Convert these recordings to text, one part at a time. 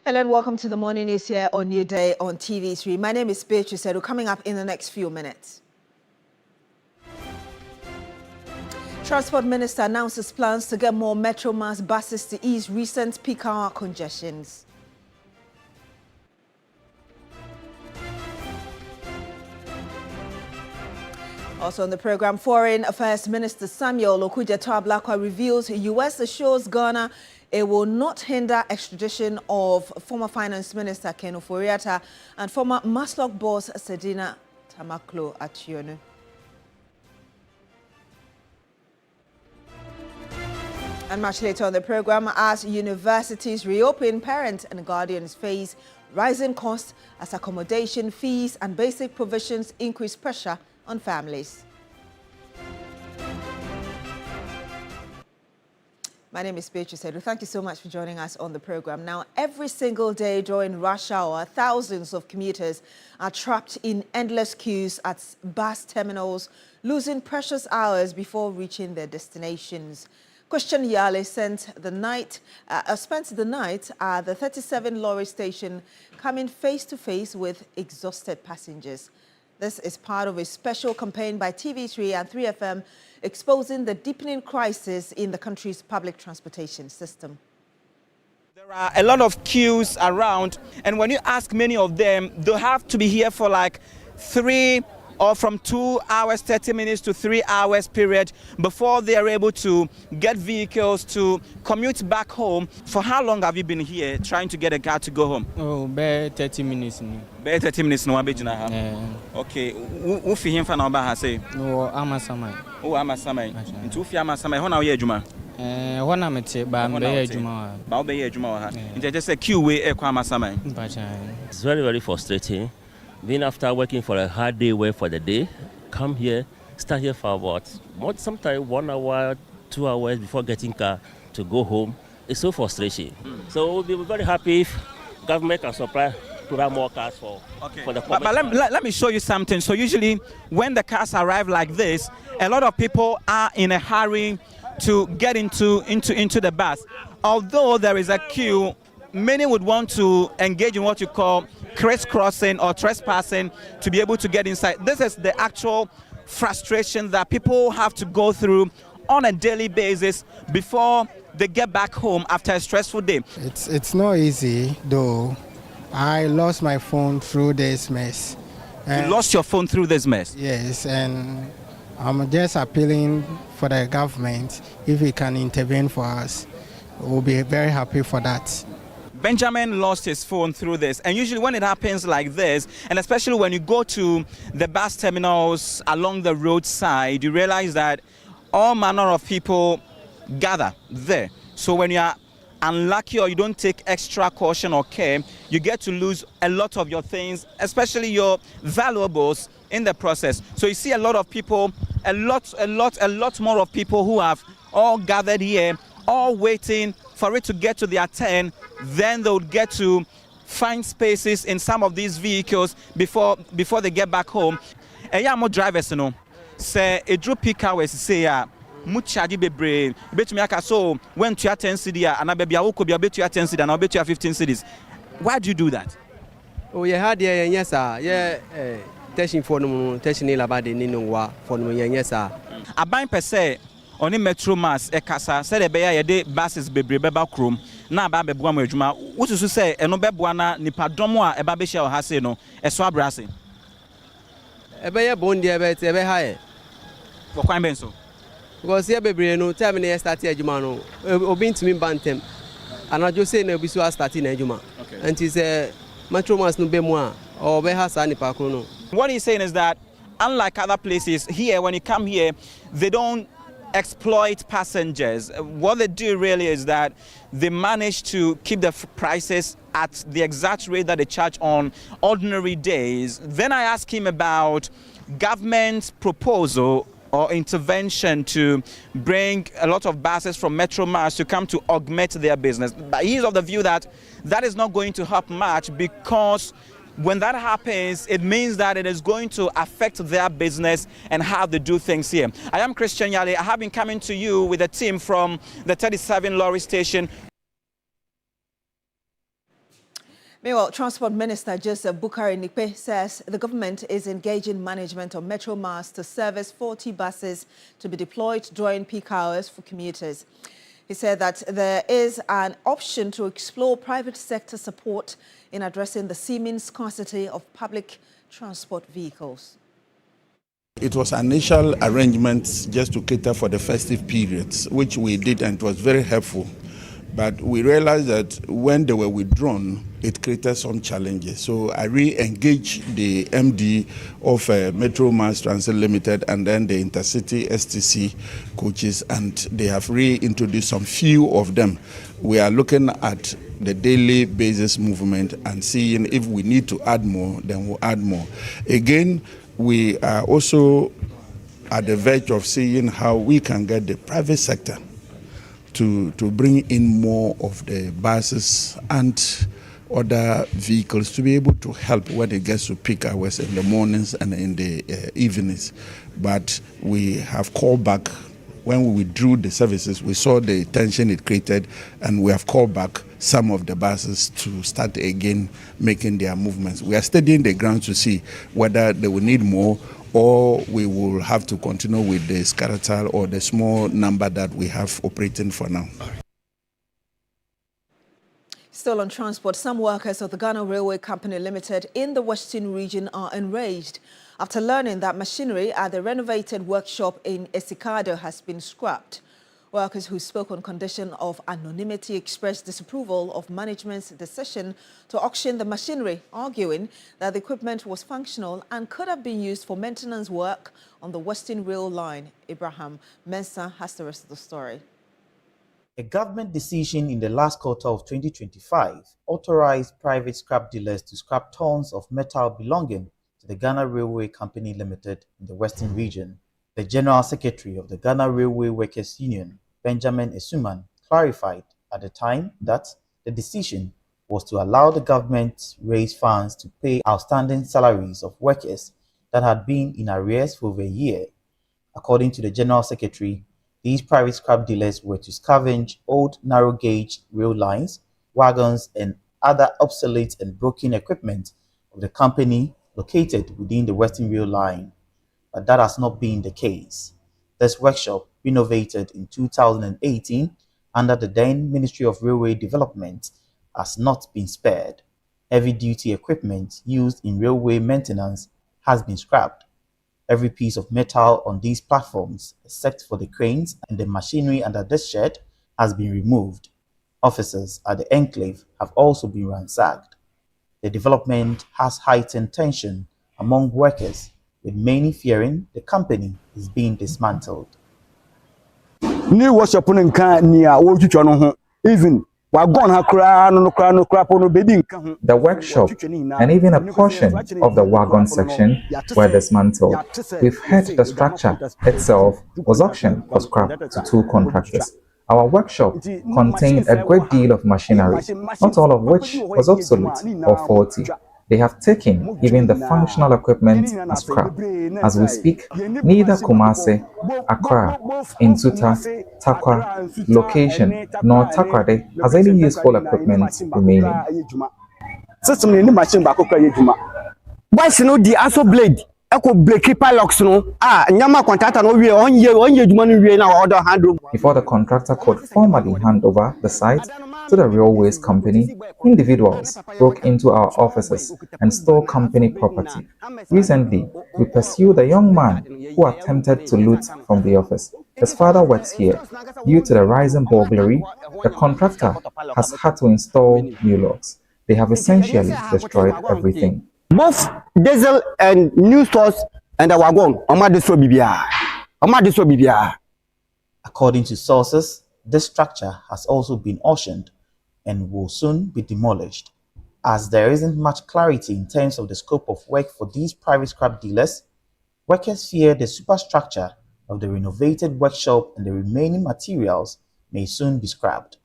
Hello and welcome to the morning news here on Newday on TV3. My name is Beatrice Edu. Coming up in the next few minutes. Transport Minister announces plans to get more Metro Mass buses to ease recent peak hour congestions. Also on the program, Foreign Affairs Minister Samuel Okudzeto-Ablakwa reveals US assures Ghana it will not hinder extradition of former Finance Minister Ken Ofori-Atta and former Maslock boss Sedina Tamaklo Ationu. And much later on the program, as universities reopen, parents and guardians face rising costs as accommodation fees and basic provisions increase pressure on families. My name is Beatrice Edu. Thank you so much for joining us on the program. Now, every single day during rush hour, thousands of commuters are trapped in endless queues at bus terminals, losing precious hours before reaching their destinations. Christian Yale spent the night at the 37 lorry station, coming face to face with exhausted passengers. This is part of a special campaign by TV3 and 3FM exposing the deepening crisis in the country's public transportation system. There are a lot of queues around, and when you ask many of them, they'll have to be here for like 3 or from 2 hours, 30 minutes to 3 hours period before they are able to get vehicles to commute back home. For how long have you been here trying to get a car to go home? Oh, about 30 minutes. About 30 minutes no Okay. Who fi him for now ba say? No, Amasamai. Oh, Amasamai. Into fi Amasamai, how now you juma? When I'm at ba juma. Ba be juma ha. Inte just say queue way e kwa Amasamai. It's very, very frustrating. Being after working for a hard day work for the day, come here, start here for about sometimes 1 hour, 2 hours before getting car to go home. It's so frustrating. So we'll be very happy if government can provide more cars for the public. But let me show you something. So usually when the cars arrive like this, a lot of people are in a hurry to get into the bus. Although there is a queue, many would want to engage in what you call crisscrossing or trespassing to be able to get inside. This is the actual frustration that people have to go through on a daily basis before they get back home after a stressful day. It's not easy though. I lost my phone through this mess. You lost your phone through this mess? Yes, and I'm just appealing for the government if it can intervene for us. We'll be very happy for that. Benjamin lost his phone through this, and usually when it happens like this, and especially when you go to the bus terminals along the roadside, you realize that all manner of people gather there. So when you are unlucky or you don't take extra caution or care, you get to lose a lot of your things, especially your valuables in the process. So you see a lot of people, a lot more of people who have all gathered here, all waiting for it to get to their turn. Then they would get to find spaces in some of these vehicles before they get back home. And yeah, more drivers, you know, say a drew peak hours say much charge bebre. Bet me aka so when to 10 cedi and I be awoko be bet you 10 cedi and I bet you 15 cedis. Why do you do that? Oh, you had yes, sir. Yeah, testing for no testing about the Ninwa for no yes, sir. A buying per se. On the Metro Mass, Ekasa said a bear de buses be beba chrome. Na ba be buama juma. What is to say? E no be buana ni padomo a eba be share hase no. E so abrase. E be ye bondi e be te be high. For kwan ben so. Because here bebre no time na start juma no. Obi ntimi bantem. Ana jo say na obi so start na juma. And it is Metro Mass no be mo a or be ha sa ni pa kro no. What he's saying is that unlike other places here, when you come here, they don't exploit passengers. What they do really is that they manage to keep the prices at the exact rate that they charge on ordinary days. Then I asked him about government's proposal or intervention to bring a lot of buses from Metro Mass to come to augment their business. But he's of the view that that is not going to help much, because when that happens, it means that it is going to affect their business and how they do things here. I am Christian Yale. I have been coming to you with a team from the 37 lorry station. Meanwhile, Transport Minister Joseph Bukari Nikpe says the government is engaging management of Metro Mass to service 40 buses to be deployed during peak hours for commuters. He said that there is an option to explore private sector support in addressing the seeming scarcity of public transport vehicles. It was initial arrangements just to cater for the festive periods, which we did, and it was very helpful. But we realized that when they were withdrawn, it created some challenges. So I re-engaged the MD of Metro Mass Transit Limited and then the Intercity STC coaches, and they have reintroduced some few of them. We are looking at the daily basis movement and seeing if we need to add more, then we'll add more. Again, we are also at the verge of seeing how we can get the private sector to bring in more of the buses and other vehicles to be able to help when it gets to peak hours in the mornings and in the evenings. But we have called back. When we withdrew the services, we saw the tension it created, and we have called back some of the buses to start again making their movements. We are studying the ground to see whether they will need more, or we will have to continue with the skeletal or the small number that we have operating for now. Still on transport, some workers of the Ghana Railway Company Limited in the Western region are enraged after learning that machinery at the renovated workshop in Esikado has been scrapped. Workers who spoke on condition of anonymity expressed disapproval of management's decision to auction the machinery, arguing that the equipment was functional and could have been used for maintenance work on the Western Rail line. Abraham Mensah has the rest of the story. A government decision in the last quarter of 2025 authorized private scrap dealers to scrap tons of metal belonging to the Ghana Railway Company Limited in the Western region. The General Secretary of the Ghana Railway Workers Union, Benjamin Esuman, clarified at the time that the decision was to allow the government raise funds to pay outstanding salaries of workers that had been in arrears for over a year. According to the General Secretary, these private scrap dealers were to scavenge old narrow-gauge rail lines, wagons, and other obsolete and broken equipment of the company located within the Western Rail line. But that has not been the case. This workshop, renovated in 2018 under the then Ministry of Railway Development, has not been spared. Heavy-duty equipment used in railway maintenance has been scrapped. Every piece of metal on these platforms, except for the cranes and the machinery under this shed, has been removed. Officers at the enclave have also been ransacked. The development has heightened tension among workers, with many fearing the company is being dismantled. New workshop even the workshop and even a portion of the wagon section were dismantled. We've heard the structure itself was auctioned for scrap to 2 contractors. Our workshop contained a great deal of machinery, not all of which was obsolete or faulty. They have taken even the functional equipment as scrap. As we speak, neither Kumasi, Accra, Insuta, Takwa location nor Takrade has any useful equipment remaining. Boys no di aso blade eko break pilox no nyama contractor no wie onye adwuma no wie na order hand. Before the contractor could formally hand over the site to the railways company, individuals broke into our offices and stole company property. Recently, we pursued a young man who attempted to loot from the office. His father works here. Due to the rising burglary, the contractor has had to install new locks. They have essentially destroyed everything. Both diesel and new stores and the wagon. According to sources, this structure has also been auctioned and will soon be demolished. As there isn't much clarity in terms of the scope of work for these private scrap dealers, workers fear the superstructure of the renovated workshop and the remaining materials may soon be scrapped.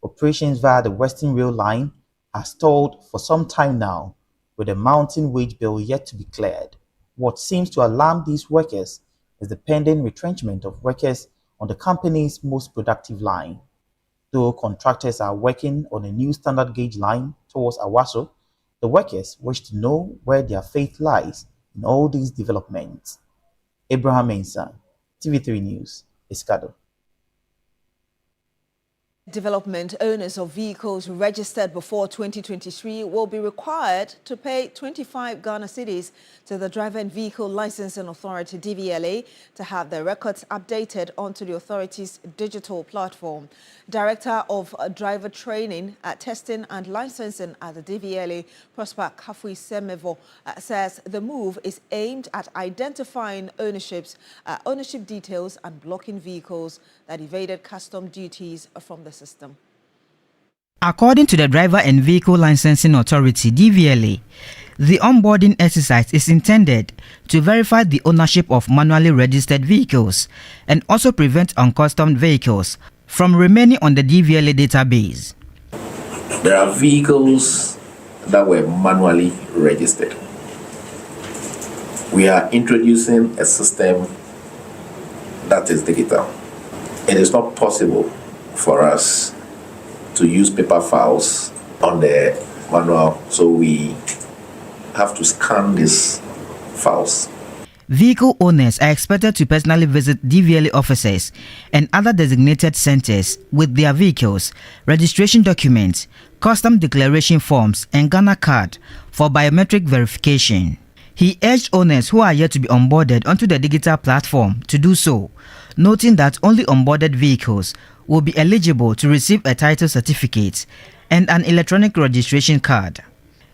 Operations via the Western Rail line are stalled for some time now, with a mounting wage bill yet to be cleared. What seems to alarm these workers is the pending retrenchment of workers on the company's most productive line. Though contractors are working on a new standard gauge line towards Awaso, The workers wish to know where their faith lies in all these developments. Abraham Mensah, TV3 News, Escado. Development owners of vehicles registered before 2023 will be required to pay 25 Ghana cedis to the Driver and Vehicle Licensing Authority (DVLA) to have their records updated onto the authority's digital platform. Director of Driver Training, Testing and Licensing at the DVLA, Prosper Kafui Semevo, says the move is aimed at identifying ownership details and blocking vehicles that evaded custom duties from the system. According to the Driver and Vehicle Licensing Authority (DVLA), the onboarding exercise is intended to verify the ownership of manually registered vehicles and also prevent uncustomed vehicles from remaining on the DVLA database. There are vehicles that were manually registered. We are introducing a system that is digital. It is not possible for us to use paper files on the manual, so we have to scan these files. Vehicle owners are expected to personally visit DVLA offices and other designated centers with their vehicles, registration documents, custom declaration forms, and Ghana card for biometric verification. He urged owners who are yet to be onboarded onto the digital platform to do so, noting that only onboarded vehicles will be eligible to receive a title certificate and an electronic registration card.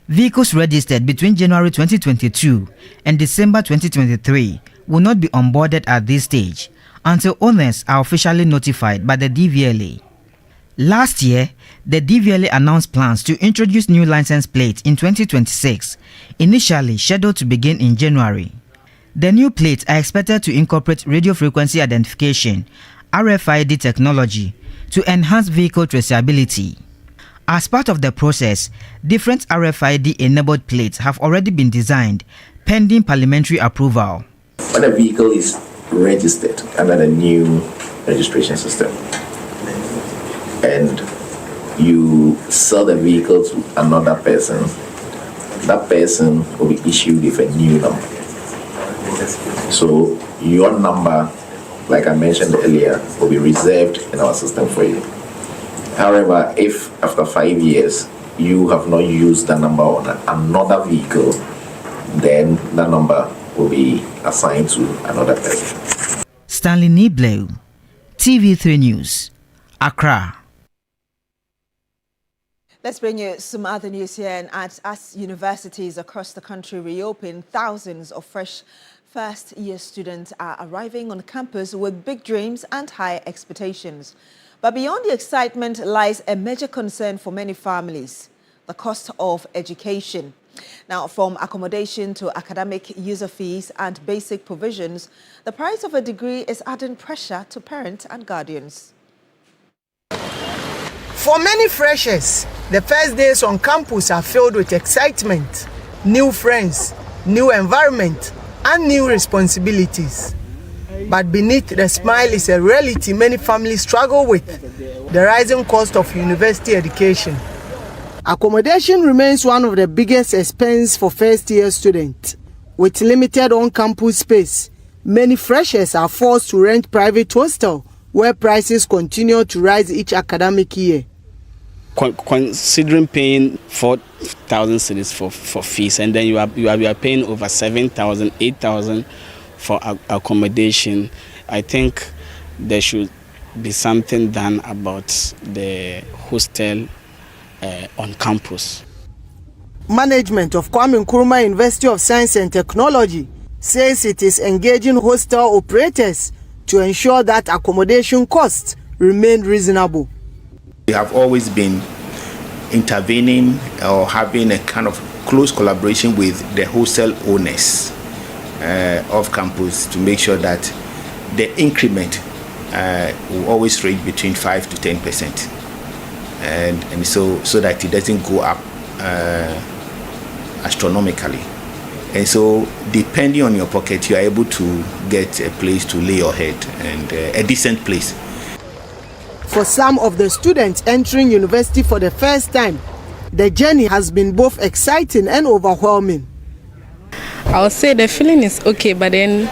Vehicles registered between January 2022 and December 2023 will not be onboarded at this stage until owners are officially notified by the DVLA. Last year, the DVLA announced plans to introduce new license plates in 2026, initially scheduled to begin in January. The new plates are expected to incorporate radio frequency identification, RFID technology, to enhance vehicle traceability. As part of the process, different RFID-enabled plates have already been designed, pending parliamentary approval. When a vehicle is registered under the new registration system and you sell the vehicle to another person, that person will be issued with a new number. So your number, like I mentioned earlier, will be reserved in our system for you. However, if after 5 years you have not used the number on another vehicle, then that number will be assigned to another person. Stanley Niblew, TV3 News, Accra. Let's bring you some other news here. And as universities across the country reopen, thousands of fresh first-year students are arriving on campus with big dreams and high expectations. But beyond the excitement lies a major concern for many families: the cost of education. Now, from accommodation to academic user fees and basic provisions, the price of a degree is adding pressure to parents and guardians. For many freshers, the first days on campus are filled with excitement, new friends, new environment, and new responsibilities. But beneath the smile is a reality many families struggle with: the rising cost of university education. Accommodation remains one of the biggest expenses for first-year students. With limited on-campus space, many freshers are forced to rent private hostels, where prices continue to rise each academic year. Considering paying 4,000 cedis for fees, and then you are paying over 7,000, 8,000 for accommodation, I think there should be something done about the hostel on campus. Management of Kwame Nkrumah University of Science and Technology says it is engaging hostel operators to ensure that accommodation costs remain reasonable. We have always been intervening or having a kind of close collaboration with the hostel owners of campus to make sure that the increment will always range between 5 to 10%, and so that it doesn't go up astronomically. And so, depending on your pocket, you are able to get a place to lay your head, and a decent place. For some of the students entering university for the first time, The journey has been both exciting and overwhelming. I would say the feeling is okay, but then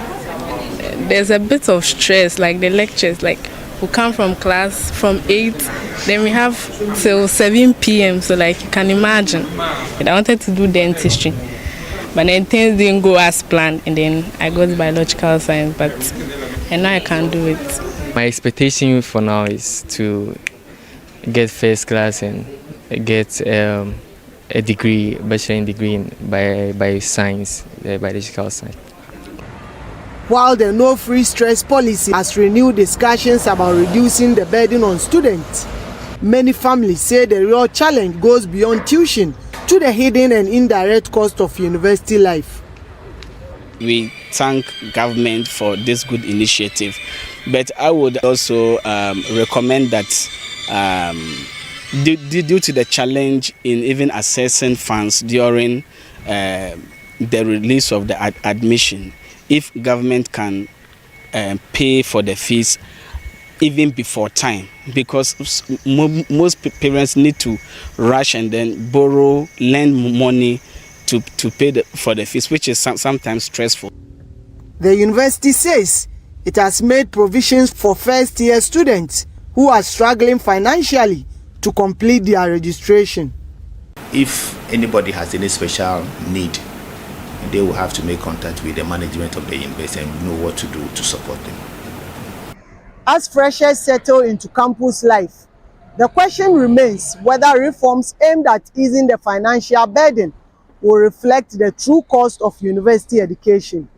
there's a bit of stress, like the lectures, like we come from class from 8, then we have till 7 p.m. So like you can imagine. And I wanted to do dentistry, but then things didn't go as planned, and then I got biological science, but and now I can't do it. My expectation for now is to get first class and get a degree, bachelor degree in bioscience, biological science. While the no free stress policy has renewed discussions about reducing the burden on students, many families say the real challenge goes beyond tuition to the hidden and indirect cost of university life. We thank government for this good initiative, but I would also recommend that due to the challenge in even assessing funds during the release of the admission, if government can pay for the fees even before time, because most parents need to rush and then lend money to pay for the fees, which is sometimes stressful. The university says it has made provisions for first-year students who are struggling financially to complete their registration. If anybody has any special need, they will have to make contact with the management of the university and know what to do to support them. As freshers settle into campus life, the question remains whether reforms aimed at easing the financial burden will reflect the true cost of university education.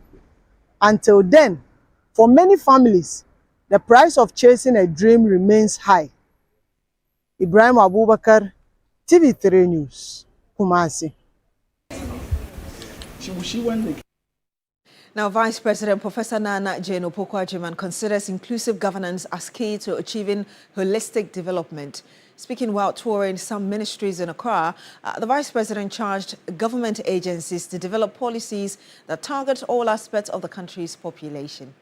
Until then, for many families, the price of chasing a dream remains high. Ibrahim Abubakar, TV3 News, Kumasi. Now, Vice President Professor Nana Jane Opoku-Agyeman considers inclusive governance as key to achieving holistic development. Speaking while touring some ministries in Accra, the Vice President charged government agencies to develop policies that target all aspects of the country's population.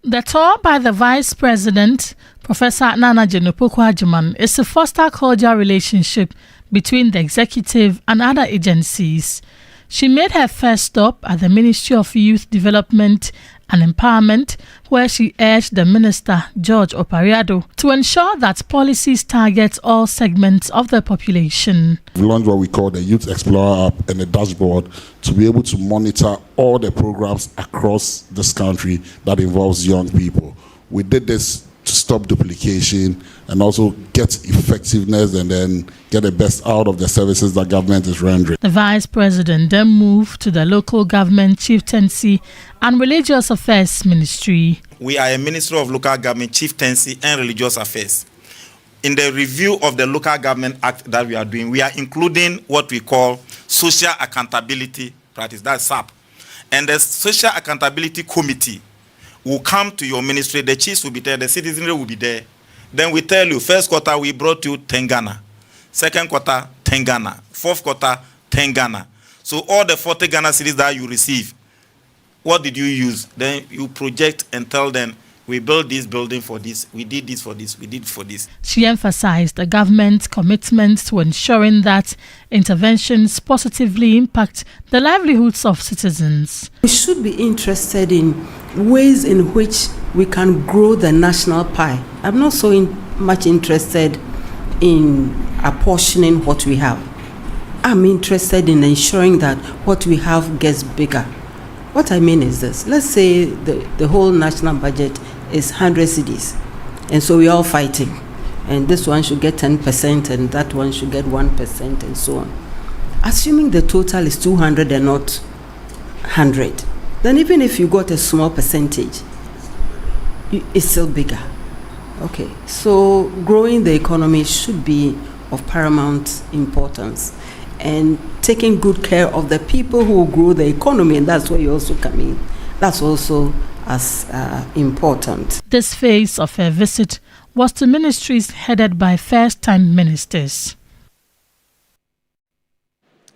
The tour by the Vice President, Professor Nana Jane Opoku-Agyeman, is to foster cordial relationship between the executive and other agencies. She made her first stop at the Ministry of Youth Development and Empowerment, where she urged the Minister, George Opariado, to ensure that policies target all segments of the population. We launched what we call the Youth Explorer app and the dashboard to be able to monitor all the programs across this country that involves young people. We did this to stop duplication and also get effectiveness and then get the best out of the services that government is rendering. The Vice President then moved to the Local Government Chieftaincy and Religious Affairs Ministry. We are a Ministry of Local Government Chieftaincy and Religious Affairs. In the review of the Local Government Act that we are doing, we are including what we call Social Accountability Practice, that's SAP. And the Social Accountability Committee will come to your ministry, the chiefs will be there, the citizenry will be there. Then we tell you, first quarter we brought you 10 Ghana, second quarter 10 Ghana, fourth quarter 10 Ghana. So all the 40 Ghana cedis that you receive, what did you use? Then you project and tell them, we built this building for this, we did this for this, we did for this. She emphasized the government's commitment to ensuring that interventions positively impact the livelihoods of citizens. We should be interested in ways in which we can grow the national pie. I'm not so much interested in apportioning what we have. I'm interested in ensuring that what we have gets bigger. What I mean is this. Let's say the whole national budget is 100 cedis, and so we're all fighting. And this one should get 10% and that one should get 1% and so on. Assuming the total is 200 and not 100, then even if you got a small percentage, it's still bigger. Okay, so growing the economy should be of paramount importance, and taking good care of the people who grow the economy, and that's where you also come in. That's also as important. This phase of her visit was to ministries headed by first-time ministers.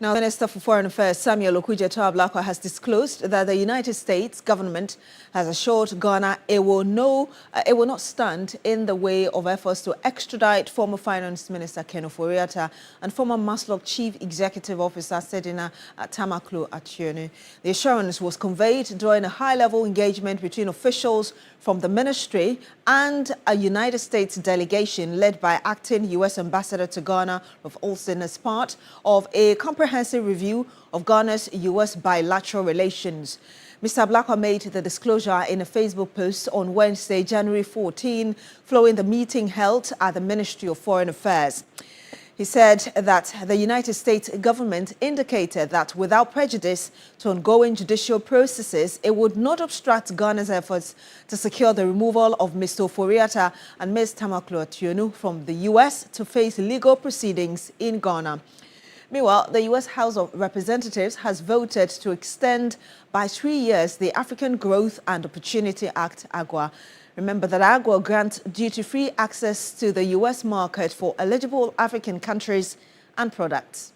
Now, the Minister for Foreign Affairs, Samuel Okudzeto-Ablakwa, has disclosed that the United States government has assured Ghana it will not stand in the way of efforts to extradite former Finance Minister Ken Ofori-Atta and former Maslock Chief Executive Officer Sedina Tamaklo-Ationu. The assurance was conveyed during a high-level engagement between officials from the ministry and a United States delegation led by acting U.S. Ambassador to Ghana, Rolf Olson, as part of a comprehensive review of Ghana's U.S. bilateral relations. Mr. Ablakwa made the disclosure in a Facebook post on Wednesday, January 14, following the meeting held at the Ministry of Foreign Affairs. He said that the United States government indicated that without prejudice to ongoing judicial processes, it would not obstruct Ghana's efforts to secure the removal of Mr. Ofori-Atta and Ms. Tamaklo-Ationu from the U.S. to face legal proceedings in Ghana. Meanwhile, the U.S. House of Representatives has voted to extend by 3 years the African Growth and Opportunity Act, AGWA. Remember that AGWA grants duty-free access to the U.S. market for eligible African countries and products.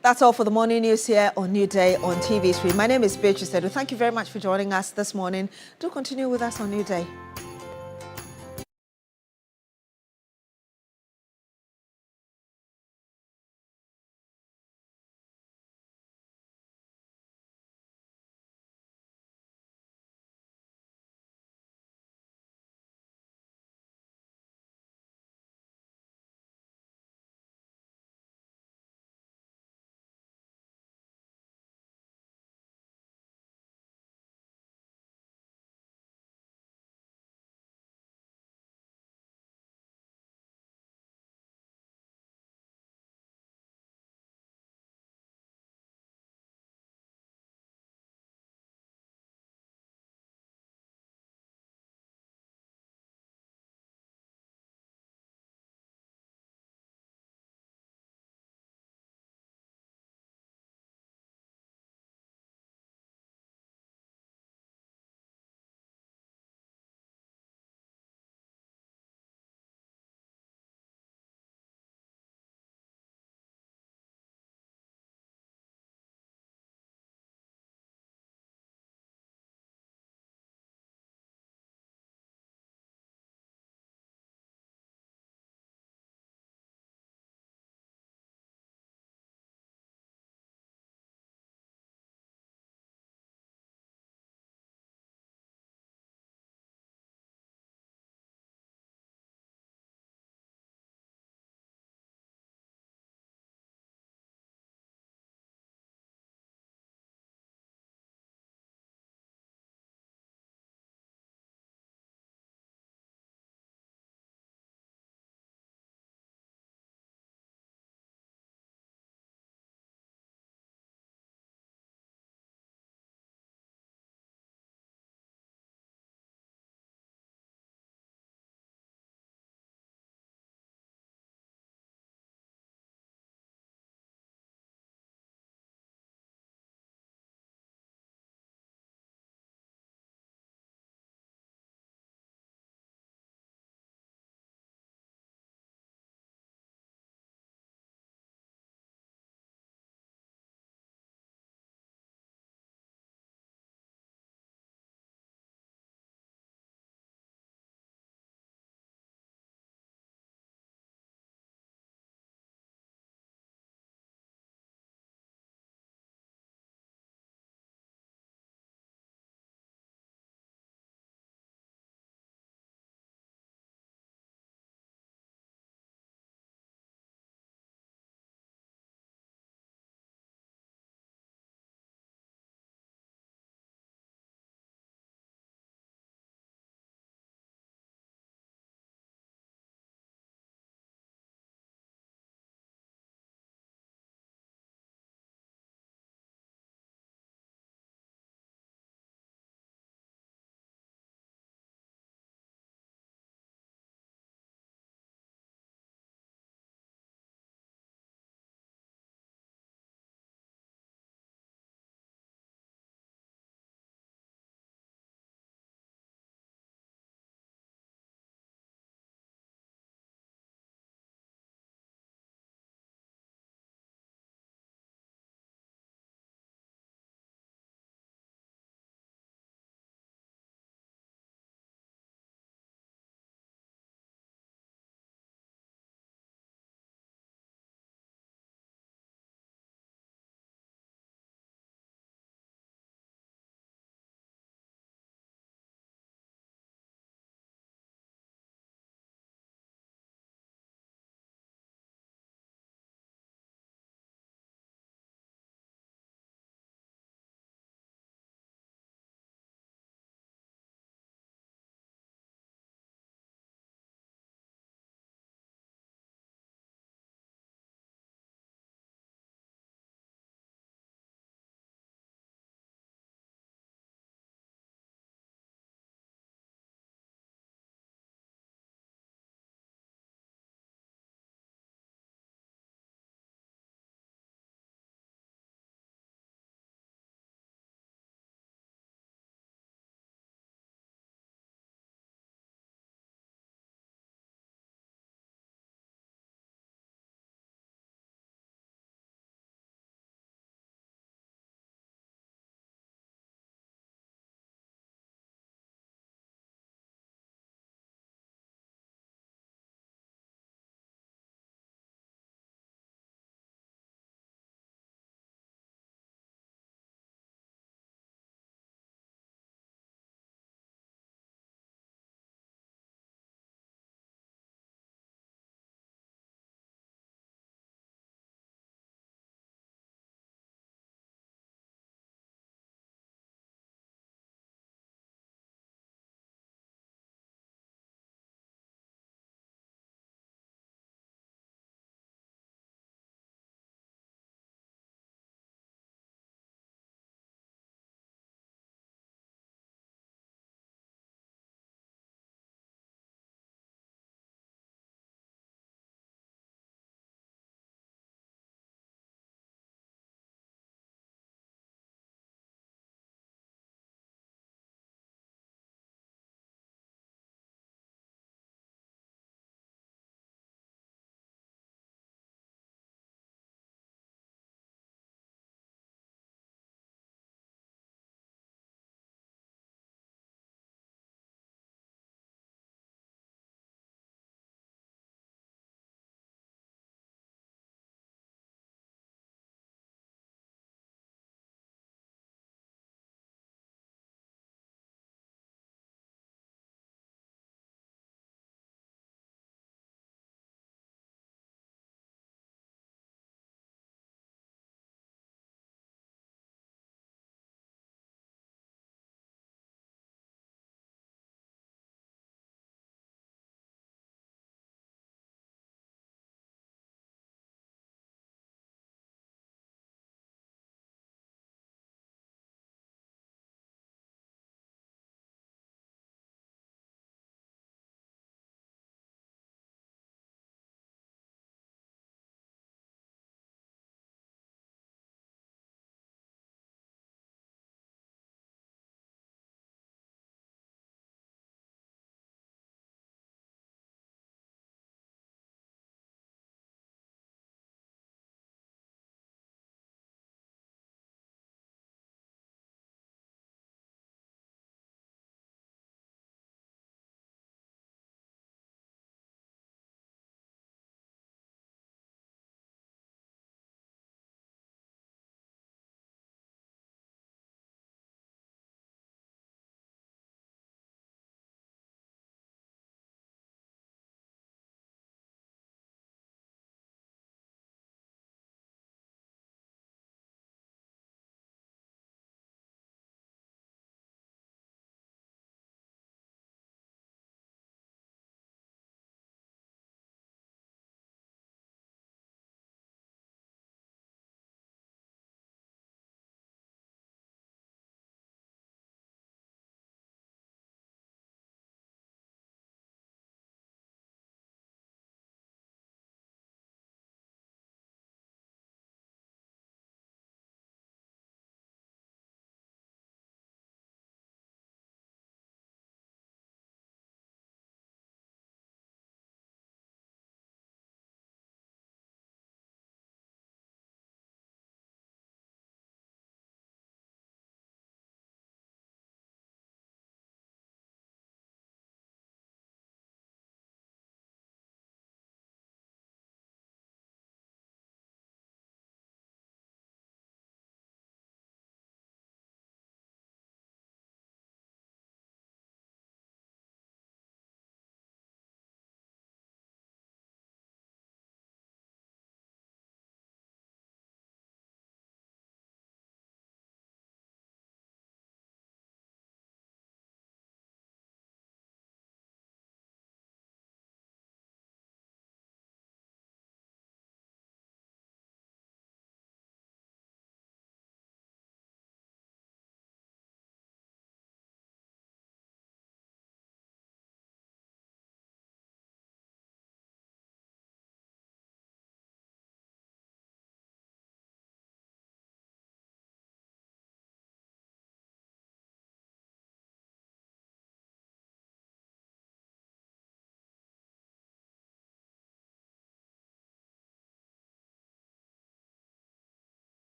That's all for the morning news here on New Day on TV3. My name is Beatrice Edu. Thank you very much for joining us this morning. Do continue with us on New Day.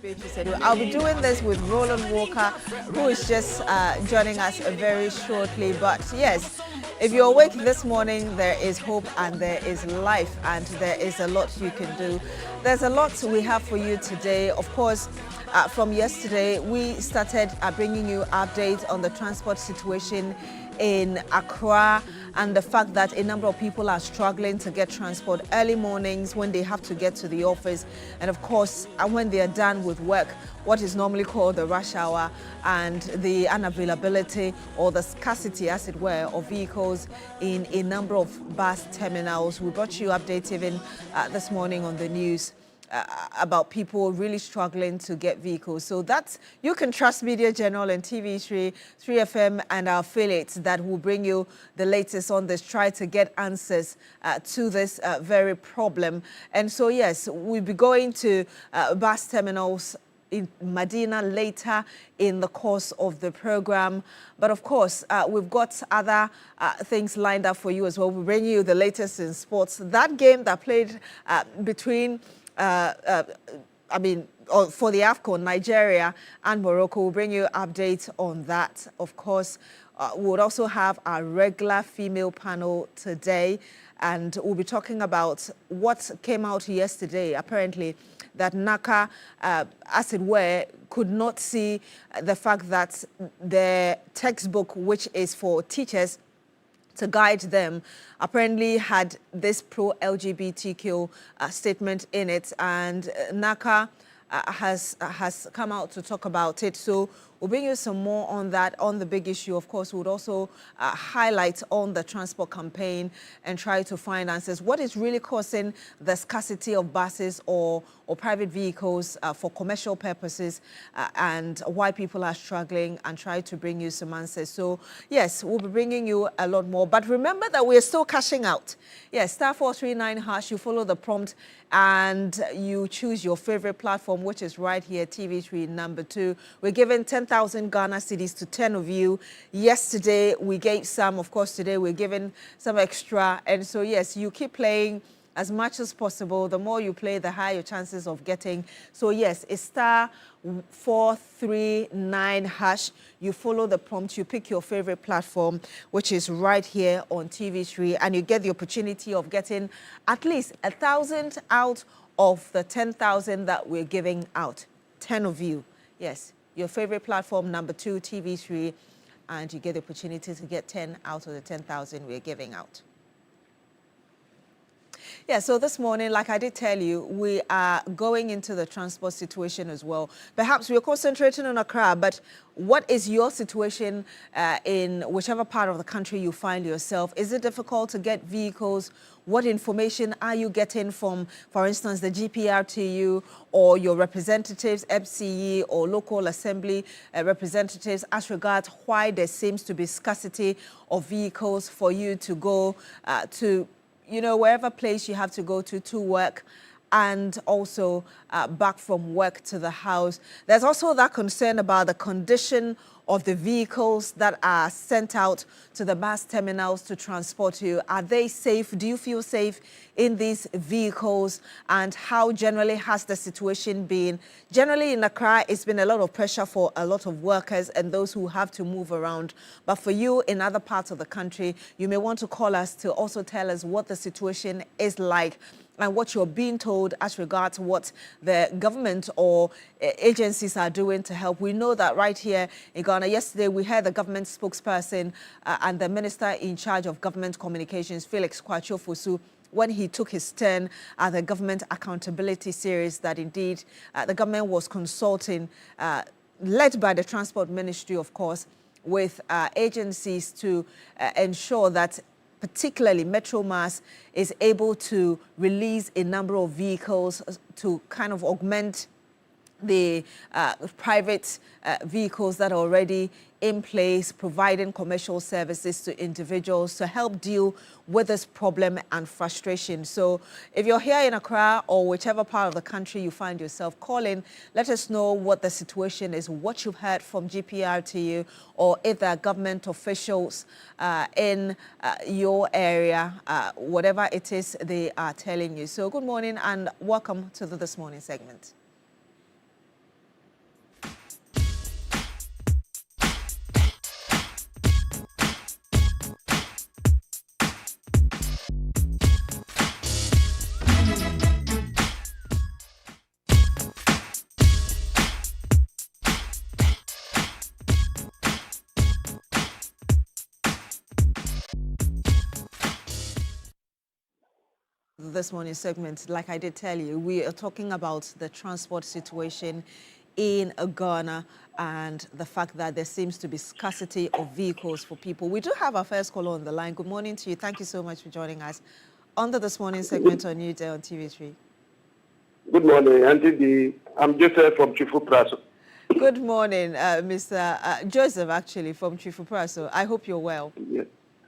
I'll be doing this with Roland Walker, who is just joining us very shortly. But yes, if you're awake this morning, there is hope and there is life and there is a lot you can do. There's a lot we have for you today. Of course, from yesterday, we started bringing you updates on the transport situation in Accra and the fact that a number of people are struggling to get transport early mornings when they have to get to the office, and of course when they are done with work, what is normally called the rush hour, and the unavailability or the scarcity, as it were, of vehicles in a number of bus terminals. We brought you updates even this morning on the news about people really struggling to get vehicles. So that's, you can trust Media General and TV3, 3FM and our affiliates that will bring you the latest on this, try to get answers to this very problem. And so yes, we'll be going to bus terminals in Medina later in the course of the program. But of course, we've got other things lined up for you as well. We'll bring you the latest in sports. That game that played between for the AFCON, Nigeria and Morocco, will bring you updates on that. Of course, we would also have our regular female panel today, and we'll be talking about what came out yesterday, apparently, that NACA, as it were, could not see the fact that the textbook, which is for teachers, to guide them, apparently had this pro-LGBTQ statement in it, and NACA has come out to talk about it. So we'll bring you some more on that, on the big issue. Of course, we'll also highlight on the transport campaign and try to find answers. What is really causing the scarcity of buses or private vehicles for commercial purposes, and why people are struggling, and try to bring you some answers. So yes, we'll be bringing you a lot more. But remember that we're still cashing out. Yes, *439#, you follow the prompt and you choose your favorite platform, which is right here, TV3 number 2. We're giving 10,000 Ghana cedis to 10 of you. Yesterday, we gave some. Of course, today we're giving some extra. And so, yes, you keep playing as much as possible. The more you play, the higher your chances of getting. So, yes, it's *439#. You follow the prompt, you pick your favorite platform, which is right here on TV3, and you get the opportunity of getting at least 1,000 out of the 10,000 that we're giving out. 10 of you. Yes, your favorite platform, number 2, TV3, and you get the opportunity to get 10 out of the 10,000 we're giving out. Yeah, so this morning, like I did tell you, we are going into the transport situation as well. Perhaps we're concentrating on Accra, but what is your situation in whichever part of the country you find yourself? Is it difficult to get vehicles? What information are you getting from, for instance, the GPRTU or your representatives, FCE or local assembly representatives, as regards why there seems to be scarcity of vehicles for you to go to, you know, wherever place you have to go to work, and also back from work to the house? There's also that concern about the condition of the vehicles that are sent out to the bus terminals to transport you. Are they safe? Do you feel safe in these vehicles? And how generally has the situation been? Generally in Accra, it's been a lot of pressure for a lot of workers and those who have to move around. But for you in other parts of the country, you may want to call us to also tell us what the situation is like and what you're being told as regards what the government or agencies are doing to help. We know that right here in Ghana, yesterday we heard the government spokesperson and the minister in charge of government communications, Felix Kwatio-Fosu, when he took his turn at the government accountability series, that indeed the government was consulting, led by the Transport Ministry, of course, with agencies to ensure that particularly Metro Mass is able to release a number of vehicles to kind of augment the private vehicles that are already in place, providing commercial services to individuals to help deal with this problem and frustration. So if you're here in Accra or whichever part of the country you find yourself, call in, let us know what the situation is, what you've heard from GPRTU, or if there are government officials in your area, whatever it is they are telling you. So good morning and welcome to the This Morning segment. this morning's segment, like I did tell you, we are talking about the transport situation in Ghana and the fact that there seems to be scarcity of vehicles for people. We do have our first caller on the line. Good morning to you. Thank you so much for joining us on this morning's segment on Newday on TV3. Good morning, Auntie D. I'm Joseph from Chifu. Good morning, Mr. Joseph, actually, from Chifu. I hope you're well. Yes,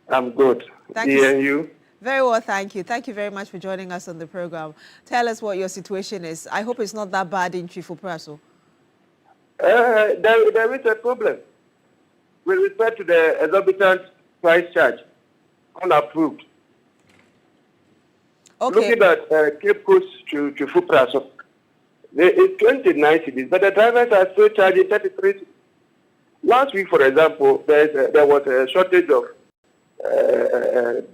I'm good. Thank you. And you? Very well, thank you. Thank you very much for joining us on the program. Tell us what your situation is. I hope it's not that bad in Chifu. There is a problem with respect to the exorbitant price charge, unapproved. Okay. Looking at Cape Coast to Chifu, it's 29 cities, but the drivers are still charging 33 cities. Last week, for example, there was a shortage of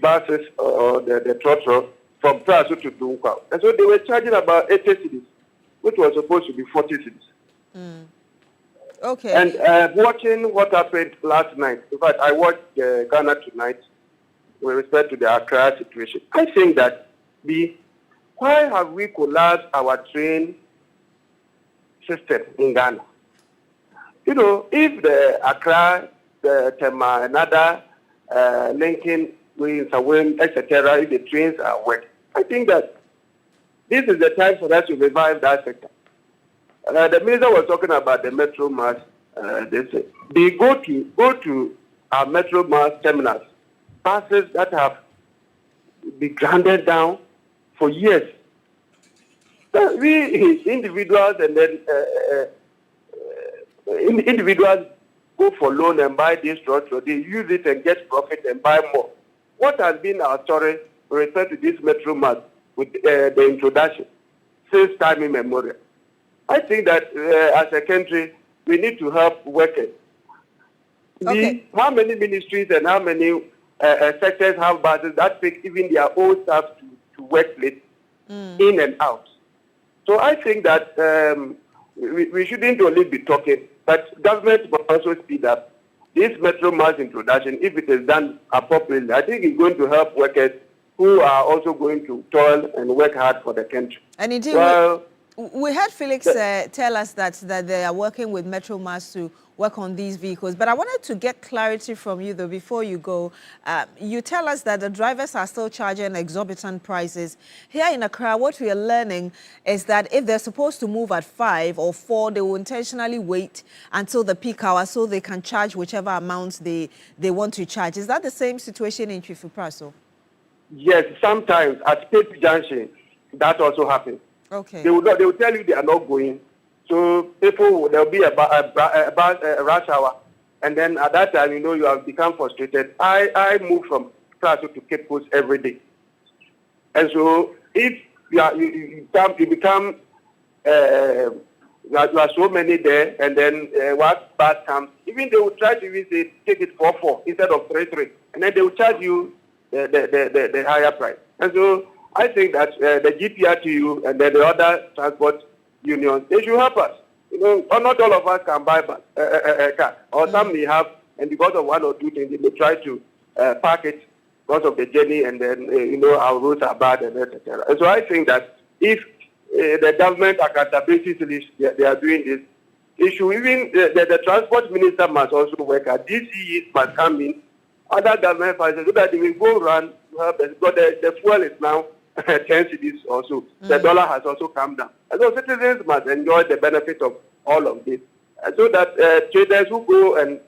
buses or the trotro from Praso to Dunkwa. And so they were charging about 80 cities, which was supposed to be 40 cities. Okay. And watching what happened last night, in fact, I watched Ghana Tonight with respect to the Accra situation. I think that why have we collapsed our train system in Ghana? You know, if the Accra, the Tema, another linking with Sawin, etc., if the trains are working, I think that this is the time for us to revive that sector. The minister was talking about the Metro Mass. They go to our Metro Mass terminals, buses that have been grounded down for years. We individuals and then individuals go for loan and buy this structure. They use it and get profit and buy more. What has been our story with respect to this Metro Mass with the introduction since time immemorial? I think that as a country, we need to help workers. Okay. How many ministries and how many sectors have buses that take even their own staff to workplace in and out? So I think that we shouldn't only be talking, but government must also speed up this Metro Mass introduction. If it is done appropriately, I think it's going to help workers who are also going to toil and work hard for the country. And indeed, we heard Felix tell us that they are working with Metro Mass to work on these vehicles. But I wanted to get clarity from you, though, before you go. You tell us that the drivers are still charging exorbitant prices. Here in Accra, what we are learning is that if they're supposed to move at 5 or 4, they will intentionally wait until the peak hour so they can charge whichever amounts they want to charge. Is that the same situation in Chifu? Yes, sometimes at State Junction, that also happens. Okay. They will tell you they are not going. So people, there will be a rush hour. And then at that time, you know, you have become frustrated. I move from Praso to Cape Coast every day. And so if you are so many there, and then what bus comes, even they will try to even say, take it 4-4 instead of 3-3. And then they will charge you the higher price. And so I think that the GPRTU and then the other transport unions, they should help us. You know, not all of us can buy a car, or some may have, and because of one or two things, they may try to park it because of the journey, and then you know our roads are bad, and etc. And so I think that if the government accountability they are doing this issue, even the transport minister must also work. DCEs must come in, other government functions, so that they will go run to help us. Because the fuel is now 10 cedis also. The dollar has also come down. And so citizens must enjoy the benefit of all of this. So that traders who go and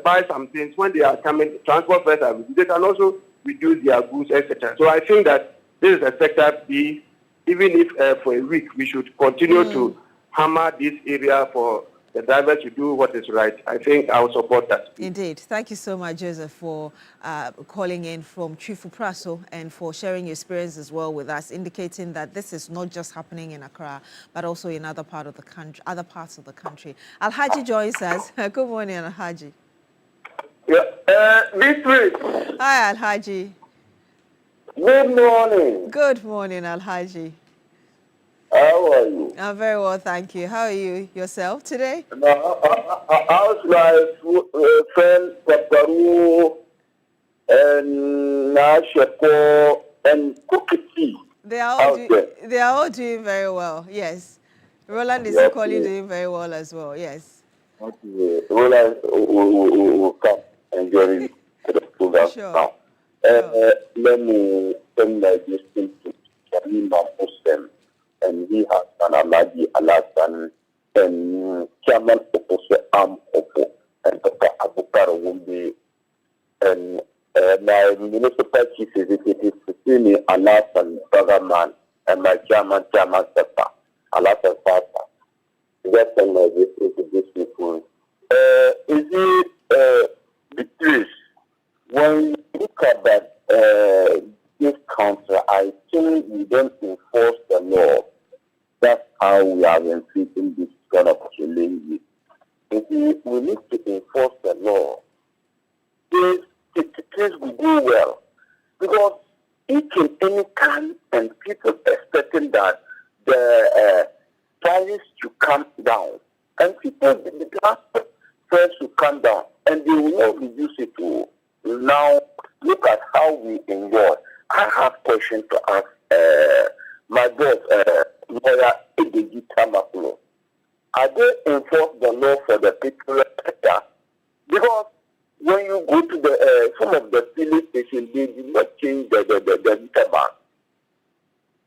buy some things when they are coming, transport fares, they can also reduce their goods, etc. So I think that this is a sector even if for a week we should continue to hammer this area for the drivers to do what is right. I think I will support that. Indeed. Thank you so much, Joseph, for calling in from Chifu and for sharing your experience as well with us, indicating that this is not just happening in Accra, but also in other parts of the country. Alhaji joins us. Good morning, Alhaji. Yeah, Victory. Hi, Alhaji. Good morning. Good morning, Alhaji. How are you? I'm very well, thank you. How are you yourself today? How's my friend Paparu and Nashako and cookie They are all doing very well. Yes, Roland is equally doing very well as well. Yes. Okay. Roland will come and join the program now. Let me send my question to Karima Muslim, and he has an Aladi Alasan and Chairman Opposite Arm Oppo and Dr. Abukar Wumbi and my municipal chief executive Sisini Alasan Bagaman and my chairman Sepa Alasan Fata. That's my question to these people. Is it the case when you look at that this country, I think we don't enforce the law. That's how we are inflicting this kind of challenge. We need to enforce the law. Things will go well. Because each and any kind and people expecting that the prices to come down. And people, the gas price to come down. And they will not reduce it to now look at how we enjoy. I have questions to ask my boss, lawyer Edeji Tamakulo. Are they enforce the law for the people sector? Because when you go to the some of the filling stations, they did not change the meter bank.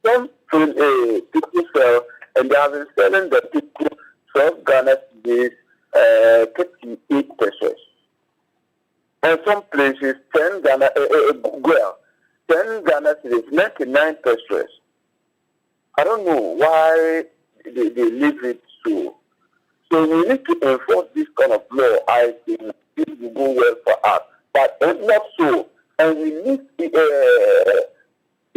Some people sell, and they have been selling the people 12 Ghana cedis, 58 pesos. And some places 10 Ghana, 10 Ghana cedis, 99 pesos. I don't know why they leave it so. So we need to enforce this kind of law. I think it will go well for us. But if not so, and we need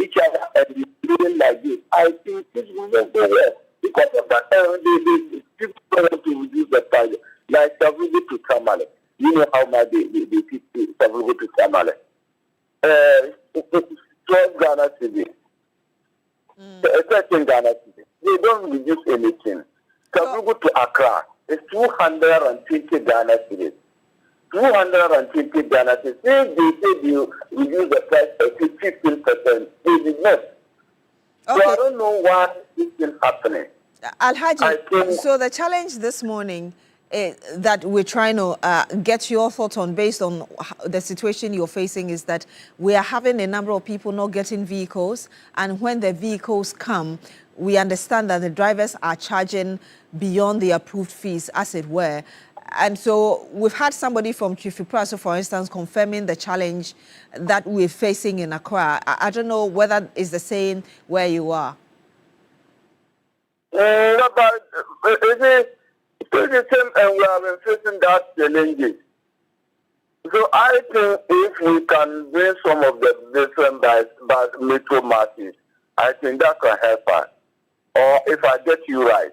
each other and be doing like this, I think this will not go well. Because of that, the people want to reduce the price. Like Savugo to Tamale. You know how much they keep Savugo to Tamale. 12 Ghana cedis. 13 Ghana cedis. They don't reduce anything. Savugo to Accra is 220 Ghana cedis. 220 Ghana cedis. They said you reduce the price by 15%. They did not. Okay. So I don't know why this is happening. Alhaji, so the challenge this morning that we're trying to get your thoughts on based on the situation you're facing is that we are having a number of people not getting vehicles, and when the vehicles come, we understand that the drivers are charging beyond the approved fees, as it were. And so we've had somebody from Chifipraso, for instance, confirming the challenge that we're facing in Accra. I don't know whether it's the same where you are. No, but it's the same, and we have been facing that challenges. So I think if we can bring some of the different metro masses, I think that can help us. Or if I get you right.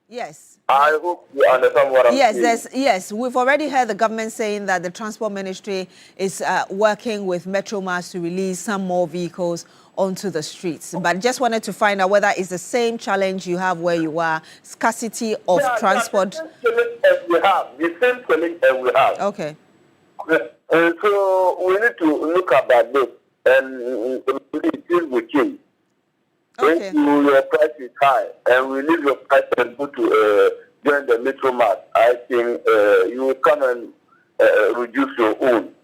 Yes. I hope you understand what I'm saying. Yes, we've already heard the government saying that the Transport Ministry is working with Metromas to release some more vehicles onto the streets. But just wanted to find out whether it's the same challenge you have where you are, scarcity of transport. The same challenge as we have. Okay. And so we need to look at this, and it will change. Okay. If your price is high and we leave your price and go to join the metro mass, I think you will come and reduce your own.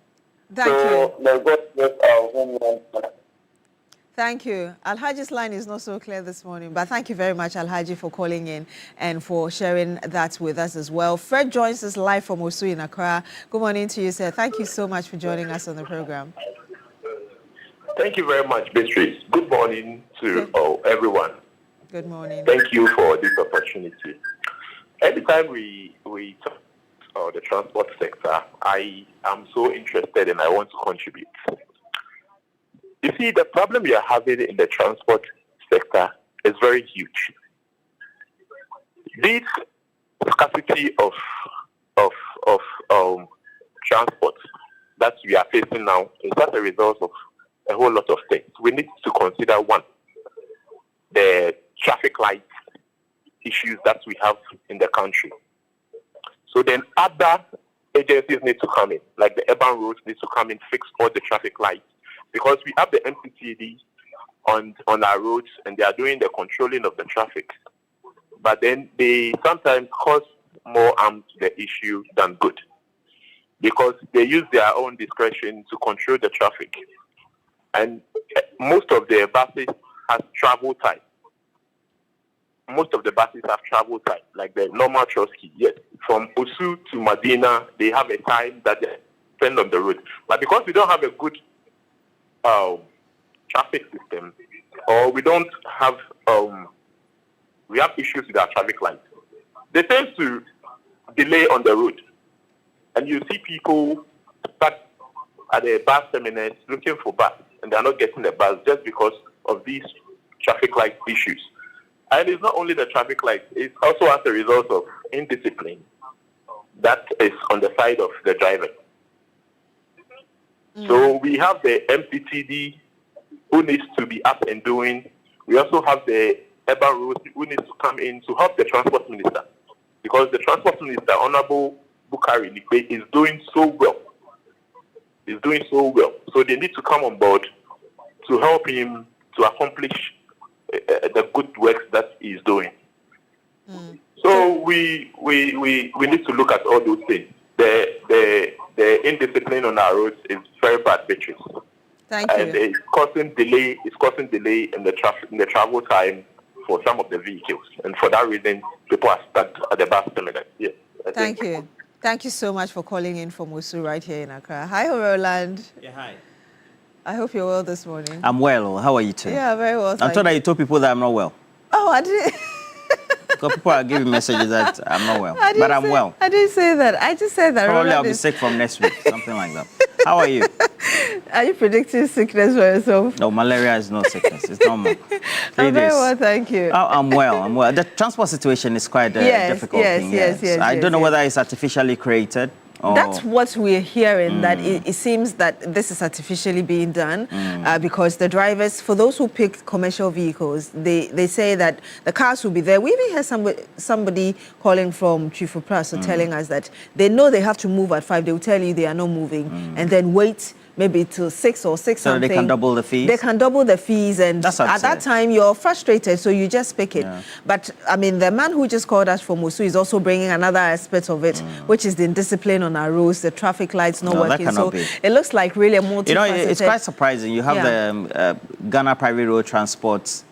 Thank you. May God bless our homeland. Thank you. Alhaji's line is not so clear this morning, but thank you very much, Alhaji, for calling in and for sharing that with us as well. Fred joins us live from Osu in Accra. Good morning to you, sir. Thank you so much for joining us on the program. Thank you very much, Beatrice. Good morning to everyone. Good morning. Thank you for this opportunity. Anytime we talk about the transport sector, I am so interested and I want to contribute. You see, the problem we are having in the transport sector is very huge. This scarcity of transport that we are facing now is as a result of a whole lot of things. We need to consider one, the traffic light issues that we have in the country. So then other agencies need to come in, like the urban roads need to come in, fix all the traffic lights, because we have the MCTD on our roads and they are doing the controlling of the traffic. But then they sometimes cause more harm to the issue than good, because they use their own discretion to control the traffic. And most of the buses have travel time. Most of the buses have travel time, like the normal Trotsky. Yes, from Osu to Medina, they have a time that they spend on the road. But because we don't have a good traffic system, or we don't have, we have issues with our traffic lights, they tend to delay on the road. And you see people stuck at the bus terminus looking for bus, and they're not getting the bus just because of these traffic light issues. And it's not only the traffic lights, it's also as a result of indiscipline that is on the side of the driver. So we have the MPTD who needs to be up and doing. We also have the urban roads who needs to come in to help the transport minister, because the transport minister, Honorable Bukari Nikbe, is doing so well. He's doing so well. So they need to come on board to help him to accomplish the good work that he's doing. So we need to look at all those things. The indiscipline on our roads is very bad, Beatrice. Thank you. And it's causing delay in the traffic, in the travel time for some of the vehicles. And for that reason, people are stuck at the bus terminal. Yes. Thank you. Thank you so much for calling in from Osu right here in Accra. Hi, Roland. Yeah, hi. I hope you're well this morning. I'm well. How are you too? Yeah, very well. I'm told that you told people that I'm not well. Oh, I didn't. Because people are giving messages that I'm not well. But I'm well. I didn't say that. I just said that. Probably I'll be sick from next week, something like that. How are you? Are you predicting sickness for yourself? No, malaria is not sickness. It's normal. I'm very well, thank you. I'm well. The transport situation is quite a difficult thing. Yes. I don't know whether it's artificially created. That's what we're hearing, that it seems that this is artificially being done because the drivers, for those who pick commercial vehicles, they say that the cars will be there. We even heard somebody calling from Chifu Plus telling us that they know they have to move at 5. They will tell you they are not moving and then wait maybe till 6 or 6 so something. They can double the fees? They can double the fees, and at that time you're frustrated, so you just pick it. But, I mean, the man who just called us from Osu is also bringing another aspect of it, which is the indiscipline on our roads, the traffic lights not working. That cannot be. It looks like really a multifaceted... You know, it's quite surprising. You have the Ghana Private Road Transport,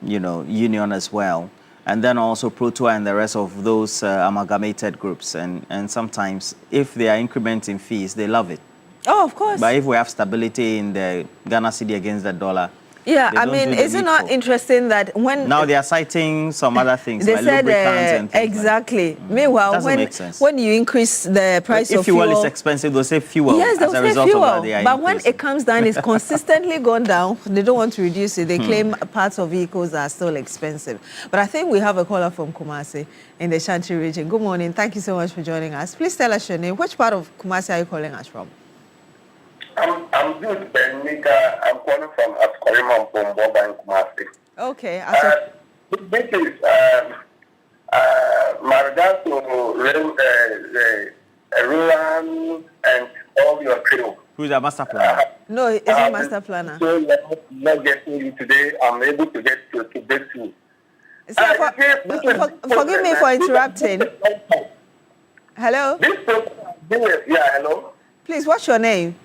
union as well, and then also Protoa and the rest of those amalgamated groups. And sometimes, if they are incrementing fees, they love it. Oh, of course. But if we have stability in the Ghana cedi against the dollar, yeah, I mean, is it not interesting that when... Now they are citing some other things, they like said, lubricants and things exactly. Meanwhile, when you increase the price of fuel... If fuel is expensive, they'll say fuel. Yes, they'll say fuel. But when increasing. it comes down, it's consistently gone down. They don't want to reduce it. They claim parts of vehicles are still expensive. But I think we have a caller from Kumasi in the Shanti region. Good morning. Thank you so much for joining us. Please tell us your name. Which part of Kumasi are you calling us from? I'm good, Benika. I'm calling from Askorima from Boba and Kumasi. Okay. This is my regards to Roland and all your crew. Who's the master planner? No, it's a master planner. So not getting you today. I'm able to get to this too. Forgive me for interrupting. Hello? Hello? Please, what's your name?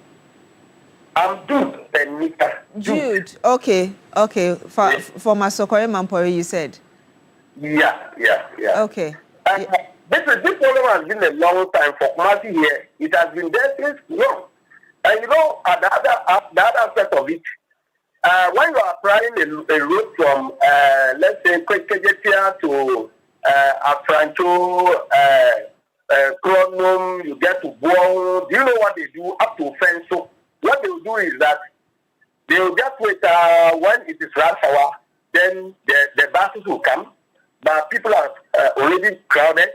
I'm Jude Benika. Jude. Okay. For Masokore Mampori, you said? Yeah. Okay. This problem has been a long time for Kumasi here. It has been there since long. And you know, the other aspect of it, when you are applying a route from, let's say, Kwekejetia to Afrancho, Kronum, you get to Buong, do you know what they do up to Fenso? What they will do is that they will just wait when it is rush hour, then the buses will come, but people are already crowded.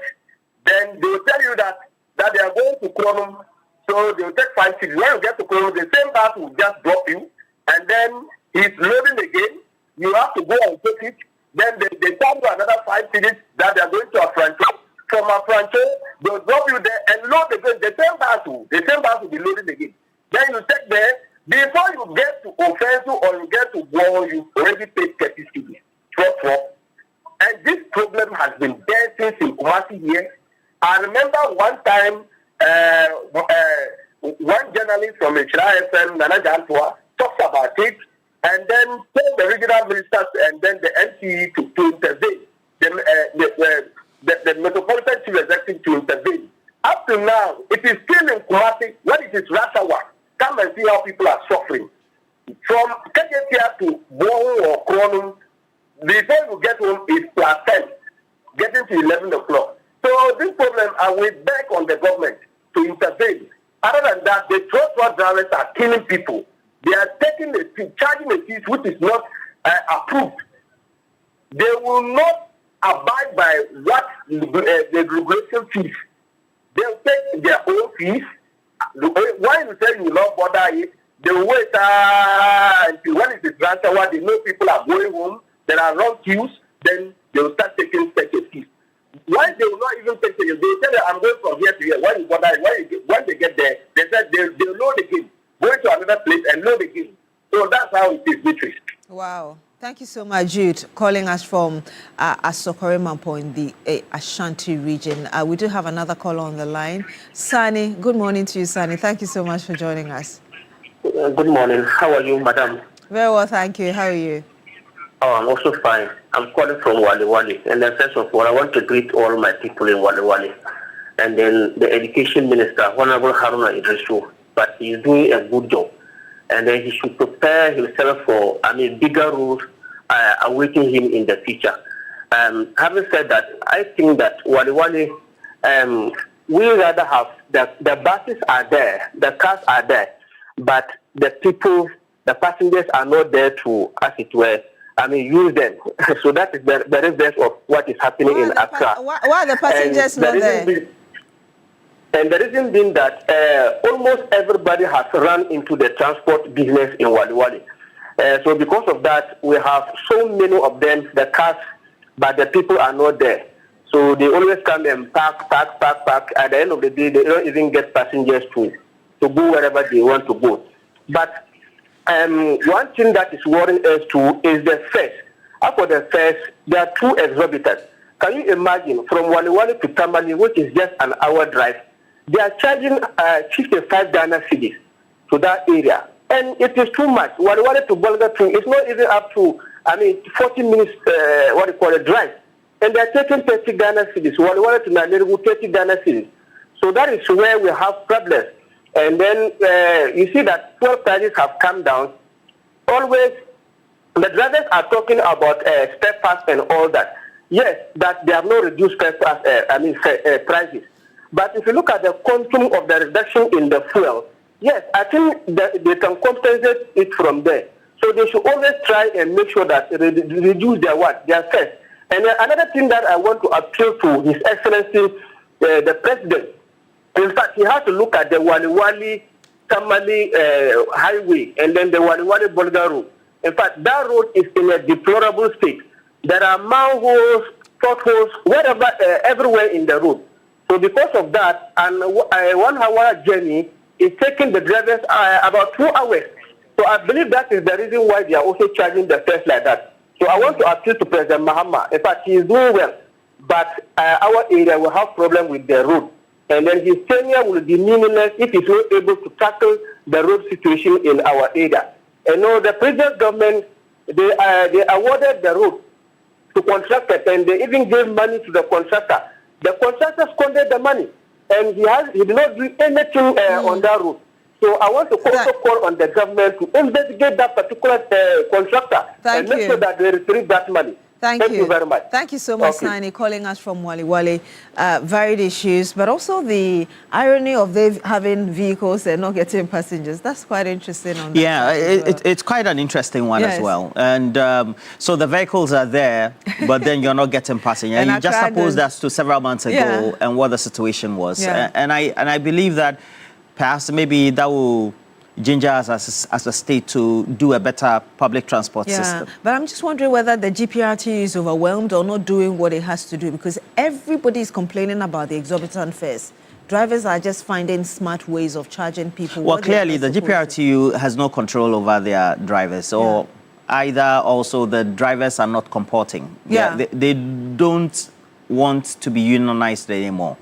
Then they will tell you that they are going to Kronum, so they will take 5 cities. When you get to Kronum, the same bus will just drop you, and then it's loading again. You have to go and take it. Then they tell you another 5 cities that they are going to Afrancho. From Afrancho, they will drop you there and load again. The same bus will be loading again. Then you take there, Before you get to Offenso or you get to Guo, you already paid 30 cities. And this problem has been there since in Kumasi here. I remember one time, one journalist from Ishra FM, Nana Jantua, talks about it, and then told the regional ministers and then the MCE to intervene, the Metropolitan Chief Executive to intervene. Up to now, it is still in Kumasi when it is rush hour. Come and see how people are suffering. From Kejetia to Bohu or Kronum, before you get home is plus 10, getting to 11 o'clock. So this problem, I will beg on the government to intervene. Other than that, the truck drivers are killing people. They are taking charging a fees which is not approved. They will not abide by what the regulation fees. They'll take their own fees. Why you say you not bother it? They will wait until when it is rush hour, they know people are going home. There are long queues. Then they will start taking special fees. Why they will not even take it? They say that I'm going from here to here. When you bother, when they get there, they said they'll load again. Go to another place and load again. So that's how it is, Beatrice. Wow. Thank you so much, Jude, calling us from Asokore-Mampo in the Ashanti region. We do have another caller on the line. Sani, good morning to you, Sani. Thank you so much for joining us. Good morning. How are you, madam? Very well, thank you. How are you? Oh, I'm also fine. I'm calling from Wali Wali. And then first of all, I want to greet all my people in Wali Wali. And then the Education Minister, Honorable Haruna Idrisu, but he's doing a good job. And then he should prepare himself for, bigger rules awaiting him in the future. Having said that, I think that Wali Wali, we rather have, the buses are there, the cars are there, but the people, the passengers are not there to, as it were, use them. So that is the reverse of what is happening in Accra. Why are the passengers not there? And the reason being that almost everybody has run into the transport business in Wali Wali. So because of that, we have so many of them, the cars, but the people are not there. So they always come and park. At the end of the day, they don't even get passengers to go wherever they want to go. But one thing that is worrying us too is the fares. After the fares, they are too exorbitant. Can you imagine from Wali Wali to Tamale, which is just an hour drive, they are charging 55 Ghana cedis to that area. And it is too much. Wali Wali to Bolga too, it's not even up to, 40 minutes, drive. And they are taking 30 Ghana cedis. Wali Wali to Nairobi, 30 Ghana cedis. So that is where we have problems. And then you see that fuel prices have come down. Always, the drivers are talking about spare parts and all that. Yes, that they have not reduced spare parts, prices. But if you look at the quantum of the reduction in the fuel, yes, I think that they can compensate it from there. So they should always try and make sure that they reduce their fares. And another thing that I want to appeal to His Excellency, the President, in fact, he has to look at the Wali Wali Tamale highway and then the Wali Wali Bolga road. In fact, that road is in a deplorable state. There are manholes, potholes, wherever, everywhere in the road. So because of that, and a 1 hour journey is taking the drivers about 2 hours. So I believe that is the reason why they are also charging the fares like that. So I want to appeal to President Mahama. In fact, he is doing well, but our area will have problem with the road. And then his tenure will be meaningless if he's not able to tackle the road situation in our area. And the previous government, they awarded the road to contractors, and they even gave money to the contractor. The contractor squandered the money, and he did not do anything on that road. So I want to also call on the government to investigate that particular contractor and make sure that they retrieve that money. Thank you very much. Thank you so much, Sani, calling us from Wali Wali. Varied issues, but also the irony of them having vehicles and not getting passengers. That's quite interesting. On that it's quite an interesting one as well. And so the vehicles are there, but then you're not getting passengers. And you just supposed us to several months ago and what the situation was. And I believe that perhaps maybe that will ginger us as a state to do a better public transport system. But I'm just wondering whether the GPRT is overwhelmed or not doing what it has to do, because everybody is complaining about the exorbitant fares. drivers are just finding smart ways of charging people. Well, clearly the GPRTU has no control over their drivers, or either also the drivers are not comporting. They don't want to be unionized anymore.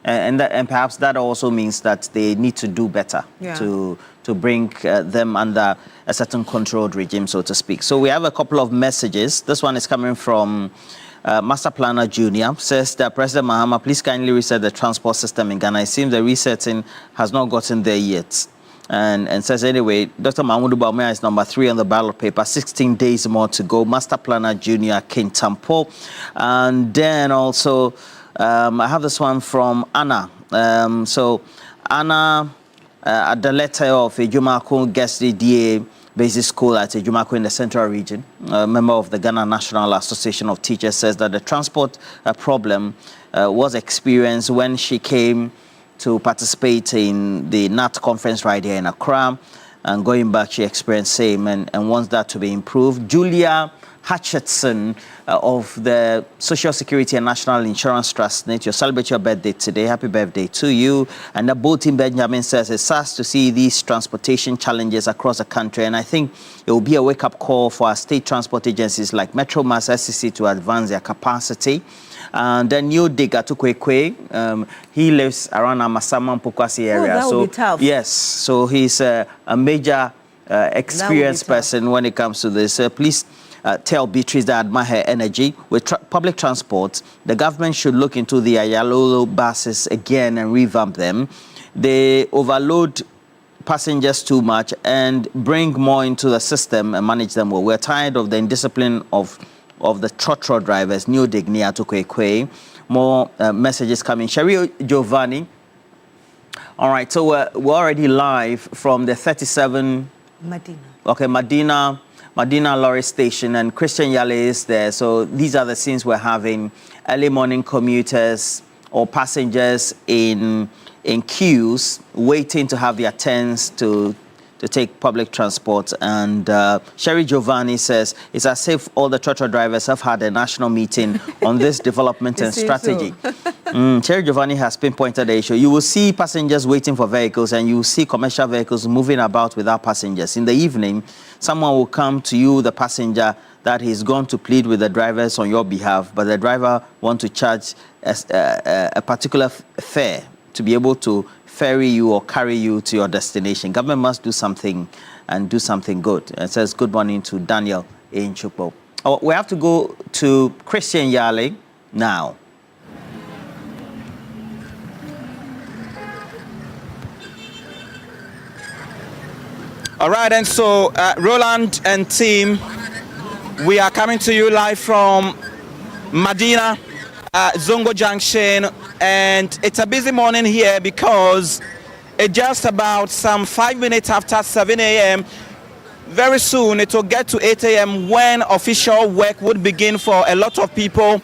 And perhaps that also means that they need to do better to bring them under a certain controlled regime, so to speak. So we have a couple of messages. This one is coming from Master Planner Junior. Says that President Mahama, please kindly reset the transport system in Ghana. It seems the resetting has not gotten there yet. And says, anyway, Dr. Mahmoud Baumia is number 3 on the ballot paper, 16 days more to go. Master Planner Junior, King Tampo. And then also, I have this one from Anna. So Anna, at the letter of Ejumako Guest DA Basic School at Ejumako in the Central Region, a member of the Ghana National Association of Teachers, says that the transport problem was experienced when she came to participate in the NAT conference right here in Accra. And going back, she experienced same and wants that to be improved. Julia Hutchinson of the Social Security and National Insurance Trust, you celebrate your birthday today. Happy birthday to you. And the Bolton Benjamin says it's sad to see these transportation challenges across the country, and I think it will be a wake-up call for our state transport agencies like Metro Mass SCC to advance their capacity. And then Newday Gatukwekwe, he lives around Amasama Mpokwasi area. That would be tough. Yes, so he's a major experienced person when it comes to this. Please tell Beatrice that I admire her energy. With public transport, the government should look into the Ayalolo buses again and revamp them. They overload passengers too much and bring more into the system and manage them well. We're tired of the indiscipline of the trotro drivers. New Dignia to Kwekwe. More messages coming. Sherry Giovanni. All right, so we're already live from the 37 Medina. Okay, Medina Lorry Station, and Christian Yale is there. So these are the scenes we're having. Early morning commuters or passengers in queues waiting to have their turns to take public transport. And Sherry Giovanni says it's as if all the trotro drivers have had a national meeting on this development and strategy. Sherry Giovanni has pinpointed the issue. You will see passengers waiting for vehicles, and you will see commercial vehicles moving about without passengers. In the evening, someone will come to you, the passenger, that he's going to plead with the drivers on your behalf, but the driver wants to charge a particular fare to be able to ferry you or carry you to your destination. Government must do something and do something good. It says good morning to Daniel in Chupo. We have to go to Christian Yale now. All right, and so Roland and team, we are coming to you live from Medina, Zongo Junction, and it's a busy morning here because it's just about some 5 minutes after 7 a.m. Very soon it will get to 8 a.m. when official work would begin for a lot of people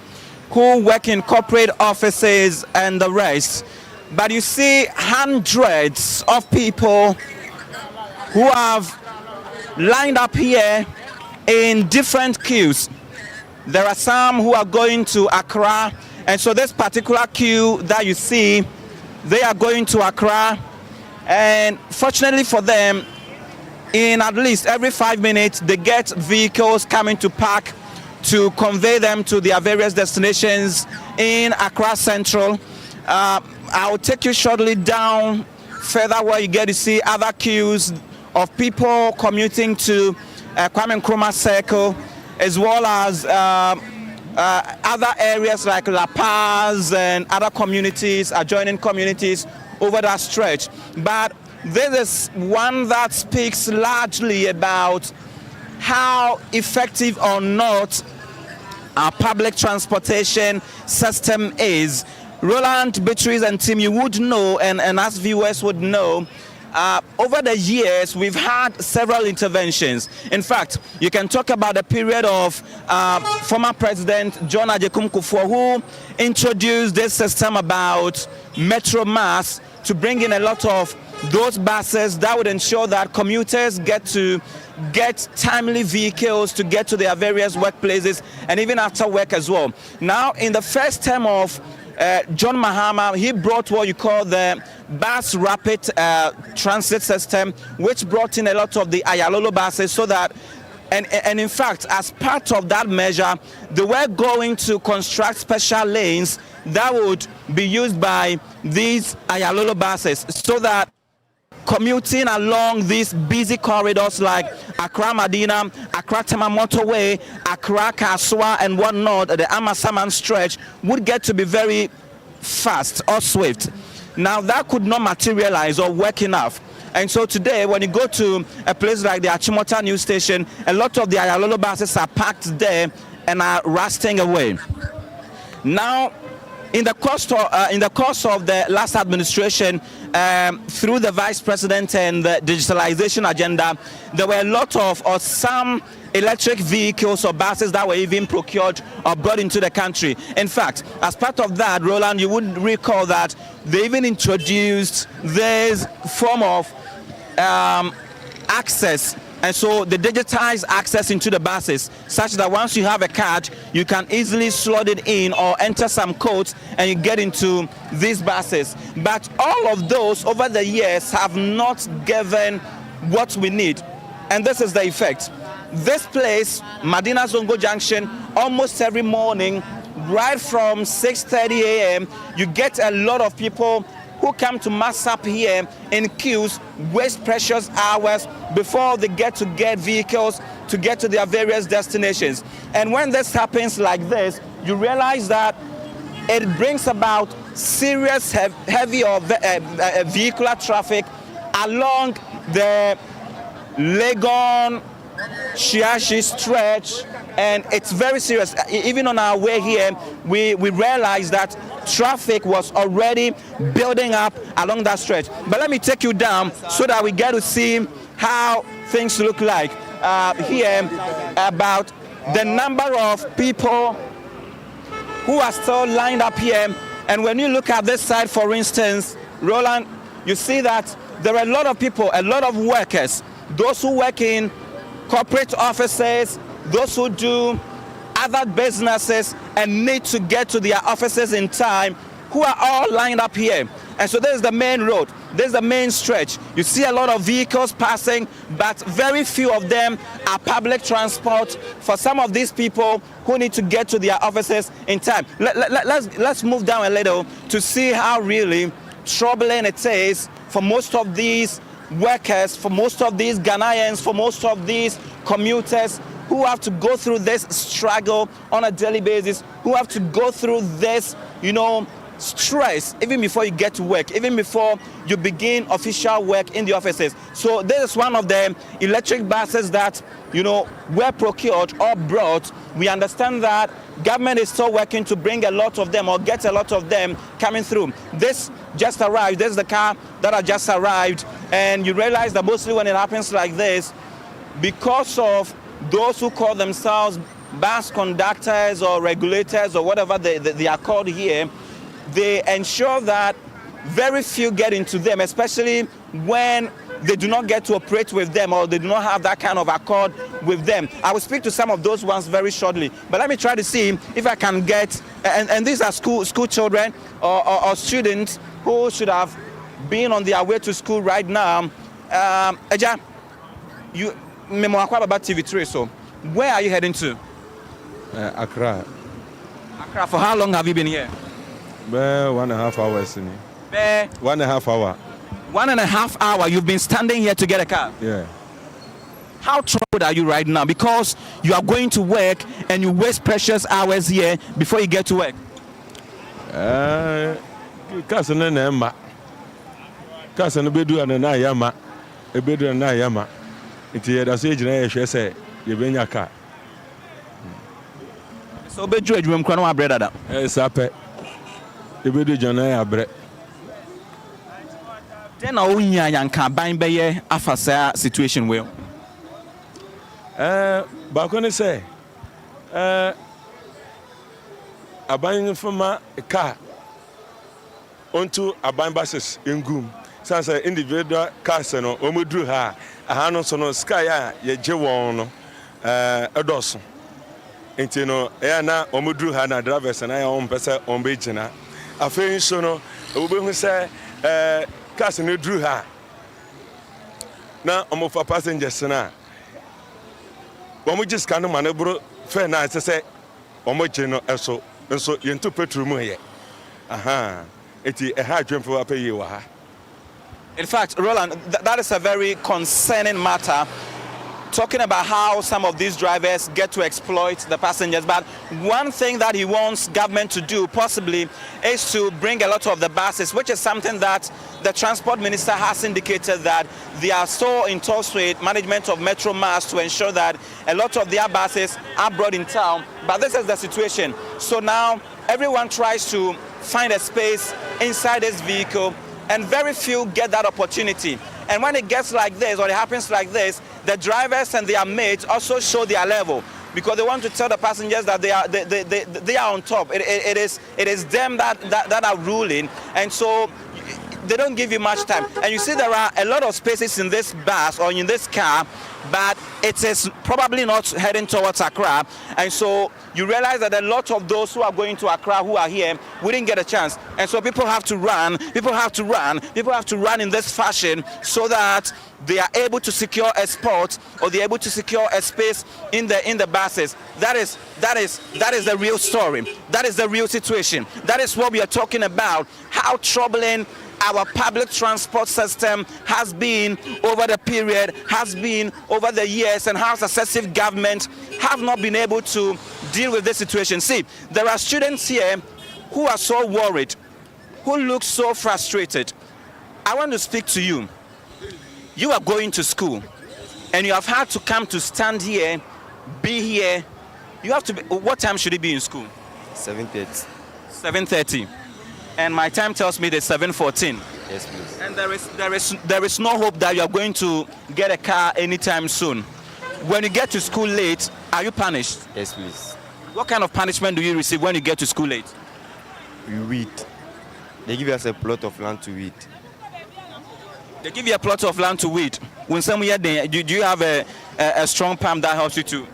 who work in corporate offices and the rest. But you see hundreds of people who have lined up here in different queues. There are some who are going to Accra, and so this particular queue that you see, they are going to Accra, and fortunately for them, in at least every 5 minutes, they get vehicles coming to park to convey them to their various destinations in Accra Central. I'll take you shortly down further where you get to see other queues of people commuting to Kwame Nkrumah Circle, as well as other areas like La Paz and other communities, adjoining communities over that stretch. But this is one that speaks largely about how effective or not our public transportation system is. Roland, Beatrice, and Tim, you would know, and as viewers would know, over the years, we've had several interventions. In fact, you can talk about the period of former President John Agyekum Kufuor, who introduced this system about Metro Mass to bring in a lot of those buses that would ensure that commuters get timely vehicles to get to their various workplaces and even after work as well. Now, in the first term of John Mahama, he brought what you call the bus rapid transit system, which brought in a lot of the Ayalolo buses so that, and in fact, as part of that measure, they were going to construct special lanes that would be used by these Ayalolo buses so that commuting along these busy corridors like Accra Medina, Accra Tema Motorway, Accra Kaswa, and whatnot, the Amasaman stretch would get to be very fast or swift. Now that could not materialize or work enough. And so today, when you go to a place like the Achimota News Station, a lot of the Ayalolo buses are parked there and are rusting away. Now, in the course of the last administration, through the vice president and the digitalization agenda, there were a lot of or some electric vehicles or buses that were even procured or brought into the country. In fact, as part of that, Roland, you would recall that they even introduced this form of access. And so the digitized access into the buses, such that once you have a card, you can easily slot it in or enter some codes and you get into these buses. But all of those over the years have not given what we need. And this is the effect. This place, Medina Zongo Junction, almost every morning, right from 6:30 a.m., you get a lot of people who come to mass up here in queues, waste precious hours before they get vehicles to get to their various destinations. And when this happens like this, you realize that it brings about serious heavy or vehicular traffic along the Legon Shiashi stretch, and it's very serious. Even on our way here, we realized that traffic was already building up along that stretch. But let me take you down so that we get to see how things look like here, about the number of people who are still lined up here. And when you look at this side, for instance, Roland, you see that there are a lot of people, a lot of workers, those who work in corporate offices, those who do other businesses and need to get to their offices in time, who are all lined up here. And so this is the main road, this is the main stretch. You see a lot of vehicles passing, but very few of them are public transport for some of these people who need to get to their offices in time. Let's move down a little to see how really troubling it is for most of these workers, for most of these Ghanaians, for most of these commuters who have to go through this struggle on a daily basis, who have to go through this, stress even before you get to work, even before you begin official work in the offices. So this is one of the electric buses that, were procured or brought. We understand that government is still working to bring a lot of them or get a lot of them coming through. This just arrived. This is the car that has just arrived. And you realize that mostly when it happens like this, because of those who call themselves bus conductors or regulators or whatever they are called here, they ensure that very few get into them, especially when they do not get to operate with them or they do not have that kind of accord with them. I will speak to some of those ones very shortly. But let me try to see if I can get, and these are school children or students who should have been on their way to school right now. Eja, you about TV3, so where are you heading to? Accra. Accra, for how long have you been here? 1.5 hours. 1.5 hour. 1.5 hour you've been standing here to get a car? Yeah. How troubled are you right now? Because you are going to work and you waste precious hours here before you get to work. So bedu adwum kra no abreda da. Sape. Ebedu jana ya bre. Then na onya yanka ban beye afasa situation we. Ba ko ne say aban fama car onto aban buses engum. Sansa individual cars no omudru ha aha no so no sky ya ye je won no edoso. Enti no na omudru ha na drivers na ya on pese on be gina afei nso no wobɛhu sɛ cars no duru ha na ɔmofa passengers na wɔn gye sika no ma no boro fɛ na ɛsɛ sɛ wɔn gye no ɛso nso yɛnto petrol mu yɛ eti ɛha adwemfo apɛ yie wɔ ha. In fact, Roland, that is a very concerning matter, talking about how some of these drivers get to exploit the passengers. But one thing that he wants government to do possibly is to bring a lot of the buses, which is something that the transport minister has indicated that they are so in talks with management of Metro Mass to ensure that a lot of their buses are brought in town. But this is the situation. So now everyone tries to find a space inside this vehicle, and very few get that opportunity. And when it gets like this, or it happens like this, the drivers and their mates also show their level, because they want to tell the passengers that they are on top. It is them that are ruling, and so they don't give you much time. And you see there are a lot of spaces in this bus or in this car, but it is probably not heading towards Accra. And so you realize that a lot of those who are going to Accra, who are here, wouldn't get a chance. And so people have to run in this fashion so that they are able to secure a spot, or they're able to secure a space in the buses. That is the real story. That is the real situation. That is what we are talking about. How troubling our public transport system has been over the period, has been over the years, and how successive governments have not been able to deal with this situation. See, there are students here who are so worried, who look so frustrated. I want to speak to you. You are going to school, and you have had to come to stand here, be here. You have to be, what time should it be in school? 7:30. 7:30. And my time tells me it's 7:14. Yes, please. And there is no hope that you are going to get a car anytime soon. When you get to school late, are you punished? Yes, please. What kind of punishment do you receive when you get to school late? We weed. They give us a plot of land to weed. They give you a plot of land to weed. When somewhere there, do you have a strong palm that helps you to?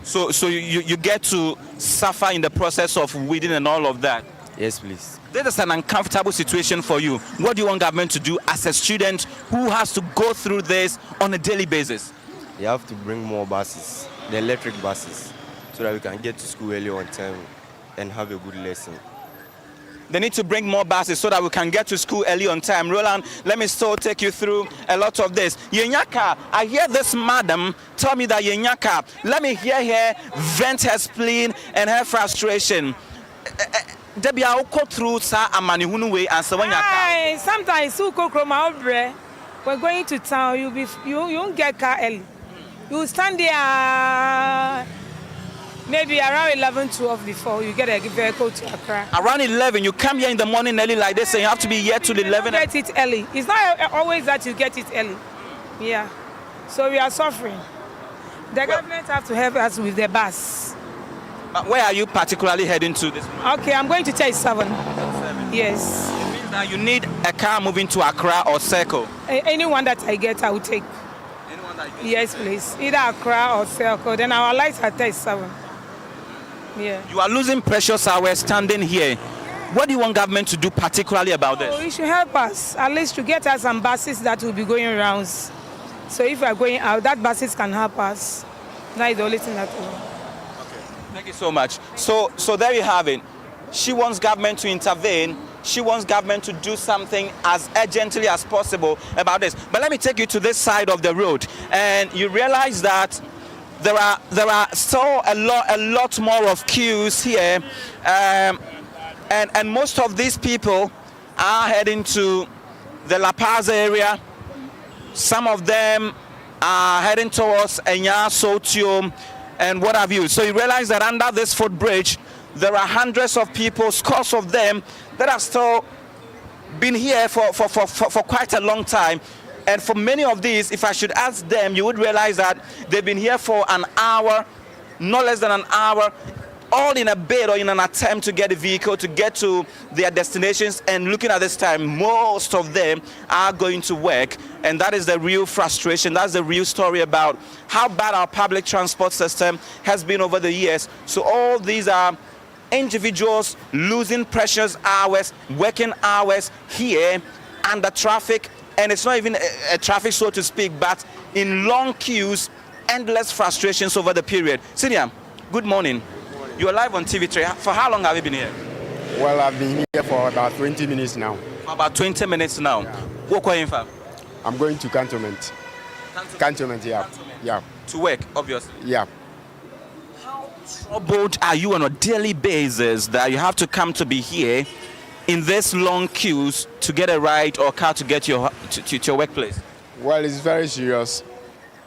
So you get to suffer in the process of weeding and all of that. Yes, please. This is an uncomfortable situation for you. What do you want government to do as a student who has to go through this on a daily basis? You have to bring more buses, the electric buses, so that we can get to school early on time and have a good lesson. They need to bring more buses so that we can get to school early on time. Roland, let me still take you through a lot of this. Yenyaka, I hear this madam tell me that Yenyaka, let me hear her vent her spleen and her frustration. Debbie, I'll go through Amani way and so when you sometimes we're going to town, you won't get car early. You stand there maybe around 11, 12 before you get a vehicle to Accra. Around 11, you come here in the morning early like this and you have to be here till 11. You get it early. It's not always that you get it early. Yeah. So we are suffering. The government have to help us with the bus. Where are you particularly heading to this morning? Okay, I'm going to take 7. Yes. It means that you need a car moving to Accra or Circle? Anyone that I get, I will take. Anyone that you get? Yes, please. Either Accra or Circle. Then our lights are 37. Yeah. You are losing precious hours standing here. What do you want government to do particularly about this? You should help us, at least to get us some buses that will be going rounds. So if we are going out, that buses can help us. That is the only thing that we want. Thank you so much. So there you have it. She wants government to intervene. She wants government to do something as urgently as possible about this. But let me take you to this side of the road, and you realize that there are still a lot more of queues here, and most of these people are heading to the La Paz area. Some of them are heading towards Enya, Sotium, and what have you. So you realize that under this footbridge, there are hundreds of people, scores of them, that have still been here for quite a long time. And for many of these, if I should ask them, you would realize that they've been here for an hour, no less than an hour, all in a bid or in an attempt to get a vehicle to get to their destinations. And looking at this time, most of them are going to work. And that is the real frustration. That's the real story about how bad our public transport system has been over the years. So all these are individuals losing precious hours, working hours here under traffic, and it's not even a traffic, so to speak, but in long queues, endless frustrations over the period. Senior, good morning. You're live on TV3. For how long have you been here? Well, I've been here for about 20 minutes now. For about 20 minutes now. What are you for? I'm going to Cantonment. Cantonment, yeah. Yeah. To work, obviously. Yeah. How troubled are you on a daily basis that you have to come to be here in this long queues to get a ride or car to get to your workplace? Well, it's very serious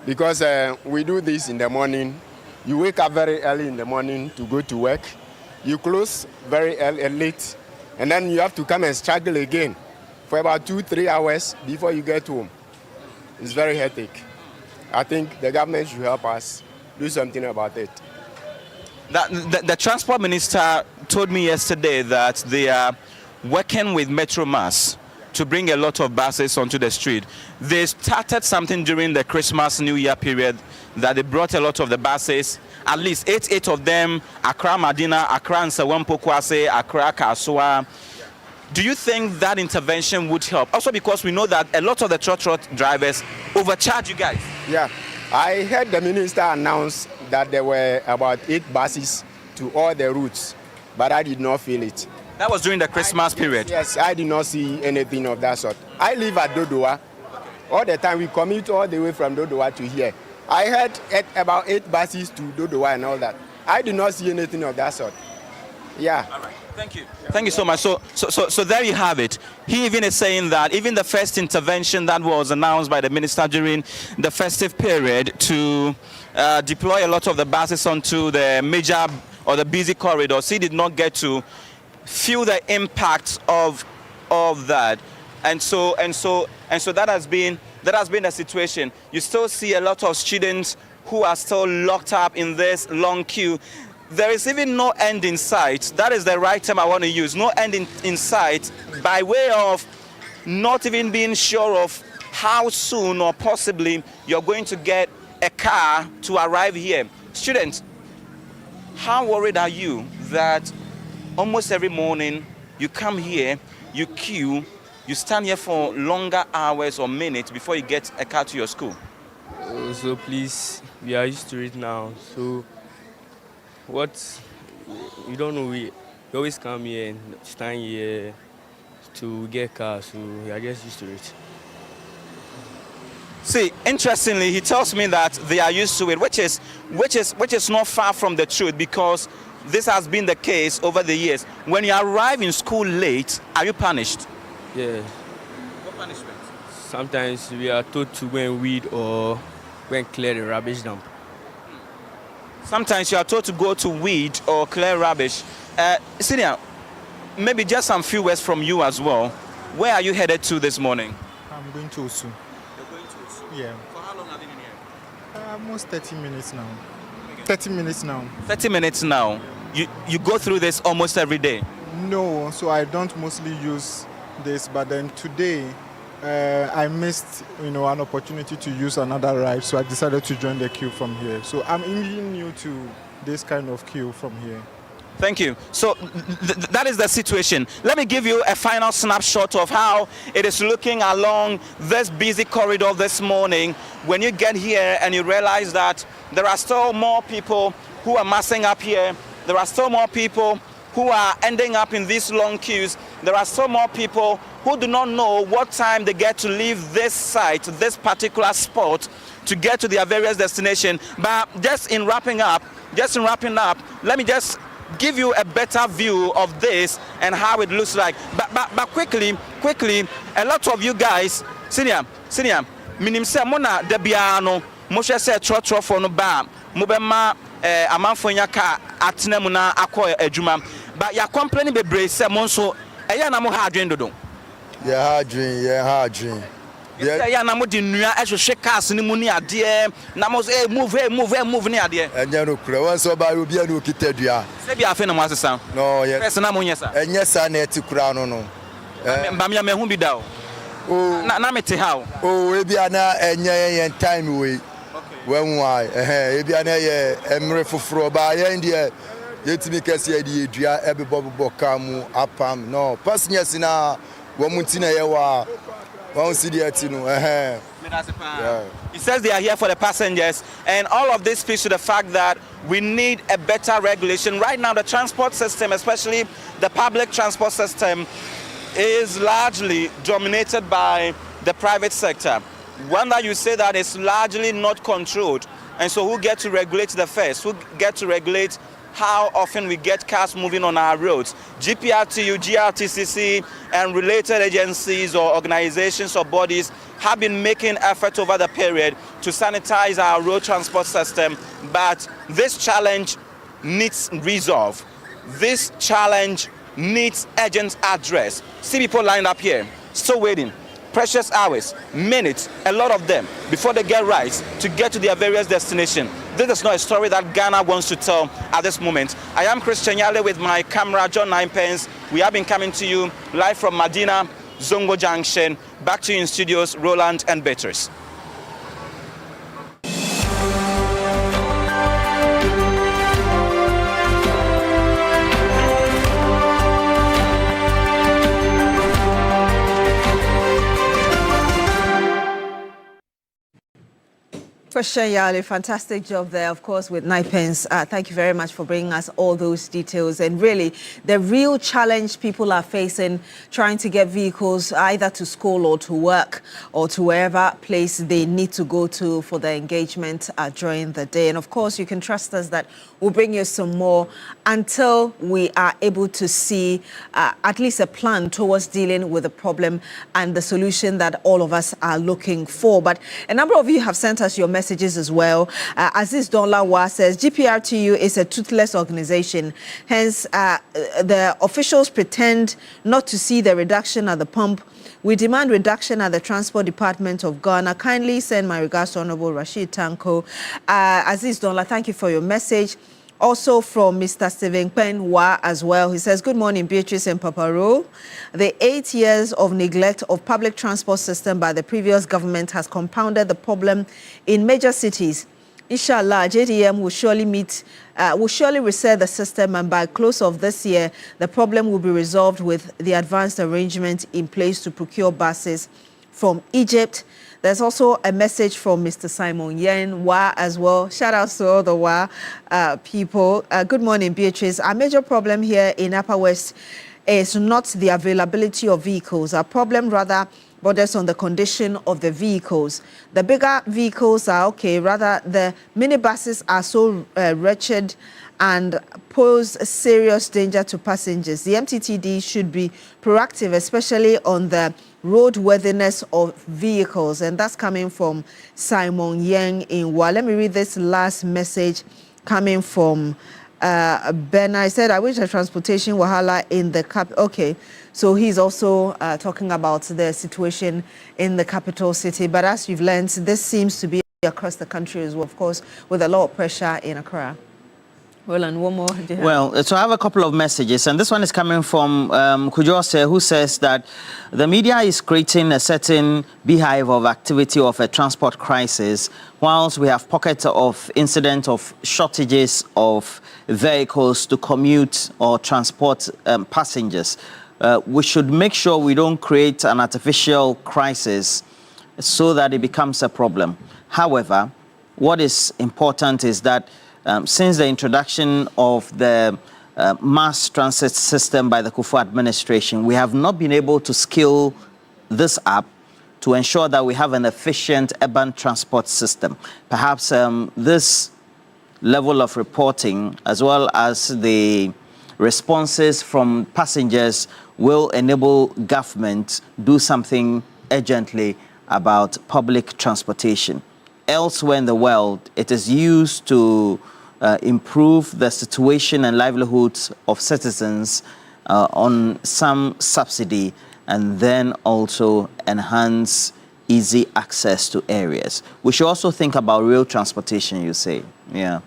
because we do this in the morning. You wake up very early in the morning to go to work. You close very early, late, and then you have to come and struggle again for about 2-3 hours before you get home. It's very hectic. I think the government should help us do something about it. The transport minister told me yesterday that they are working with Metro Mass to bring a lot of buses onto the street. They started something during the Christmas New Year period that they brought a lot of the buses, at least eight of them, Accra Madina, Accra Nsawampo Kwase, Accra Kasua. Do you think that intervention would help? Also because we know that a lot of the trot drivers overcharge you guys. Yeah, I heard the minister announce that there were about 8 buses to all the routes, but I did not feel it. That was during the Christmas period? Yes, I did not see anything of that sort. I live at Dodowa. All the time we commute all the way from Dodowa to here. I heard about 8 buses to Dodowa and all that. I did not see anything of that sort. Yeah. All right. Thank you. Thank you so much. So there you have it. He even is saying that even the first intervention that was announced by the minister during the festive period to deploy a lot of the buses onto the major or the busy corridors, he did not get to feel the impact of that, and so that has been the situation. You still see a lot of students who are still locked up in this long queue. There is even no end in sight. That is the right term I want to use. No end in sight, by way of not even being sure of how soon or possibly you're going to get a car to arrive here. Students, how worried are you that almost every morning you come here, you queue, you stand here for longer hours or minutes before you get a car to your school? So please, we are used to it now. So what you don't know, we always come here and stand here to get cars, so we are just used to it. See, interestingly, he tells me that they are used to it, which is not far from the truth, because this has been the case over the years. When you arrive in school late, are you punished? Yeah. What punishment? Sometimes we are told to go and weed or go and clear the rubbish dump. Sometimes you are told to go to weed or clear rubbish. Senior, maybe just some few words from you as well. Where are you headed to this morning? I'm going to Osu. You're going to Osu? Yeah. For how long have you been here? Almost 30 minutes now. 30 minutes now. 30 minutes now. You go through this almost every day? No, so I don't mostly use this, but then today I missed an opportunity to use another ride, so I decided to join the queue from here. So I'm really new to this kind of queue from here. Thank you. So that is the situation. Let me give you a final snapshot of how it is looking along this busy corridor this morning. When you get here and you realize that there are still more people who are massing up here, there are still more people who are ending up in these long queues, there are still more people who do not know what time they get to leave this site, this particular spot, to get to their various destinations. But just in wrapping up, let me just give you a better view of this and how it looks like. But quickly, a lot of you guys, senior, minim se mona debiano, moshe se trotro for no ba, mobema amanfonya ka atena mu na akọ adwuma. But ya complaining bebre se mo nso eya na mo ha adwen dodo. Yeah, hard dream. Yeah, na mo di nua ehwehwe cars ni mu ni ade na mo say move ni ade. Enya no kura wan so ba obi a no kitadua. Se bia afi na mo asesa. No, yes. Pese na mo nyesa. Enya sa na eti kura no no. Ba me hu bi da o. Oh, na me te ha o. Oh, e bia na enya yen time we. Okay. When why? E bia na ye emre foforo ba yen de yɛtumi kɛse yɛde yɛdua ɛbebɔ kamu apam no passengers na wɔn na yɛwa wɔn si deɛ ti no He says they are here for the passengers, and all of this speaks to the fact that we need a better regulation. Right now, the transport system, especially the public transport system, is largely dominated by the private sector. One that you say that is largely not controlled, and so who get to regulate the fares? Who get to regulate how often we get cars moving on our roads? GPRTU, GRTCC, and related agencies or organizations or bodies have been making effort over the period to sanitize our road transport system, but this challenge needs resolve. This challenge needs urgent address. See people lined up here, still waiting. Precious hours, minutes, a lot of them, before they get rides to get to their various destinations. This is not a story that Ghana wants to tell at this moment. I am Christian Yale with my camera, John Ninepence. We have been coming to you live from Medina, Zongo Junction. Back to you in studios, Roland and Beatrice. Christian Yale, fantastic job there, of course, with Ninepence. Thank you very much for bringing us all those details. And really, the real challenge people are facing trying to get vehicles either to school or to work or to wherever place they need to go to for their engagement during the day. And of course, you can trust us that we'll bring you some more until we are able to see at least a plan towards dealing with the problem and the solution that all of us are looking for. But a number of you have sent us your messages as well. Aziz Donlawa says GPRTU is a toothless organization. Hence, the officials pretend not to see the reduction at the pump. We demand reduction at the Transport Department of Ghana. Kindly send my regards to Honorable Rashid Tanko. Aziz Donla, thank you for your message. Also from Mr. Stephen Penwa as well. He says, good morning, Beatrice and Papa Ro. The 8 years of neglect of public transport system by the previous government has compounded the problem in major cities. Inshallah, JDM will surely reset the system, and by close of this year, the problem will be resolved with the advanced arrangement in place to procure buses from Egypt. There's also a message from Mr. Simon Yen Wa as well. Shout out to all the Wa people. Good morning, Beatrice. Our major problem here in Upper West is not the availability of vehicles. Our problem rather borders on the condition of the vehicles. The bigger vehicles are okay, rather the minibuses are so wretched and pose a serious danger to passengers. The MTTD should be proactive, especially on the roadworthiness of vehicles. And that's coming from Simon Yang in Wa. Let me read this last message coming from Ben. I said, I wish the transportation wahala in the okay. So he's also talking about the situation in the capital city. But as you've learned, this seems to be across the country as well, of course, with a lot of pressure in Accra. Roland, one more. Well, so I have a couple of messages, and this one is coming from Kujose, who says that the media is creating a certain beehive of activity of a transport crisis, whilst we have pockets of incident of shortages of vehicles to commute or transport passengers. We should make sure we don't create an artificial crisis so that it becomes a problem. However, what is important is that since the introduction of the mass transit system by the Kufuor administration, we have not been able to scale this up to ensure that we have an efficient urban transport system. Perhaps this level of reporting, as well as the responses from passengers, will enable government do something urgently about public transportation. Elsewhere in the world, it is used to improve the situation and livelihoods of citizens on some subsidy, and then also enhance easy access to areas. We should also think about rail transportation, you say. Yeah.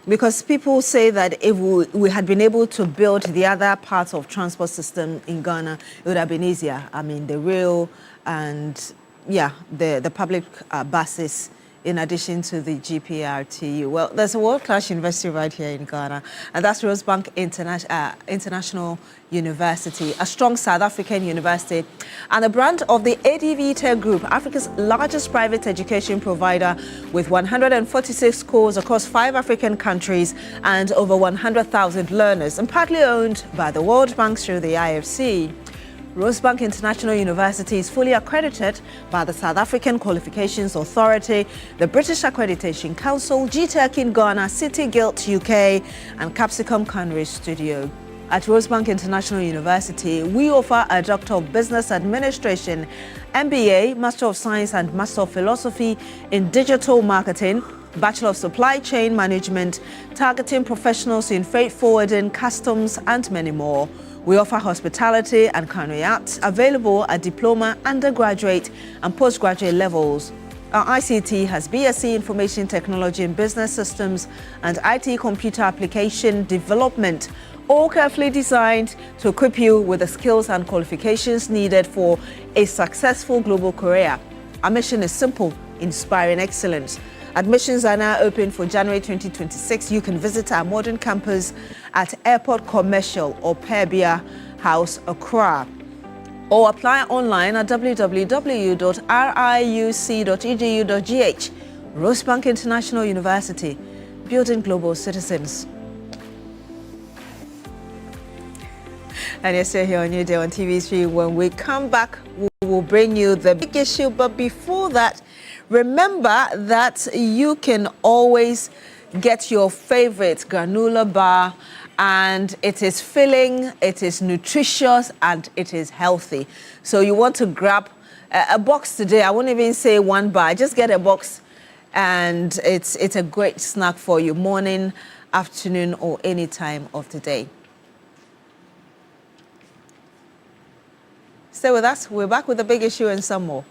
Because people say that if we had been able to build the other parts of transport system in Ghana, it would have been easier. I mean, the rail and the public buses in addition to the GPRTU? Well, there's a world-class university right here in Ghana, and that's Rosebank International University, a strong South African university, and a brand of the ADV Group, Africa's largest private education provider, with 146 schools across 5 African countries and over 100,000 learners, and partly owned by the World Bank through the IFC. Rosebank International University is fully accredited by the South African Qualifications Authority, the British Accreditation Council, GTEC in Ghana, City Guild UK, and Capsicum Culinary Studio. At Rosebank International University, we offer a Doctor of Business Administration, MBA, Master of Science and Master of Philosophy in Digital Marketing, Bachelor of Supply Chain Management, targeting professionals in freight forwarding, customs, and many more. We offer hospitality and culinary arts, available at diploma, undergraduate, and postgraduate levels. Our ICT has BSc Information Technology and Business Systems and IT Computer Application Development, all carefully designed to equip you with the skills and qualifications needed for a successful global career. Our mission is simple: inspiring excellence. Admissions are now open for January 2026. You can visit our modern campus at Airport Commercial or Perbia House, Accra, or apply online at www.riuc.edu.gh. Rosebank International University, building global citizens. And you're still here on Newday on TV3. When we come back, we will bring you the big issue. But before that, remember that you can always get your favorite granola bar, and it is filling, it is nutritious, and it is healthy. So you want to grab a box today. I won't even say one bar. Just get a box, and it's a great snack for you, morning, afternoon, or any time of the day. Stay with us. We're back with the big issue and some more.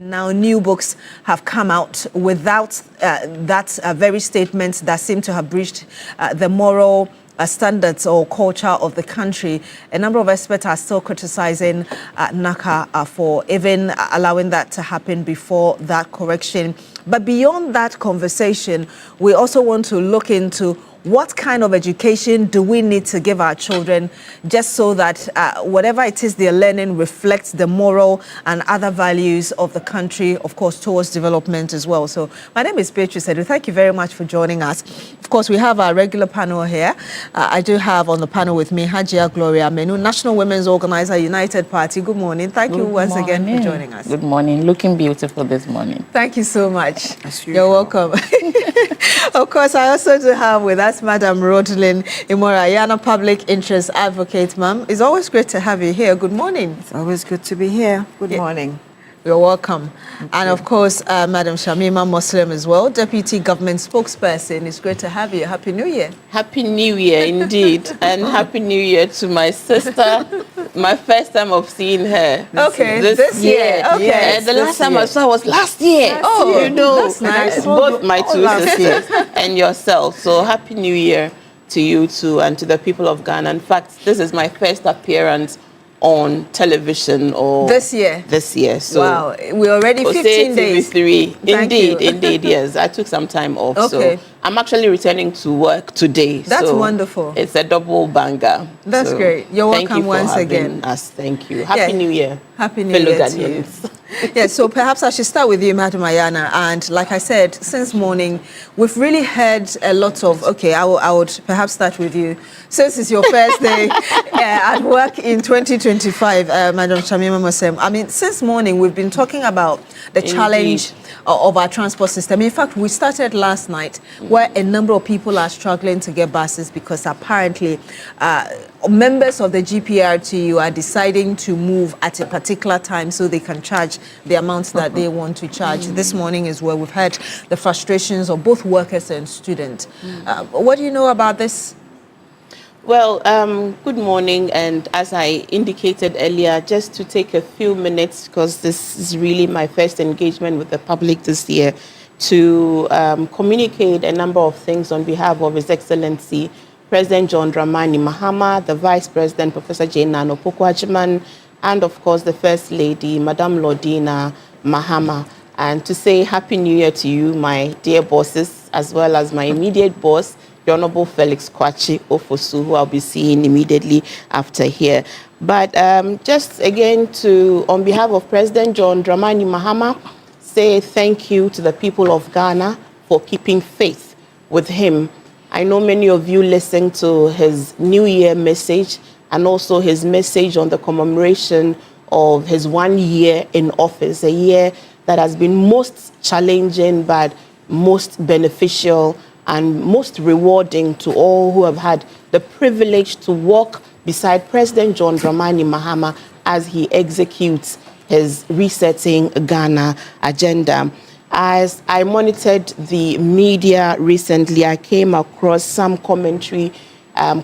Now, new books have come out without that very statement that seem to have breached the moral standards or culture of the country. A number of experts are still criticizing NACA for even allowing that to happen before that correction. But beyond that conversation, we also want to look into what kind of education do we need to give our children just so that whatever it is they're learning reflects the moral and other values of the country, of course, towards development as well. So my name is Beatrice Edu. Thank you very much for joining us. Of course, we have our regular panel here. I do have on the panel with me Hajia Gloria Menu, National Women's Organizer, United Party. Good morning. Thank you once again for joining us. Good morning. Looking beautiful this morning. Thank you so much. You're welcome. Of course, I also do have with us Madam Rodelyn Imorayana, Public Interest Advocate. Ma'am, it's always great to have you here. Good morning. It's always good to be here. Good morning. You're welcome. And of course, Madam Shamima Muslim as well, Deputy Government Spokesperson. It's great to have you. Happy New Year. Happy New Year, indeed. And Happy New Year to my sister. My first time of seeing her. Okay, this year. Okay. Yeah, the last time I saw her was last year. You know, that's nice. Both my two sisters and yourself. So Happy New Year to you too and to the people of Ghana. In fact, this is my first appearance on television or this year. So wow, we're already 15 days. Indeed, yes. I took some time off. Okay. So I'm actually returning to work today. That's wonderful. It's a double banger. That's great. You're welcome once again. Thank you. Happy New Year. Happy New Year to you. Yes, so perhaps I should start with you, Madam Ayana. And like I said, since morning, we've really heard a lot of, okay, I would perhaps start with you. Since it's your first day at work in 2025, Madam Shamima Muslim, I mean, since morning, we've been talking about the challenge of our transport system. In fact, we started last night where a number of people are struggling to get buses because apparently members of the GPRTU are deciding to move at a particular time so they can charge the amounts that they want to charge. This morning as well, we've heard the frustrations of both workers and students. What do you know about this? Well, good morning. And as I indicated earlier, just to take a few minutes, because this is really my first engagement with the public this year, to communicate a number of things on behalf of His Excellency President John Dramani Mahama, the Vice President, Professor Jane Nano Pokuajiman, and of course the First Lady, Madam Lordina Mahama, and to say Happy New Year to you, my dear bosses, as well as my immediate boss, the Honorable Felix Kwachi Ofosu, who I'll be seeing immediately after here. But just again on behalf of President John Dramani Mahama, say thank you to the people of Ghana for keeping faith with him. I know many of you listened to his New Year message and also his message on the commemoration of his 1 year in office, a year that has been most challenging but most beneficial and most rewarding to all who have had the privilege to walk beside President John Dramani Mahama as he executes his resetting Ghana agenda. As I monitored the media recently, I came across some commentary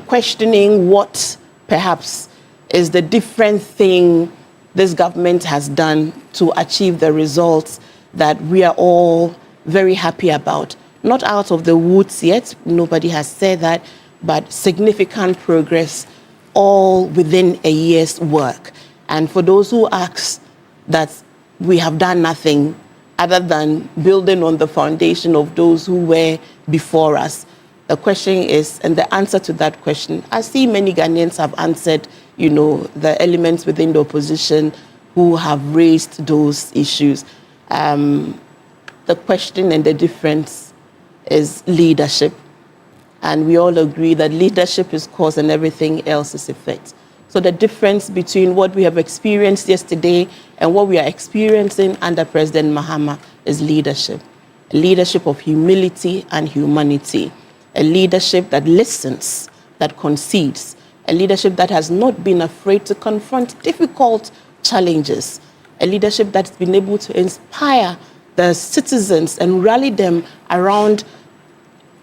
questioning what perhaps is the different thing this government has done to achieve the results that we are all very happy about. Not out of the woods yet, nobody has said that, but significant progress all within a year's work. And for those who ask that we have done nothing other than building on the foundation of those who were before us, the question is, and the answer to that question, I see many Ghanaians have answered, the elements within the opposition who have raised those issues. The question and the difference is leadership. And we all agree that leadership is cause and everything else is effect. So the difference between what we have experienced yesterday and what we are experiencing under President Mahama is leadership. A leadership of humility and humanity. A leadership that listens, that concedes. A leadership that has not been afraid to confront difficult challenges. A leadership that's been able to inspire the citizens and rally them around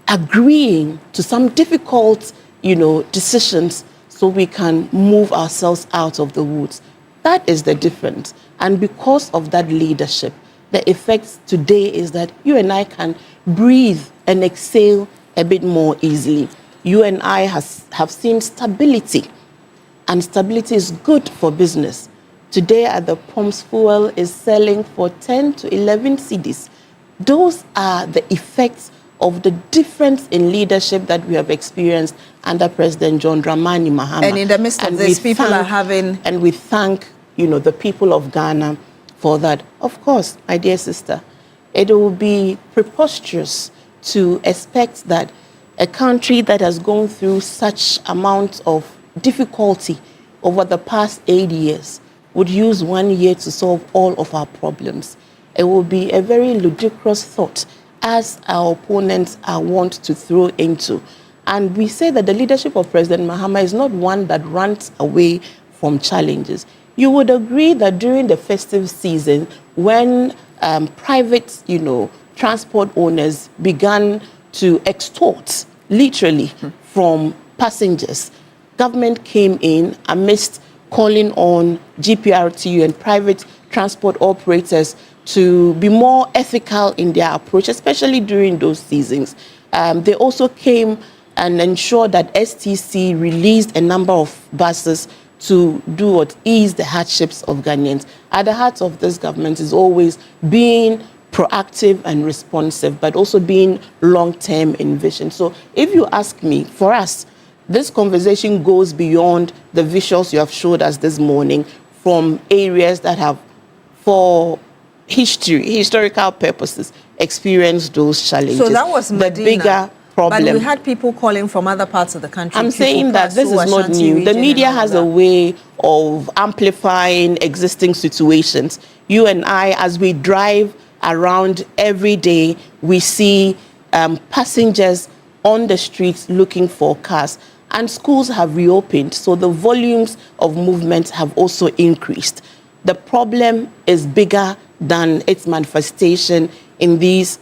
agreeing to some difficult, decisions so we can move ourselves out of the woods. That is the difference. And because of that leadership, the effect today is that you and I can breathe and exhale a bit more easily. You and I have seen stability, and stability is good for business. Today at the pumps, fuel is selling for 10 to 11 cedis. Those are the effects of the difference in leadership that we have experienced under President John Dramani Mahama. And in the midst of this, people are having... And we thank, the people of Ghana for that. Of course, my dear sister, it will be preposterous to expect that a country that has gone through such amount of difficulty over the past 8 years would use 1 year to solve all of our problems. It will be a very ludicrous thought, as our opponents want to throw into. And we say that the leadership of President Mahama is not one that runs away from challenges. You would agree that during the festive season, when private, transport owners began to extort, literally, from passengers, government came in amidst calling on GPRTU and private transport operators to be more ethical in their approach, especially during those seasons. They also came and ensured that STC released a number of buses to ease the hardships of Ghanaians. At the heart of this government is always being proactive and responsive, but also being long-term in vision. So if you ask me, for us, this conversation goes beyond the visuals you have showed us this morning from areas that have, for historical purposes, experienced those challenges. So that was Medina, the bigger problem. But we had people calling from other parts of the country. I'm saying that this is not new. The media has a way of amplifying existing situations. You and I, as we drive around every day, we see passengers on the streets looking for cars. And schools have reopened, so the volumes of movement have also increased. The problem is bigger than its manifestation in these,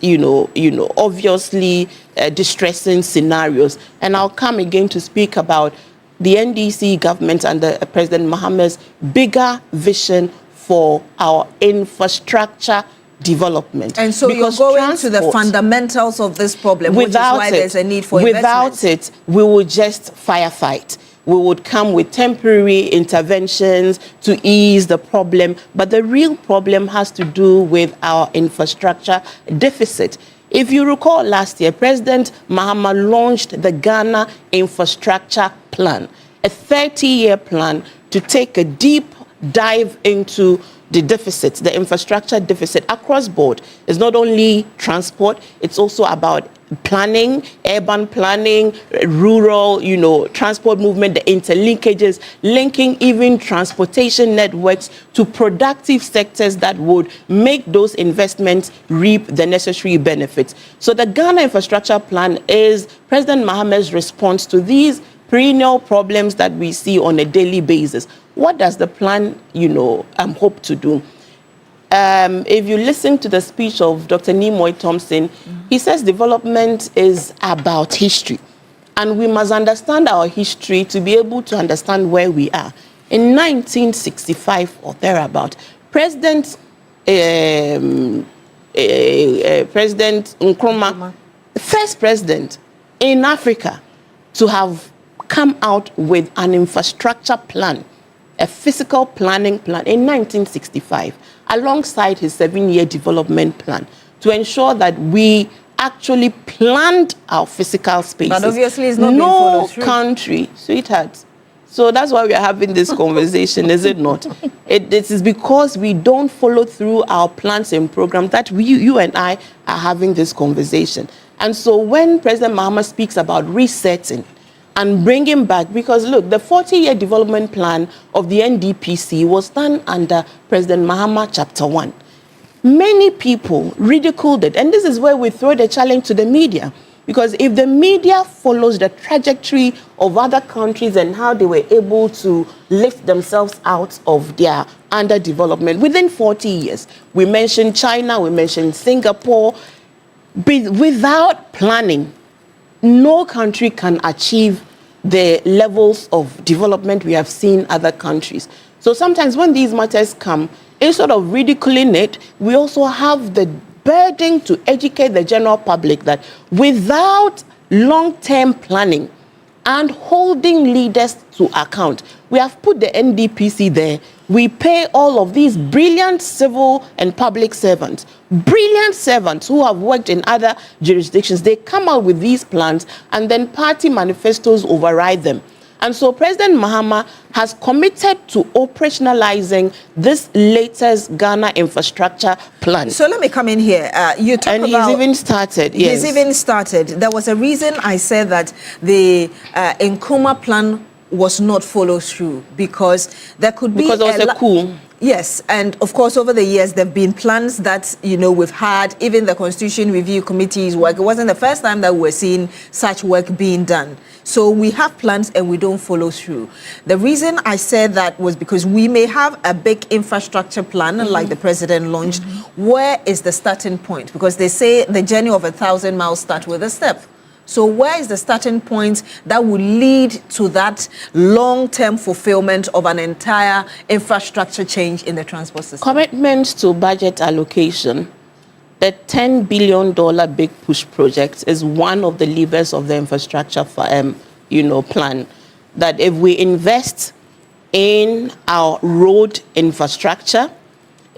obviously distressing scenarios. And I'll come again to speak about the NDC government under President Mahama's bigger vision for our infrastructure development. And so you're going to the fundamentals of this problem, which is why there's a need for investment. Without it, we would just firefight. We would come with temporary interventions to ease the problem. But the real problem has to do with our infrastructure deficit. If you recall last year, President Mahama launched the Ghana Infrastructure Plan, a 30-year plan to take a deep dive into the deficit, the infrastructure deficit across board. It's not only transport, it's also about planning, urban planning, rural, transport movement, the interlinkages, linking even transportation networks to productive sectors that would make those investments reap the necessary benefits. So the Ghana Infrastructure Plan is President Mahama's response to these perennial problems that we see on a daily basis. What does the plan, hope to do? If you listen to the speech of Dr. Nimoy Thompson, he says development is about history. And we must understand our history to be able to understand where we are. In 1965 or thereabout, President Nkrumah, the first president in Africa to have come out with an infrastructure plan, a physical planning plan in 1965, alongside his 7-year development plan, to ensure that we actually planned our physical spaces. But obviously it's not being followed through. No country, sweetheart. So that's why we are having this conversation, is it not? It is because we don't follow through our plans and programs that you and I are having this conversation. And so when President Mahama speaks about resetting and bringing back, because look, the 40-year development plan of the NDPC was done under President Mahama Chapter 1. Many people ridiculed it, and this is where we throw the challenge to the media. Because if the media follows the trajectory of other countries and how they were able to lift themselves out of their underdevelopment within 40 years, we mentioned China, we mentioned Singapore, without planning, no country can achieve the levels of development we have seen other countries. So sometimes when these matters come, instead of ridiculing it, we also have the burden to educate the general public that without long-term planning and holding leaders to account, we have put the NDPC there. We pay all of these brilliant civil and public servants, brilliant servants who have worked in other jurisdictions. They come out with these plans and then party manifestos override them. And so President Mahama has committed to operationalizing this latest Ghana infrastructure plan. So let me come in here. You talk and about... he's even started, yes. He's even started. There was a reason I said that the Nkrumah plan was not followed through, because there could be... Because there was a coup. Yes, and of course, over the years, there have been plans that, you know, we've had, even the Constitution Review Committee's work. It wasn't the first time that we're seeing such work being done. So we have plans and we don't follow through. The reason I said that was because we may have a big infrastructure plan, like the president launched. Where is the starting point? Because they say the journey of 1,000 miles starts with a step. So where is the starting point that will lead to that long-term fulfillment of an entire infrastructure change in the transport system? Commitments to budget allocation. The $10 billion Big Push project is one of the levers of the infrastructure plan. That if we invest in our road infrastructure,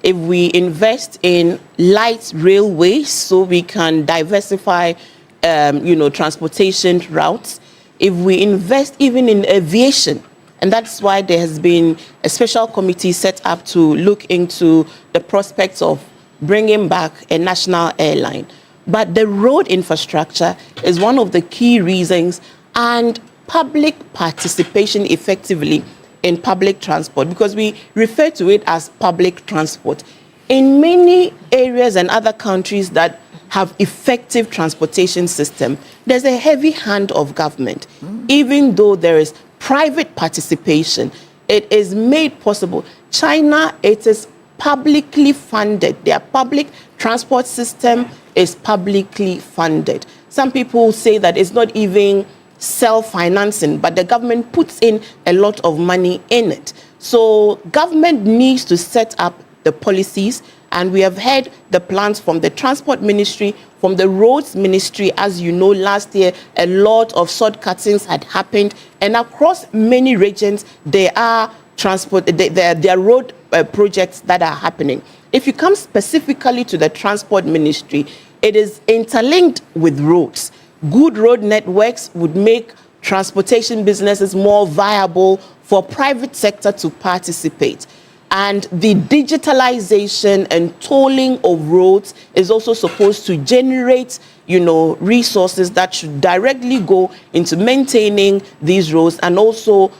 if we invest in light railways so we can diversify transportation routes, if we invest even in aviation, and that's why there has been a special committee set up to look into the prospects of bringing back a national airline. But the road infrastructure is one of the key reasons, and public participation effectively in public transport, because we refer to it as public transport. In many areas and other countries that have effective transportation system, there's a heavy hand of government. Even though there is private participation, it is made possible. China, it is publicly funded. Their public transport system is publicly funded. Some people say that it's not even self-financing, but the government puts in a lot of money in it. So government needs to set up the policies, and we have heard the plans from the Transport Ministry, from the Roads Ministry. As you know, last year, a lot of sword cuttings had happened, and across many regions, there are road projects that are happening. If you come specifically to the Transport Ministry, it is interlinked with roads. Good road networks would make transportation businesses more viable for private sector to participate. And the digitalization and tolling of roads is also supposed to generate, resources that should directly go into maintaining these roads and also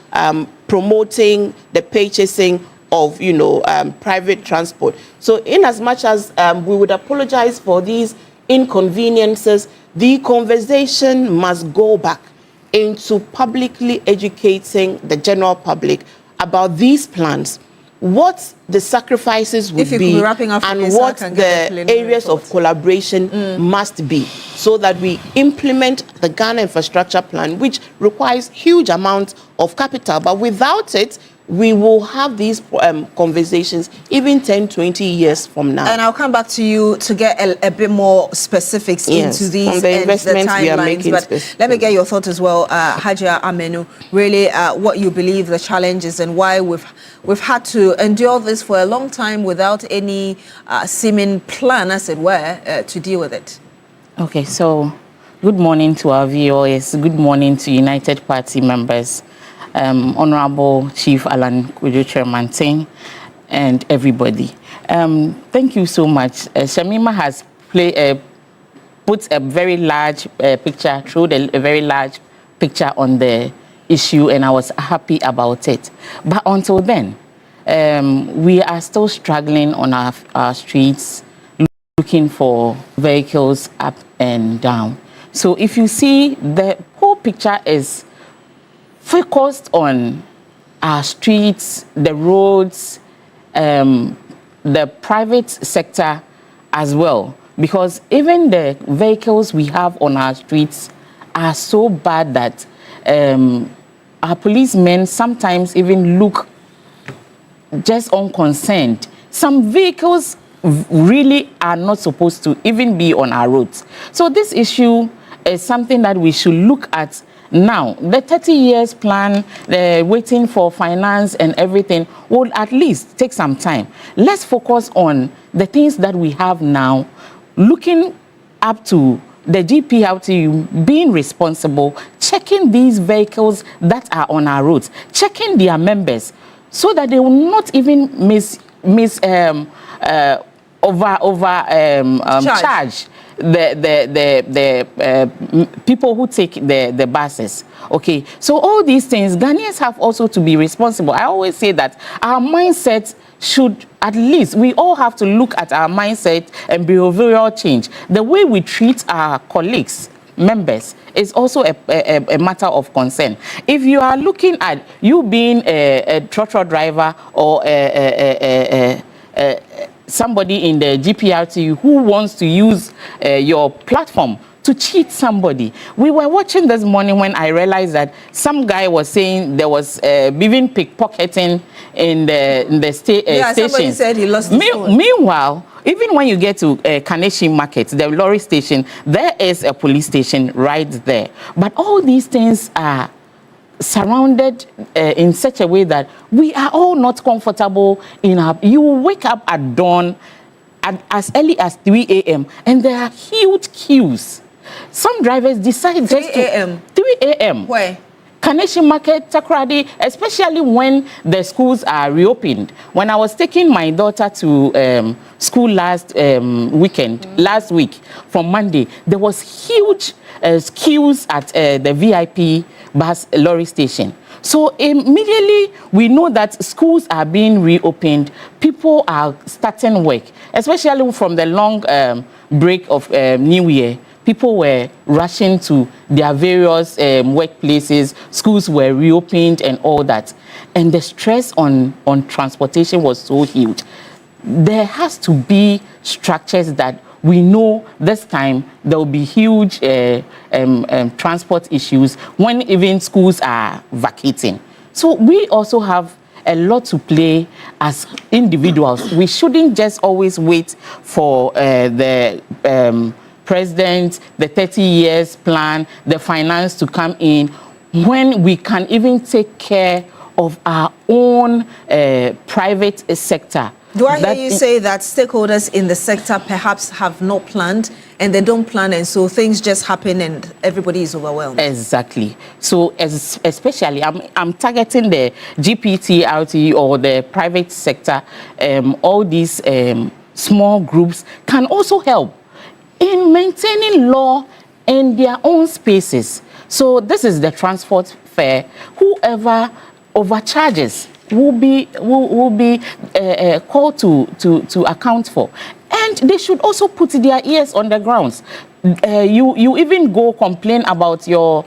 promoting the purchasing of, private transport. So in as much as we would apologize for these inconveniences, the conversation must go back into publicly educating the general public about these plans, what the sacrifices would be, and what the areas of collaboration must be, so that we implement the Ghana infrastructure plan, which requires huge amounts of capital. But without it, we will have these conversations even 10, 20 years from now. And I'll come back to you to get a bit more specifics into these from the investments we are making. But let me get your thoughts as well, Hajia Amenu, really what you believe the challenges and why we've had to endure this for a long time without any seeming plan, as it were, to deal with it. Okay, so good morning to our viewers. Good morning to United Party members. Honorable Chief Alan Kujo-Chairman, and everybody. Thank you so much. Shamima has put a very large picture, showed a very large picture on the issue, and I was happy about it. But until then, we are still struggling on our streets, looking for vehicles up and down. So if you see, the whole picture is focused on our streets, the roads, the private sector as well, because even the vehicles we have on our streets are so bad that our policemen sometimes even look just unconcerned. Some vehicles really are not supposed to even be on our roads. So this issue is something that we should look at now. The 30 years plan, waiting for finance and everything will at least take some time. Let's focus on the things that we have now, looking up to the GPRTU being responsible, checking these vehicles that are on our roads, checking their members, so that they will not even charge the people who take the buses. Okay, so all these things, Ghanaians have also to be responsible. I always say that our mindset should, at least, we all have to look at our mindset and behavioral change. The way we treat our colleagues, members, is also a matter of concern. If you are looking at you being a trotro driver or somebody in the GPRTU who wants to use your platform to cheat somebody. We were watching this morning when I realized that some guy was saying there was even pickpocketing in the station. Somebody said he lost his phone. Meanwhile, even when you get to Kaneshi Market, the lorry station, there is a police station right there. But all these things are surrounded in such a way that we are all not comfortable in our... You wake up at dawn as early as 3 a.m. and there are huge queues. Some drivers decide just 3 a.m. 3 a.m. Where? Kaneshi Market, Takoradi, especially when the schools are reopened. When I was taking my daughter to school last week, from Monday, there was huge queues at the VIP bus lorry station. So immediately we know that schools are being reopened, people are starting work, especially from the long break of New Year. People were rushing to their various workplaces, schools were reopened and all that. And the stress on transportation was so huge. There has to be structures that we know this time there will be huge transport issues when even schools are vacating. So we also have a lot to play as individuals. We shouldn't just always wait for the president, the 30 years plan, the finance to come in, when we can even take care of our own private sector. Do I hear you say that stakeholders in the sector perhaps have not planned and they don't plan, and so things just happen and everybody is overwhelmed? Exactly. So especially, I'm targeting the GPTRT or the private sector. All these small groups can also help in maintaining law in their own spaces. So this is the transport fare. Whoever overcharges will be called to account for, and they should also put their ears on the grounds. You even go complain about your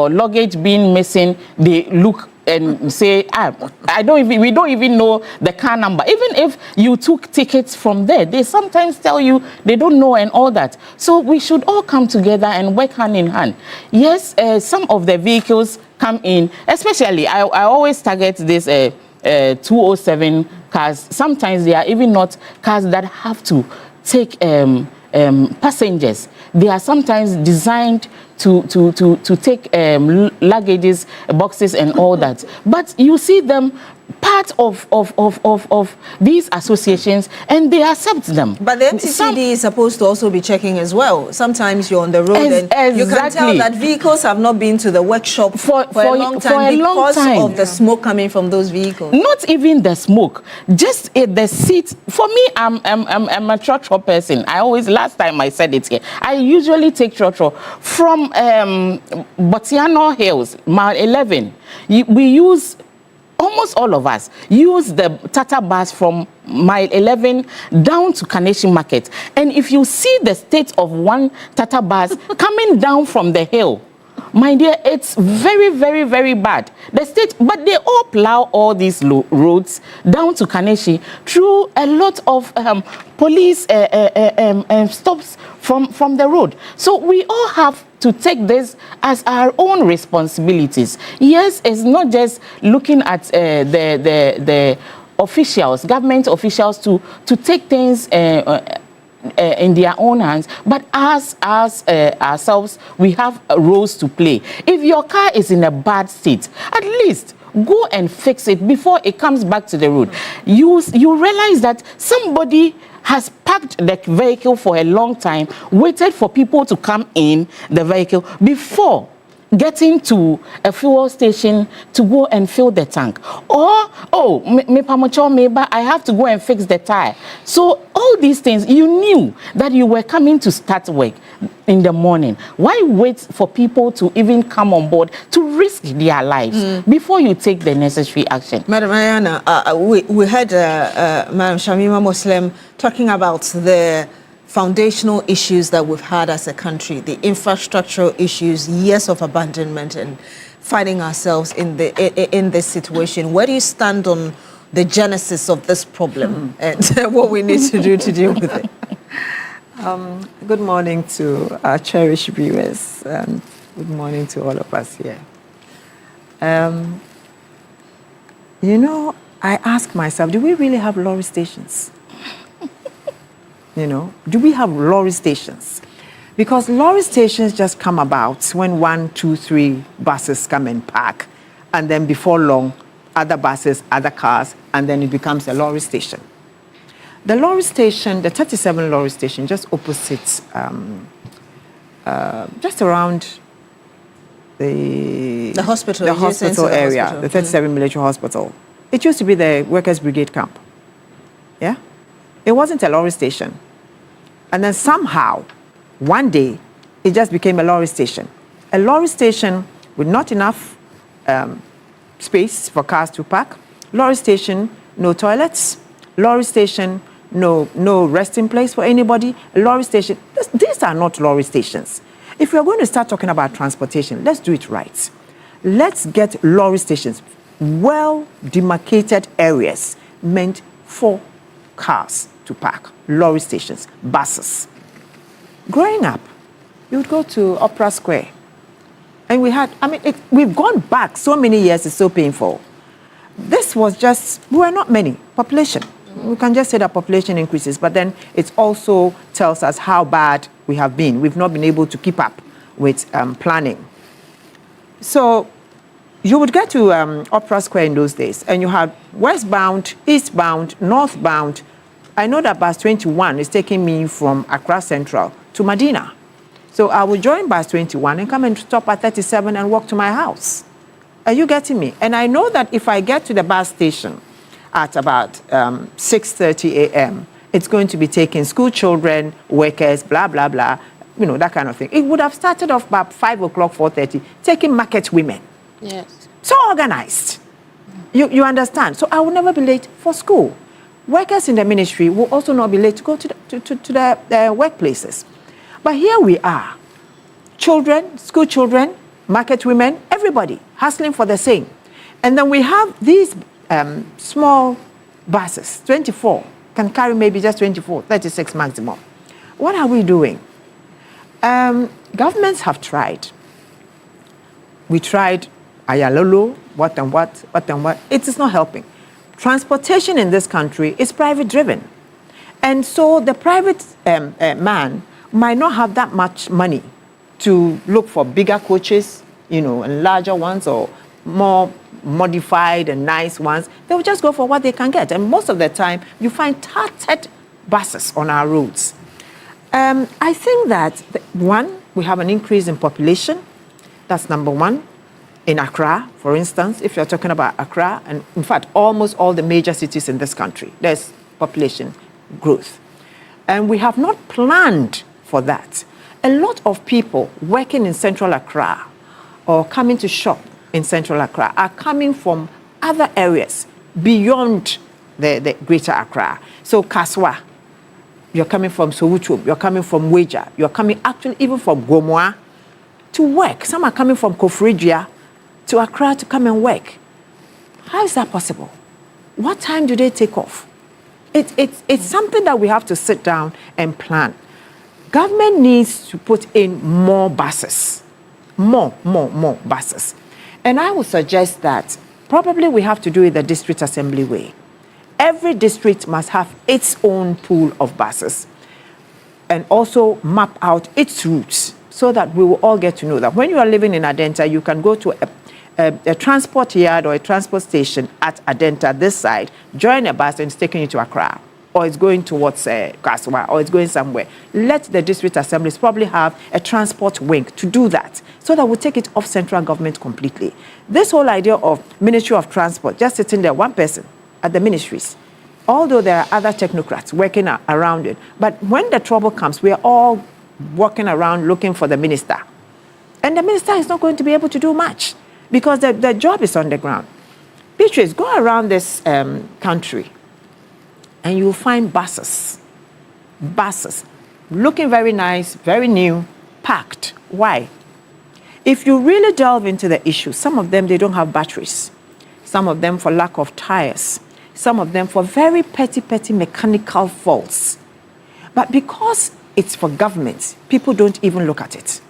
luggage being missing. They look and say, we don't even know the car number. Even if you took tickets from there, they sometimes tell you they don't know and all that. So we should all come together and work hand in hand. Yes, some of the vehicles come in, especially I always target this 207 cars. Sometimes they are even not cars that have to take passengers. They are sometimes designed to take luggages, boxes and all that. But you see them part of these associations and they accept them. But the MTCD is supposed to also be checking as well. Sometimes you're on the road and you can tell that vehicles have not been to the workshop for a long time because of the smoke coming from those vehicles. Not even the smoke, just the seat. For me, I'm a trotro person. I always, last time I said it here, I usually take trotro from Botiano Hills, mile 11. We use, almost all of us use the Tata bus from mile 11 down to Kaneshi Market. And if you see the state of one Tata bus coming down from the hill, My dear, it's very, very, very bad. The state, but they all plow all these roads down to Kaneshi through a lot of police stops from the road. So we all have to take this as our own responsibilities. Yes, it's not just looking at the officials, government officials to take things in their own hands, but as ourselves, we have roles to play. If your car is in a bad state, at least go and fix it before it comes back to the road. You realize that somebody has parked the vehicle for a long time, waited for people to come in the vehicle before getting to a fuel station to go and fill the tank. Or, maybe I have to go and fix the tire. So all these things, you knew that you were coming to start work in the morning. Why wait for people to even come on board to risk their lives before you take the necessary action? Madam Ayana, we heard Madam Shamima Muslim talking about the foundational issues that we've had as a country, the infrastructural issues, years of abandonment, and finding ourselves in this situation. Where do you stand on the genesis of this problem and what we need to do to deal with it? Good morning to our cherished viewers, and good morning to all of us here. You know, I ask myself, do we really have lorry stations? You know, do we have lorry stations? Because lorry stations just come about when 1, 2, 3 buses come and park, and then before long, other buses, other cars, and then it becomes a lorry station. The lorry station, the 37 lorry station, just opposite, just around the hospital, area, hospital. the 37 military hospital. It used to be the Workers' Brigade camp. Yeah? It wasn't a lorry station. And then somehow, one day, it just became a lorry station. A lorry station with not enough space for cars to park. Lorry station, no toilets. Lorry station, no resting place for anybody. A lorry station, these are not lorry stations. If we're going to start talking about transportation, let's do it right. Let's get lorry stations, well demarcated areas meant for cars to park, lorry stations, buses. Growing up, you would go to Opera Square, and we've gone back so many years, it's so painful. This was just, we were not many, population. We can just say that population increases, but then it also tells us how bad we have been. We've not been able to keep up with planning. So you would get to Opera Square in those days, and you had westbound, eastbound, northbound. I know that bus 21 is taking me from Accra Central to Medina. So I will join bus 21 and come and stop at 37 and walk to my house. Are you getting me? And I know that if I get to the bus station at about 6:30 a.m., it's going to be taking school children, workers, blah, blah, blah, you know, that kind of thing. It would have started off about 5 o'clock, 4:30, taking market women. Yes. So organized. You understand? So I will never be late for school. Workers in the ministry will also not be late to go to the workplaces. But here we are, children, school children, market women, everybody hustling for the same. And then we have these small buses, 24, can carry maybe just 24, 36 maximum. What are we doing? Governments have tried. We tried Ayalolo, what and what. It is not helping. Transportation in this country is private driven. And so the private man might not have that much money to look for bigger coaches, you know, and larger ones or more modified and nice ones. They will just go for what they can get. And most of the time, you find tattered buses on our roads. I think that, one, we have an increase in population. That's number one. In Accra, for instance, if you're talking about Accra, and in fact, almost all the major cities in this country, there's population growth. And we have not planned for that. A lot of people working in Central Accra or coming to shop in Central Accra are coming from other areas beyond the greater Accra. So Kaswa, you're coming from Sowutuo, you're coming from Weja, you're coming actually even from Gomoa, to work. Some are coming from Kofridria to Accra to come and work. How is that possible? What time do they take off? It's something that we have to sit down and plan. Government needs to put in more buses, more buses. And I would suggest that probably we have to do it the district assembly way. Every district must have its own pool of buses and also map out its routes so that we will all get to know that when you are living in Adenta, you can go to a transport yard or a transport station at Adenta this side, join a bus and it's taking you to Accra, or it's going towards Kaswa, or it's going somewhere. Let the district assemblies probably have a transport wing to do that so that we take it off central government completely. This whole idea of Ministry of Transport, just sitting there, one person at the ministries, although there are other technocrats working around it, but when the trouble comes, we are all walking around looking for the minister. And the minister is not going to be able to do much because the job is on the ground. Beatrice, go around this country and you'll find buses, looking very nice, very new, packed. Why? If you really delve into the issue, some of them, they don't have batteries. Some of them for lack of tires. Some of them for very petty mechanical faults. But because it's for government, people don't even look at it.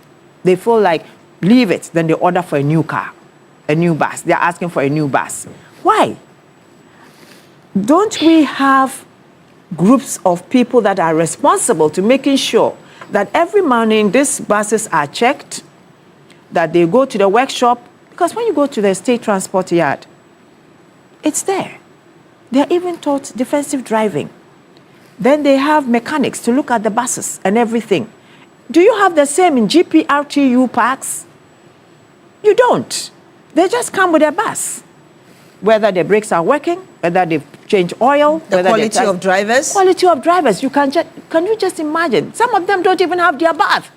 They feel like, leave it, then they order for a new car, a new bus. They're asking for a new bus. Why? Don't we have groups of people that are responsible to making sure that every morning these buses are checked, that they go to the workshop? Because when you go to the state transport yard, it's there. They're even taught defensive driving. Then they have mechanics to look at the buses and everything. Do you have the same in GPRTU parks? You don't. They just come with a bus. Whether the brakes are working, whether they've changed oil, the quality of drivers. Quality of drivers. Can you just imagine? Some of them don't even have their bath.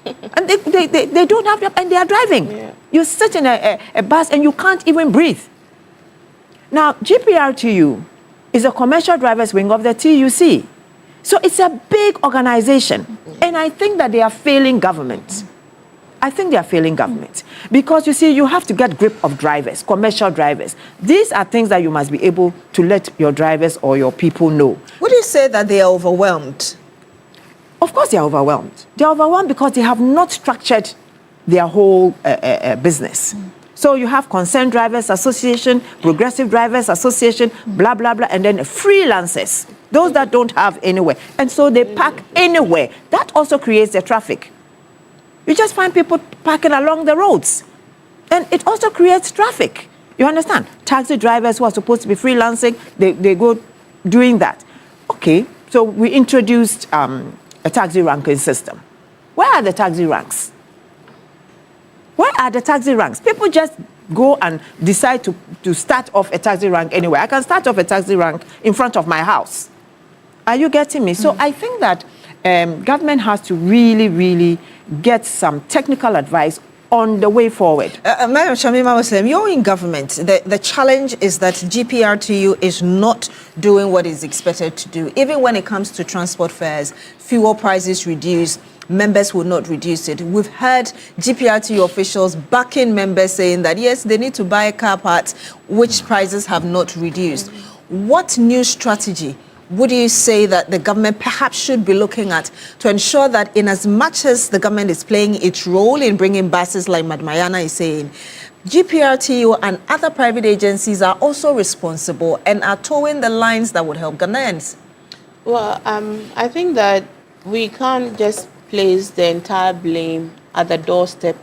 And they don't have their, and they are driving. Yeah. You sit in a bus and you can't even breathe. Now, GPRTU is a commercial drivers wing of the TUC. So it's a big organization. And I think that they are failing government. I think they are failing government. Because, you see, you have to get grip of drivers, commercial drivers. These are things that you must be able to let your drivers or your people know. Would you say that they are overwhelmed? Of course they are overwhelmed. They are overwhelmed because they have not structured their whole business. So you have Concerned Drivers Association, Progressive Drivers Association, blah, blah, blah, and then freelancers, those that don't have anywhere. And so they park anywhere. That also creates the traffic. You just find people parking along the roads. And it also creates traffic. You understand? Taxi drivers who are supposed to be freelancing, they go doing that. Okay, so we introduced a taxi ranking system. Where are the taxi ranks? Where are the taxi ranks? People just go and decide to start off a taxi rank anywhere. I can start off a taxi rank in front of my house. Are you getting me? So I think that government has to really get some technical advice on the way forward. Madam Shamima Muslim, you're in government. The challenge is that GPRTU is not doing what is expected to do. Even when it comes to transport fares, fuel prices reduce, members will not reduce it. We've heard GPRTU officials backing members saying that, yes, they need to buy car parts, which prices have not reduced. What new strategy would you say that the government perhaps should be looking at to ensure that in as much as the government is playing its role in bringing buses, like Madmayana is saying, GPRTU and other private agencies are also responsible and are towing the lines that would help Ghanaians? Well, I think that we can't just place the entire blame at the doorstep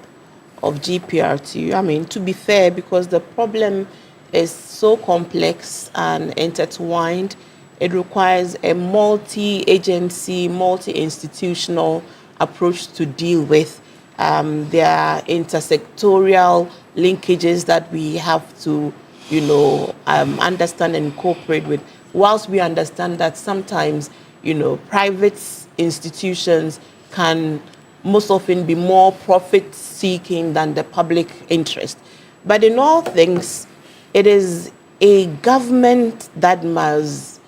of GPRTU. I mean, to be fair, because the problem is so complex and intertwined, it requires a multi-agency, multi-institutional approach to deal with. There are intersectorial linkages that we have to, understand and cooperate with. Whilst we understand that sometimes, private institutions can most often be more profit-seeking than the public interest. But in all things, it is a government that must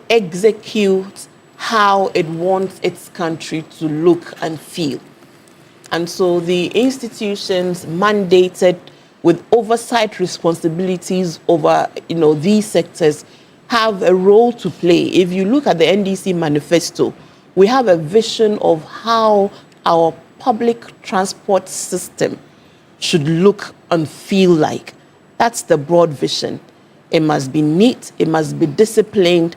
execute how it wants its country to look and feel. And so the institutions mandated with oversight responsibilities over, these sectors have a role to play. If you look at the NDC manifesto, we have a vision of how our public transport system should look and feel like. That's the broad vision. It must be neat, it must be disciplined.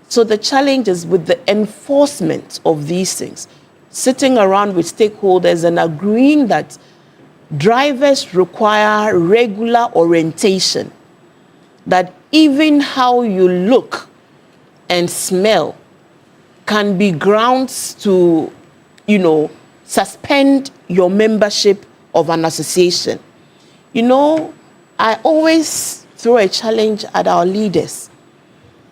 So the challenge is with the enforcement of these things, sitting around with stakeholders and agreeing that drivers require regular orientation, that even how you look and smell can be grounds to, suspend your membership of an association. I always throw a challenge at our leaders,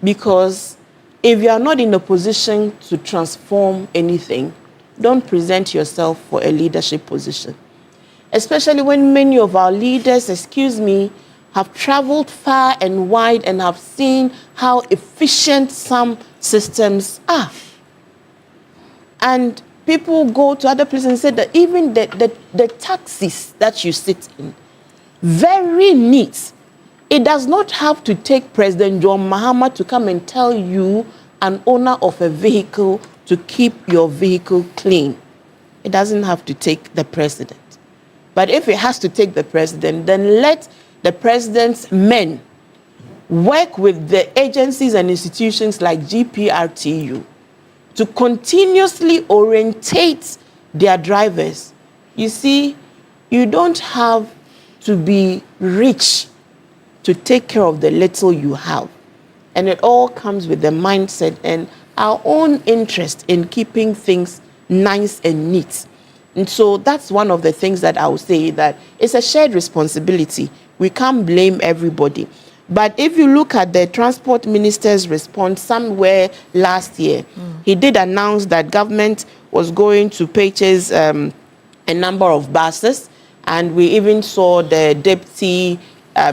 because if you are not in a position to transform anything, don't present yourself for a leadership position. Especially when many of our leaders, have traveled far and wide and have seen how efficient some systems are. And people go to other places and say that even the taxis that you sit in, very neat. It does not have to take President John Mahama to come and tell you, an owner of a vehicle, to keep your vehicle clean. It doesn't have to take the president. But if it has to take the president, then let the president's men work with the agencies and institutions like GPRTU to continuously orientate their drivers. You see, you don't have to be rich to take care of the little you have. And it all comes with the mindset and our own interest in keeping things nice and neat. And so that's one of the things that I would say, that it's a shared responsibility. We can't blame everybody. But if you look at the transport minister's response somewhere last year, he did announce that government was going to purchase a number of buses. And we even saw the deputy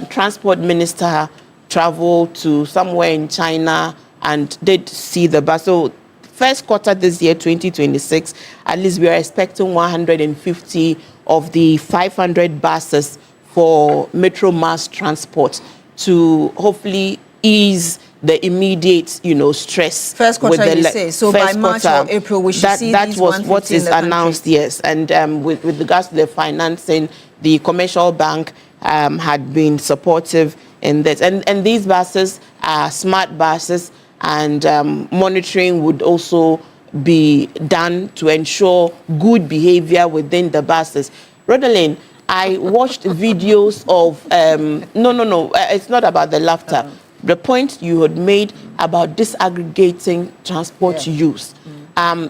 transport minister travel to somewhere in China and did see the bus. So first quarter this year, 2026, at least we are expecting 150 of the 500 buses for Metro Mass Transport to hopefully ease the immediate, stress. First quarter, you say. So by March or April, we should see these 150 in the country. That was what is announced, yes. And with regards to the financing, the commercial bank had been supportive in this. And these buses are smart buses, and monitoring would also be done to ensure good behavior within the buses. Rodaline, I watched videos of, it's not about the laughter. The point you had made about disaggregating transport use.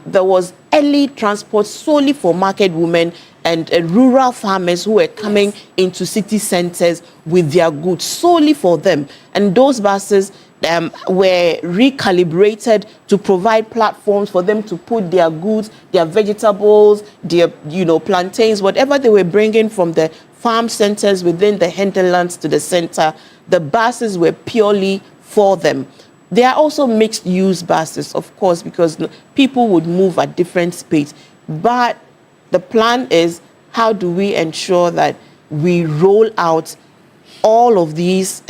There was early transport solely for market women and rural farmers who were coming into city centers with their goods solely for them. And those buses were recalibrated to provide platforms for them to put their goods, their vegetables, their plantains, whatever they were bringing from the farm centers within the hinterlands to the center. The buses were purely for them. There are also mixed-use buses, of course, because people would move at different speeds. But the plan is, how do we ensure that we roll out all of these,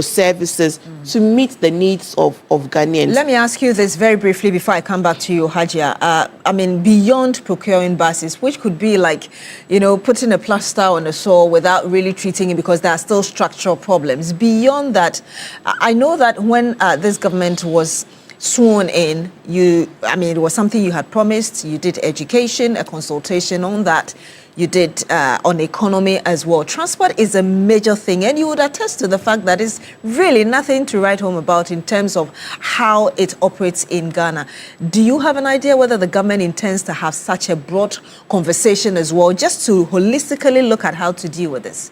services to meet the needs of Ghanaians? Let me ask you this very briefly before I come back to you, Hajia. Beyond procuring buses, which could be like, putting a plaster on a sore without really treating it because there are still structural problems. Beyond that, I know that when this government was sworn in, it was something you had promised. You did education, a consultation on that. You did on economy as well. Transport is a major thing, and you would attest to the fact that it's really nothing to write home about in terms of how it operates in Ghana. Do you have an idea whether the government intends to have such a broad conversation as well, just to holistically look at how to deal with this?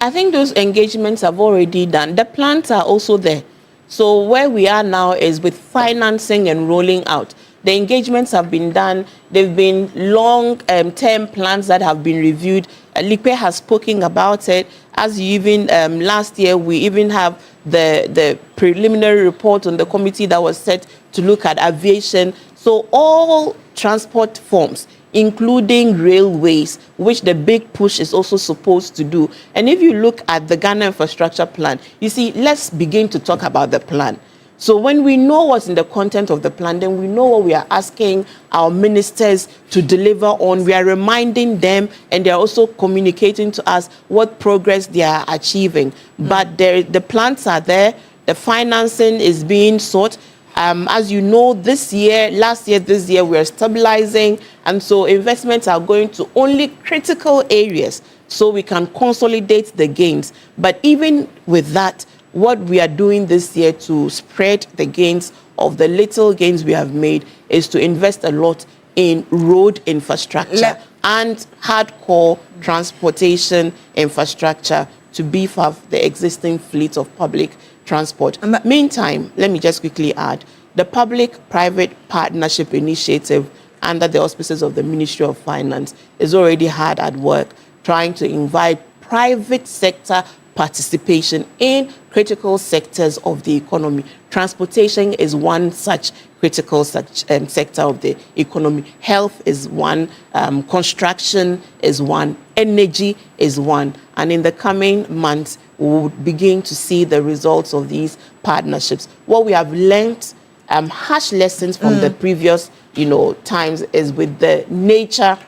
I think those engagements have already done. The plans are also there. So where we are now is with financing and rolling out. The engagements have been done. They've been long-term plans that have been reviewed. Lipe has spoken about it. As you even last year, we even have the preliminary report on the committee that was set to look at aviation. So all transport forms, including railways, which the big push is also supposed to do. And if you look at the Ghana Infrastructure Plan, you see, let's begin to talk about the plan. So when we know what's in the content of the plan, then we know what we are asking our ministers to deliver on. We are reminding them, and they're also communicating to us what progress they are achieving. But the plans are there. The financing is being sought. As you know, this year, last year, this year, we are stabilizing. And so investments are going to only critical areas so we can consolidate the gains. But even with that, what we are doing this year to spread the gains of the little gains we have made is to invest a lot in road infrastructure and hardcore transportation infrastructure to beef up the existing fleet of public transport. Meantime, let me just quickly add, the public-private partnership initiative under the auspices of the Ministry of Finance is already hard at work trying to invite private sector participation in critical sectors of the economy. Transportation is one such critical sector of the economy. Health is one, construction is one, energy is one. And in the coming months, we will begin to see the results of these partnerships. What we have learned, harsh lessons from the previous, times, is with the nature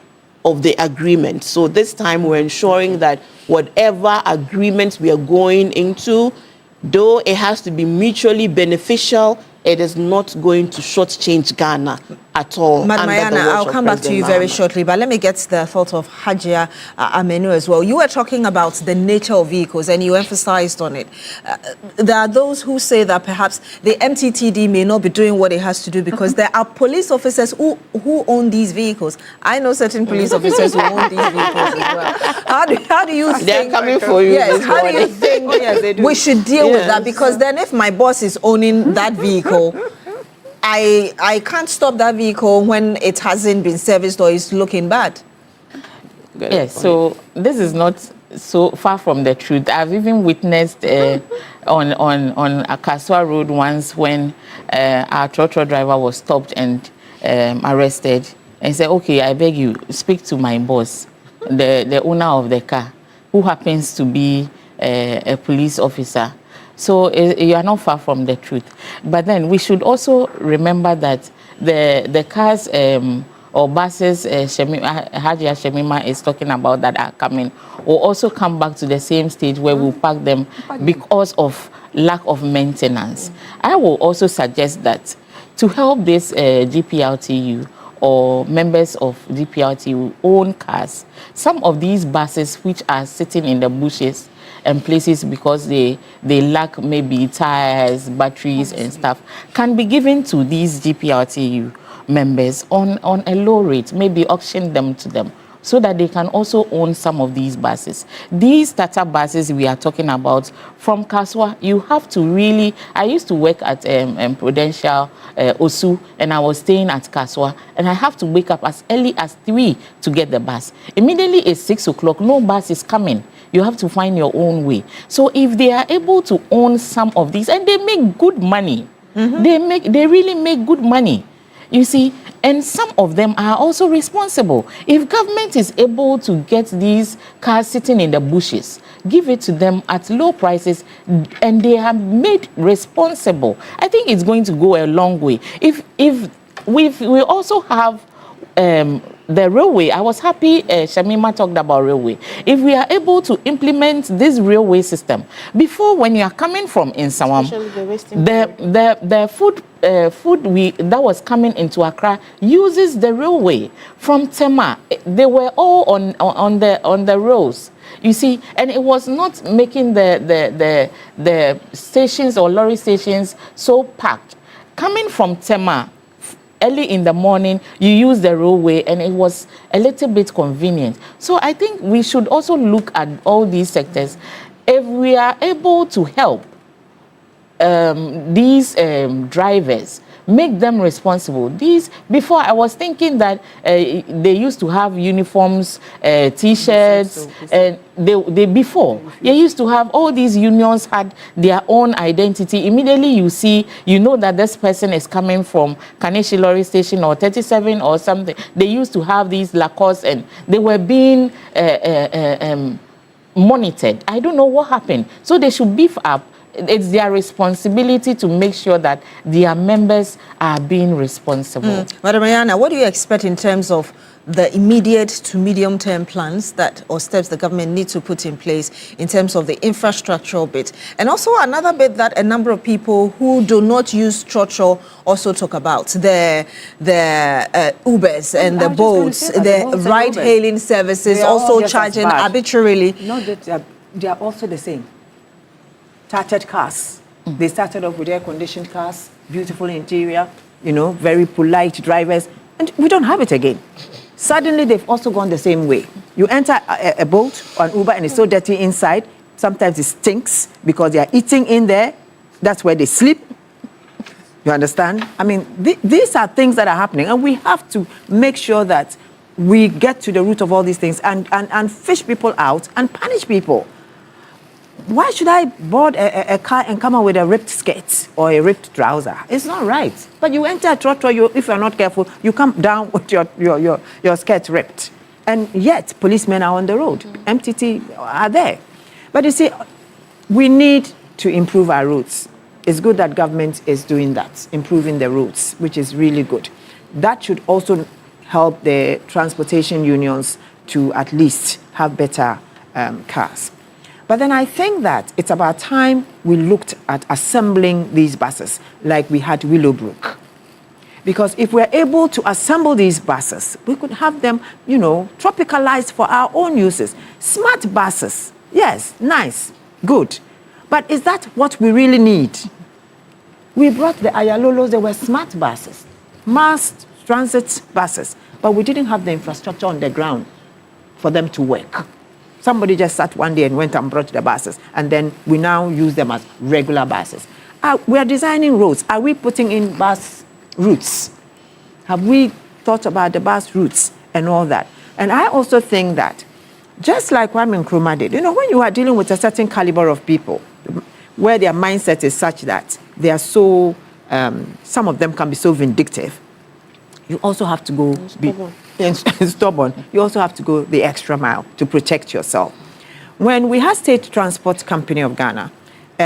of the agreement. So this time we're ensuring that whatever agreements we are going into, though it has to be mutually beneficial, it is not going to shortchange Ghana at all. Madam Mayana, I'll come back to you very shortly, but let me get the thought of Hajia Amenu as well. You were talking about the nature of vehicles and you emphasized on it. There are those who say that perhaps the MTTD may not be doing what it has to do because there are police officers who own these vehicles. I know certain police officers who own these vehicles as well. How do you think... They're coming for you. Yes, how do you think we should deal with that? Because then if my boss is owning that vehicle, I can't stop that vehicle when it hasn't been serviced or is looking bad. Yes, so this is not so far from the truth. I've even witnessed on Akaswa Road once when our trotro driver was stopped and arrested and said, okay, I beg you, speak to my boss, the owner of the car, who happens to be a police officer. So you are not far from the truth. But then we should also remember that the cars or buses Hajia Shemima is talking about that are coming will also come back to the same stage where we'll park them because of lack of maintenance. I will also suggest that to help this GPLTU or members of GPLTU who own cars, some of these buses which are sitting in the bushes and places because they lack maybe tires, batteries and stuff, can be given to these GPRTU members on a low rate, maybe auction them to them so that they can also own some of these buses. These Tata buses we are talking about from Kaswa, you have to really... I used to work at Prudential Osu, and I was staying at Kaswa, and I have to wake up as early as 3 to get the bus. Immediately it's 6 o'clock, no bus is coming. You have to find your own way. So if they are able to own some of these, and they make good money, they really make good money. You see, and some of them are also responsible. If government is able to get these cars sitting in the bushes, give it to them at low prices, and they are made responsible, I think it's going to go a long way. If we also have the railway, I was happy Shamima talked about railway. If we are able to implement this railway system, before when you are coming from Insawam, the food that was coming into Accra uses the railway from Tema. They were all on the roads. You see, and it was not making the stations or lorry stations so packed. Coming from Tema, early in the morning, you use the railway, and it was a little bit convenient. So I think we should also look at all these sectors. If we are able to help these drivers make them responsible. These, before I was thinking that they used to have uniforms, T-shirts, and they used to have, all these unions had their own identity. Immediately you know that this person is coming from Kaneshi Lorry Station or 37 or something. They used to have these Lacoste, and they were being monitored. I don't know what happened. So they should beef up. It's their responsibility to make sure that their members are being responsible. Madam Ayana, what do you expect in terms of the immediate to medium-term plans that or steps the government needs to put in place in terms of the infrastructural bit? And also another bit that a number of people who do not use Chocho also talk about, the Ubers and the boats, the ride-hailing services also charging arbitrarily. No, they are also the same. Chartered cars. They started off with air-conditioned cars, beautiful interior, very polite drivers, and we don't have it again. Suddenly, they've also gone the same way. You enter a boat or an Uber and it's so dirty inside. Sometimes it stinks because they are eating in there. That's where they sleep. You understand? I mean, these are things that are happening, and we have to make sure that we get to the root of all these things and fish people out and punish people. Why should I board a car and come out with a ripped skirt or a ripped trouser? It's not right. But you enter a trotro, if you're not careful, you come down with your skirt ripped. And yet, policemen are on the road. MTT are there. But you see, we need to improve our routes. It's good that government is doing that, improving the routes, which is really good. That should also help the transportation unions to at least have better cars. But then I think that it's about time we looked at assembling these buses like we had Willowbrook. Because if we're able to assemble these buses, we could have them, tropicalized for our own uses. Smart buses, yes, nice, good. But is that what we really need? We brought the Ayalolos, they were smart buses, mass transit buses, but we didn't have the infrastructure on the ground for them to work. Somebody just sat one day and went and brought the buses, and then we now use them as regular buses. We are designing roads. Are we putting in bus routes? Have we thought about the bus routes and all that? And I also think that, just like Kwame Nkrumah did, when you are dealing with a certain caliber of people, where their mindset is such that they are so, some of them can be so vindictive, you also have to go stubborn. You also have to go the extra mile to protect yourself. When we had State Transport Company of Ghana,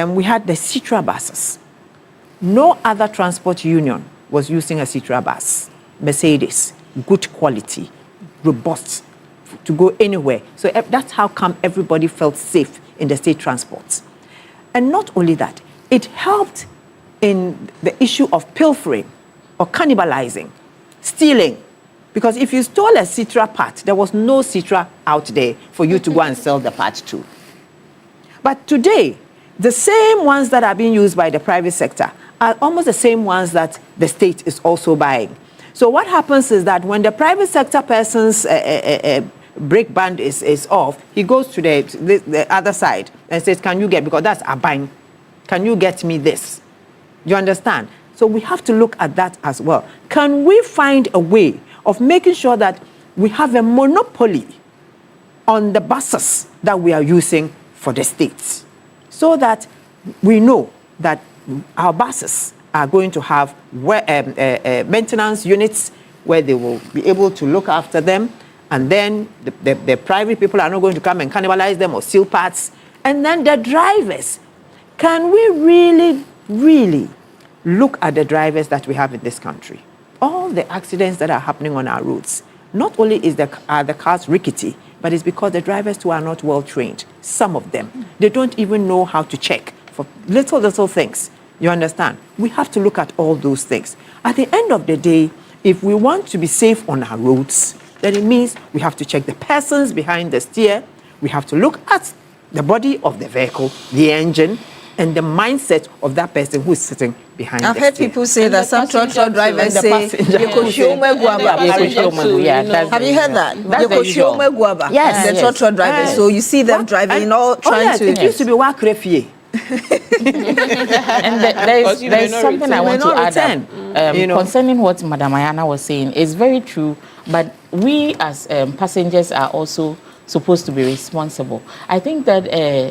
we had the Citra buses. No other transport union was using a Citra bus. Mercedes, good quality, robust, to go anywhere. So that's how come everybody felt safe in the state transports. And not only that, it helped in the issue of pilfering or cannibalizing, stealing. Because if you stole a Citra part, there was no Citra out there for you to go and sell the part to. But today, the same ones that are being used by the private sector are almost the same ones that the state is also buying. So what happens is that when the private sector person's brake band is off, he goes to the other side and says, can you get, because that's a buying, can you get me this? You understand? So we have to look at that as well. Can we find a way of making sure that we have a monopoly on the buses that we are using for the states, so that we know that our buses are going to have maintenance units where they will be able to look after them, and then the private people are not going to come and cannibalize them or steal parts. And then the drivers, can we really, really look at the drivers that we have in this country? All the accidents that are happening on our roads, not only are the cars rickety, but it's because the drivers too are not well trained. Some of them, they don't even know how to check for little things. You understand? We have to look at all those things. At the end of the day, if we want to be safe on our roads, then it means we have to check the persons behind the steer. We have to look at the body of the vehicle, the engine, and the mindset of that person who is sitting behind I've the heard steer. people say that some truck drivers say, have you heard that? Yes. The truck drivers. So you see them driving, trying to... It used to be Wakrefie. And there's something I want to add up, concerning what Madam Ayana was saying. It's very true, but we as passengers are also supposed to be responsible. I think that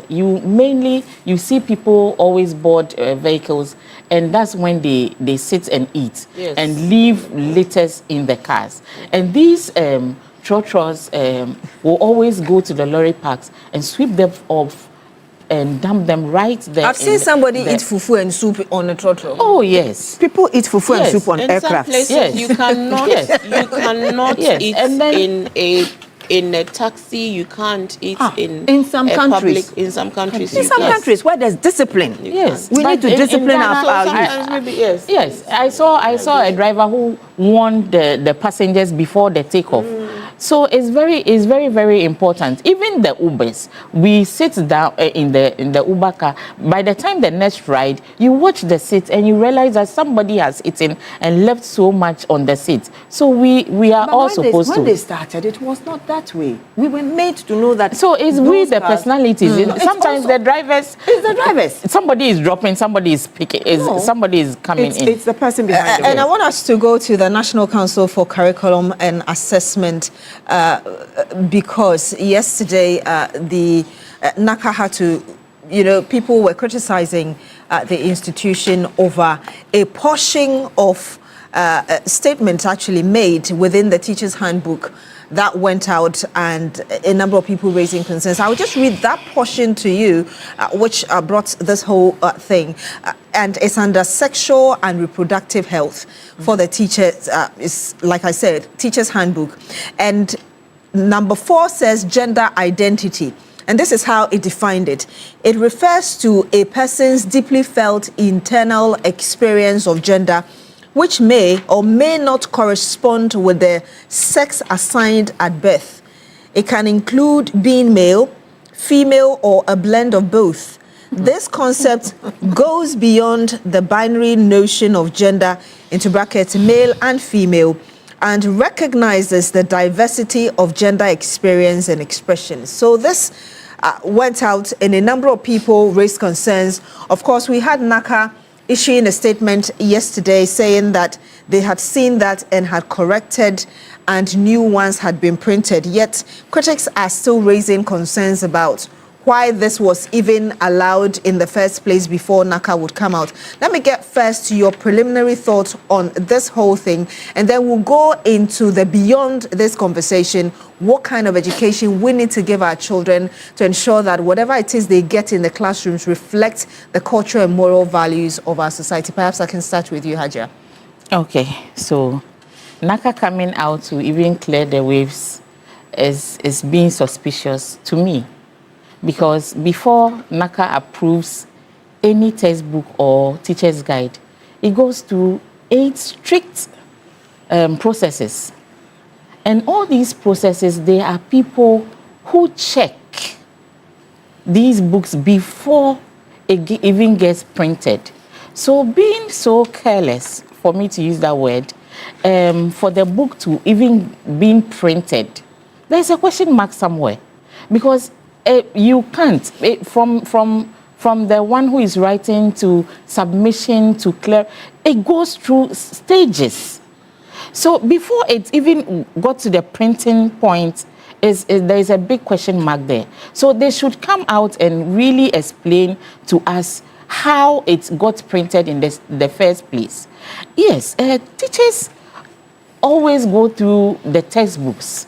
you see people always board vehicles, and that's when they sit and eat and leave litters in the cars. And these trotros will always go to the lorry parks and sweep them off and dump them right there. I've seen somebody eat fufu and soup on a trotro. Oh yes, people eat fufu and soup on aircraft. Yes, you cannot. You cannot eat and then in a taxi. You can't eat in some countries. In some countries, in some countries where there's discipline. Yes, we need to discipline our youth. Yes, I saw a driver who warned the passengers before the takeoff. So it's very, very important. Even the Ubers, we sit down in the Uber car. By the time the next ride, you watch the seat and you realize that somebody has eaten and left so much on the seat. So we are all supposed to. When they started, it was not that way. We were made to know that. So it's we the personalities. Sometimes the drivers. It's the drivers. Somebody is dropping. Somebody is picking. Somebody is coming in. It's the person behind. And I want us to go to the National Council for Curriculum and Assessment. Because yesterday the NACA had to, people were criticizing the institution over a portion of statements actually made within the teacher's handbook that went out, and a number of people raising concerns. I'll just read that portion to you, which brought this whole thing. And it's under sexual and reproductive health for the teachers. It's, like I said, teacher's handbook. And number 4 says gender identity. And this is how it defined it. It refers to a person's deeply felt internal experience of gender, which may or may not correspond with the sex assigned at birth. It can include being male, female, or a blend of both. This concept goes beyond the binary notion of gender, into brackets, male and female, and recognizes the diversity of gender experience and expression. So this went out, and a number of people raised concerns. Of course, we had NACA issuing a statement yesterday saying that they had seen that and had corrected, and new ones had been printed. Yet critics are still raising concerns about why this was even allowed in the first place before NACA would come out. Let me get first to your preliminary thoughts on this whole thing, and then we'll go into the beyond this conversation, what kind of education we need to give our children to ensure that whatever it is they get in the classrooms reflects the cultural and moral values of our society. Perhaps I can start with you, Hajia. Okay, so NACA coming out to even clear the waves is being suspicious to me. Because before NACA approves any textbook or teacher's guide, it goes through 8 strict processes. And all these processes, there are people who check these books before it even gets printed. So being so careless, for me to use that word, for the book to even being printed, there's a question mark somewhere. Because you can't, from the one who is writing to submission to clear, it goes through stages. So before it even got to the printing point, there is a big question mark there. So they should come out and really explain to us how it got printed in the first place. Yes, teachers always go through the textbooks,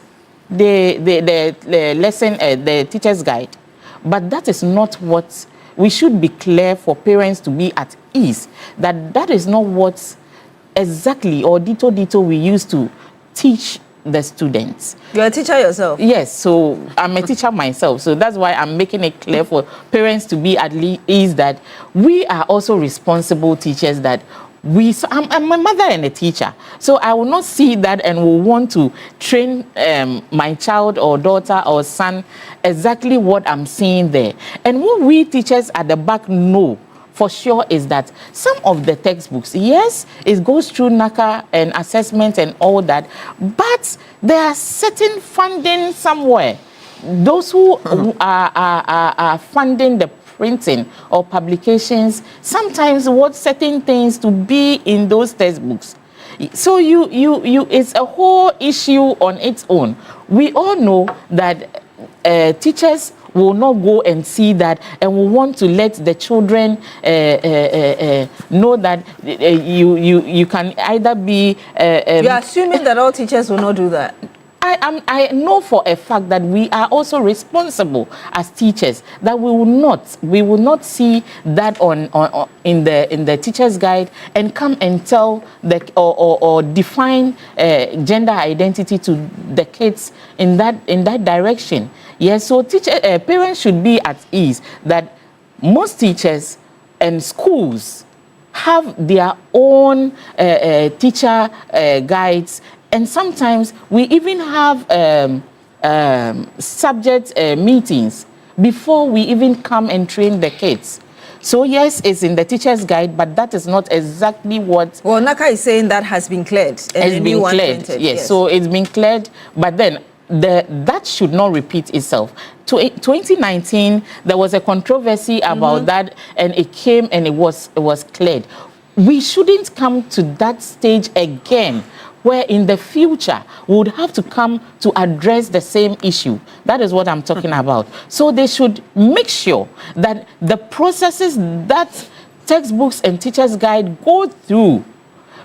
the lesson, the teacher's guide. But that is not what we should be clear for parents to be at ease. That is not what exactly or dito we used to teach the students. You're a teacher yourself? Yes, so I'm a teacher myself. So that's why I'm making it clear for parents to be at ease that we are also responsible teachers, that I'm a mother and a teacher, so I will not see that and will want to train my child or daughter or son exactly what I'm seeing there. And what we teachers at the back know for sure is that some of the textbooks, yes, it goes through NACA and assessment and all that, but there are certain funding somewhere. Those who are funding the printing or publications sometimes want certain things to be in those textbooks. So it's a whole issue on its own. We all know that teachers will not go and see that and will want to let the children know that you can either be... You're assuming that all teachers will not do that? I know for a fact that we are also responsible as teachers, that we will not see that in the teacher's guide and come and tell or define gender identity to the kids in that direction. Yes, so parents should be at ease that most teachers and schools have their own teacher guides. And sometimes we even have subject meetings before we even come and train the kids. So yes, it's in the teacher's guide, but that is not exactly what... Well, Naka is saying that has been cleared. It's been cleared, yes. So it's been cleared, but then that should not repeat itself. 2019, there was a controversy about that, and it came and it was cleared. We shouldn't come to that stage again, where in the future we would have to come to address the same issue. That is what I'm talking about. So they should make sure that the processes that textbooks and teachers' guide go through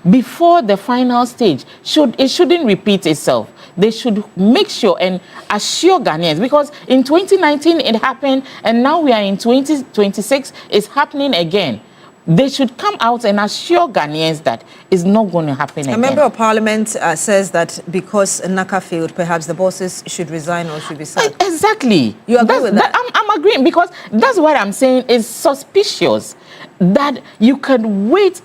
before the final stage, it shouldn't repeat itself. They should make sure and assure Ghanaians, because in 2019 it happened, and now we are in 2026, it's happening again. They should come out and assure Ghanaians that it's not going to happen again. A member of parliament says that because Naka failed, perhaps the bosses should resign or should be sacked. Exactly. You agree with that? I'm agreeing, because that's what I'm saying is suspicious that you can wait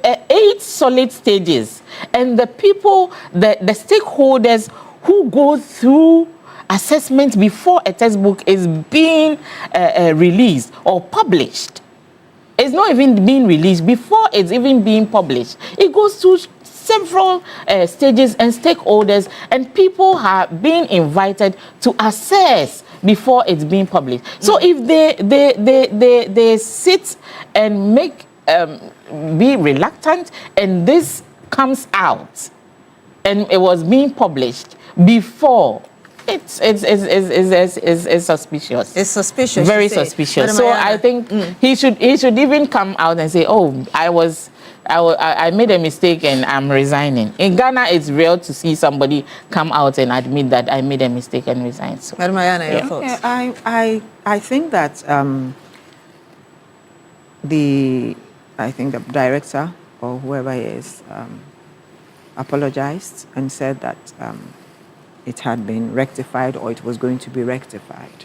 8 solid stages, and the people, the stakeholders who go through assessment before a textbook is being released or published. It's not even being released before it's even being published. It goes through several stages and stakeholders, and people are being invited to assess before it's being published. So if they sit and be reluctant, and this comes out, and it was being published before, it's suspicious. It's suspicious. Very suspicious. So I think he should even come out and say, "Oh, I made a mistake and I'm resigning." In Ghana, it's rare to see somebody come out and admit that I made a mistake and resign. So, Madam Ayana, your thoughts? Yeah, I think that the director or whoever he is apologized and said that it had been rectified, or it was going to be rectified.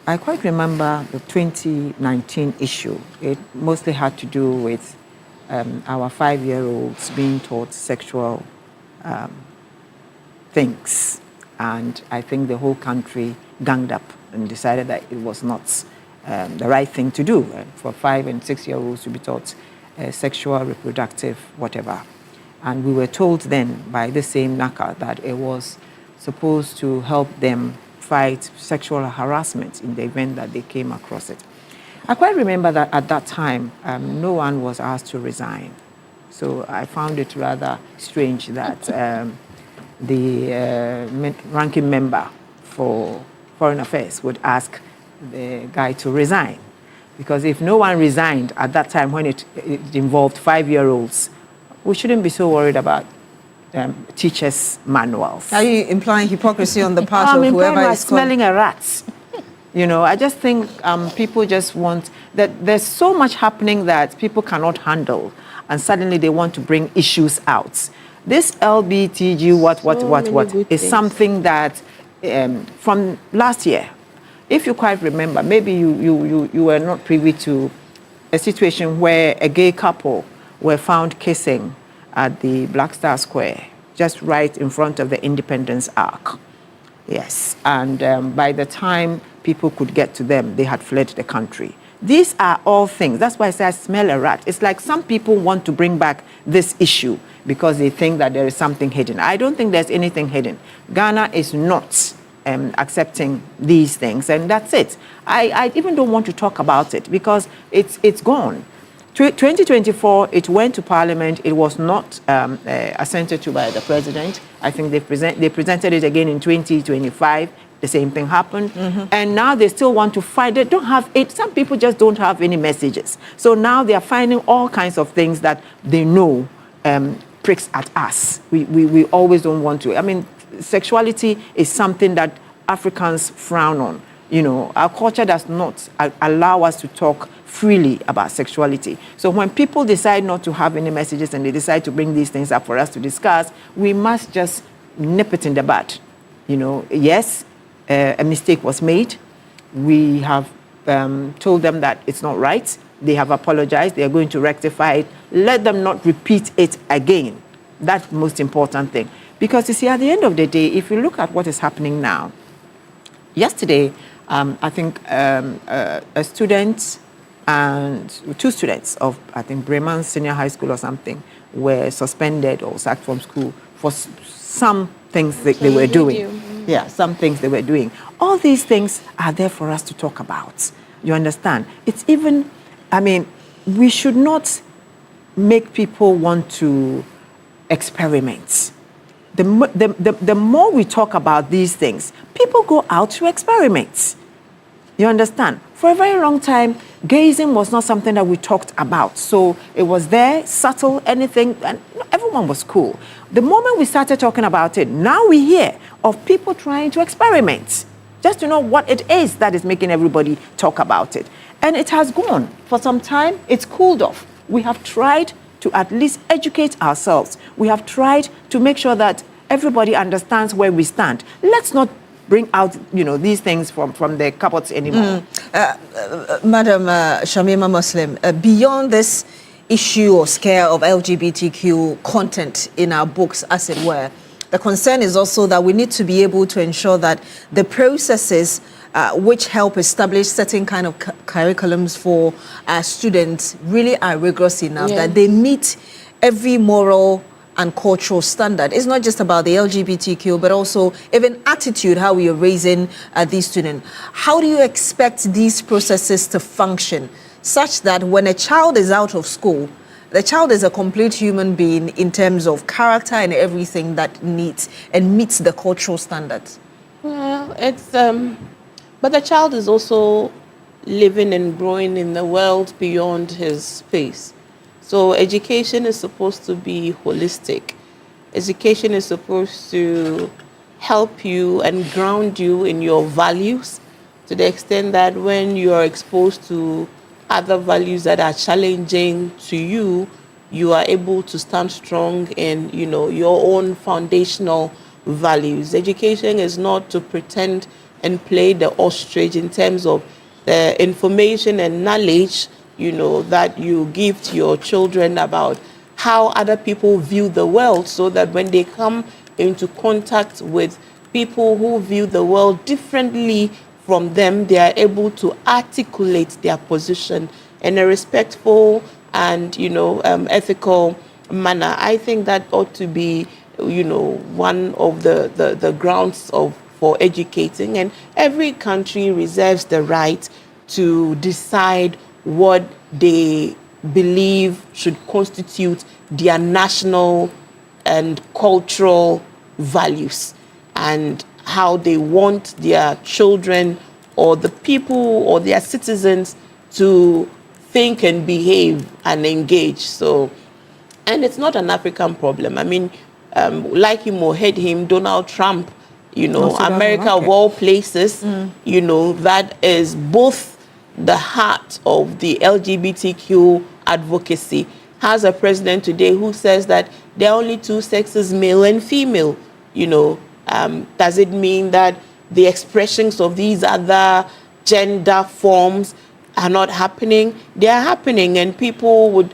I quite remember the 2019 issue. It mostly had to do with our 5-year-olds being taught sexual things. And I think the whole country ganged up and decided that it was not the right thing to do for 5- and 6-year-olds to be taught sexual, reproductive, whatever. And we were told then by the same NACA that it was supposed to help them fight sexual harassment in the event that they came across it. I quite remember that at that time, no one was asked to resign. So I found it rather strange that the ranking member for Foreign Affairs would ask the guy to resign. Because if no one resigned at that time when it involved 5-year-olds, we shouldn't be so worried about teachers' manuals. Are you implying hypocrisy on the part of whoever is smelling a rat? You know, I just think people just want that. There's so much happening that people cannot handle, and suddenly they want to bring issues out. This LBTG, what is something that from last year, if you quite remember, maybe you were not privy to a situation where a gay couple were found kissing at the Black Star Square, just right in front of the Independence Arch. Yes, and by the time people could get to them, they had fled the country. These are all things. That's why I say I smell a rat. It's like some people want to bring back this issue because they think that there is something hidden. I don't think there's anything hidden. Ghana is not accepting these things, and that's it. I even don't want to talk about it because it's gone. 2024, it went to Parliament. It was not assented to by the President. I think they presented it again in 2025. The same thing happened. And now they still want to fight. They don't have it. Some people just don't have any messages. So now they are finding all kinds of things that they know pricks at us. We always don't want to. I mean, sexuality is something that Africans frown on. You know, our culture does not allow us to talk freely about sexuality. So when people decide not to have any messages and they decide to bring these things up for us to discuss, we must just nip it in the bud. You know, yes, a mistake was made. We have told them that it's not right. They have apologized. They are going to rectify it. Let them not repeat it again. That's the most important thing. Because you see, at the end of the day, if you look at what is happening now, yesterday, I think a student and 2 students of, I think, Bremen Senior High School or something were suspended or sacked from school for some things that they were doing. Yeah, some things they were doing. All these things are there for us to talk about. You understand? It's even, I mean, we should not make people want to experiment. The more we talk about these things, people go out to experiment. You understand? For a very long time, gayism was not something that we talked about. So it was there, subtle, anything, and everyone was cool. The moment we started talking about it, now we hear of people trying to experiment, just to know what it is that is making everybody talk about it. And it has gone. For some time, it's cooled off. We have tried to at least educate ourselves. We have tried to make sure that everybody understands where we stand. Let's not bring out, you know, these things from the cupboards anymore. Madam Shamima Muslim, beyond this issue or scare of LGBTQ content in our books, as it were, the concern is also that we need to be able to ensure that the processes which help establish certain kind of curriculums for our students really are rigorous enough, that they meet every moral and cultural standard. It's not just about the LGBTQ, but also even attitude, how we are raising these students. How do you expect these processes to function such that when a child is out of school, the child is a complete human being in terms of character and everything that needs and meets the cultural standards? Well, it's but the child is also living and growing in the world beyond his space. So education is supposed to be holistic. Education is supposed to help you and ground you in your values, to the extent that when you are exposed to other values that are challenging to you, you are able to stand strong in, you know, your own foundational values. Education is not to pretend and play the ostrich in terms of the information and knowledge, you know, that you give to your children about how other people view the world, so that when they come into contact with people who view the world differently from them, they are able to articulate their position in a respectful and, you know, ethical manner. I think that ought to be, you know, one of the grounds for educating, and every country reserves the right to decide what they believe should constitute their national and cultural values, and how they want their children or the people or their citizens to think and behave and engage. So, and it's not an African problem. I mean, like him or hate him, Donald Trump, you know, America of all places, you know, that is both the heart of the LGBTQ advocacy, has a president today who says that there are only 2 sexes, male and female. You know, does it mean that the expressions of these other gender forms are not happening? They are happening, and people would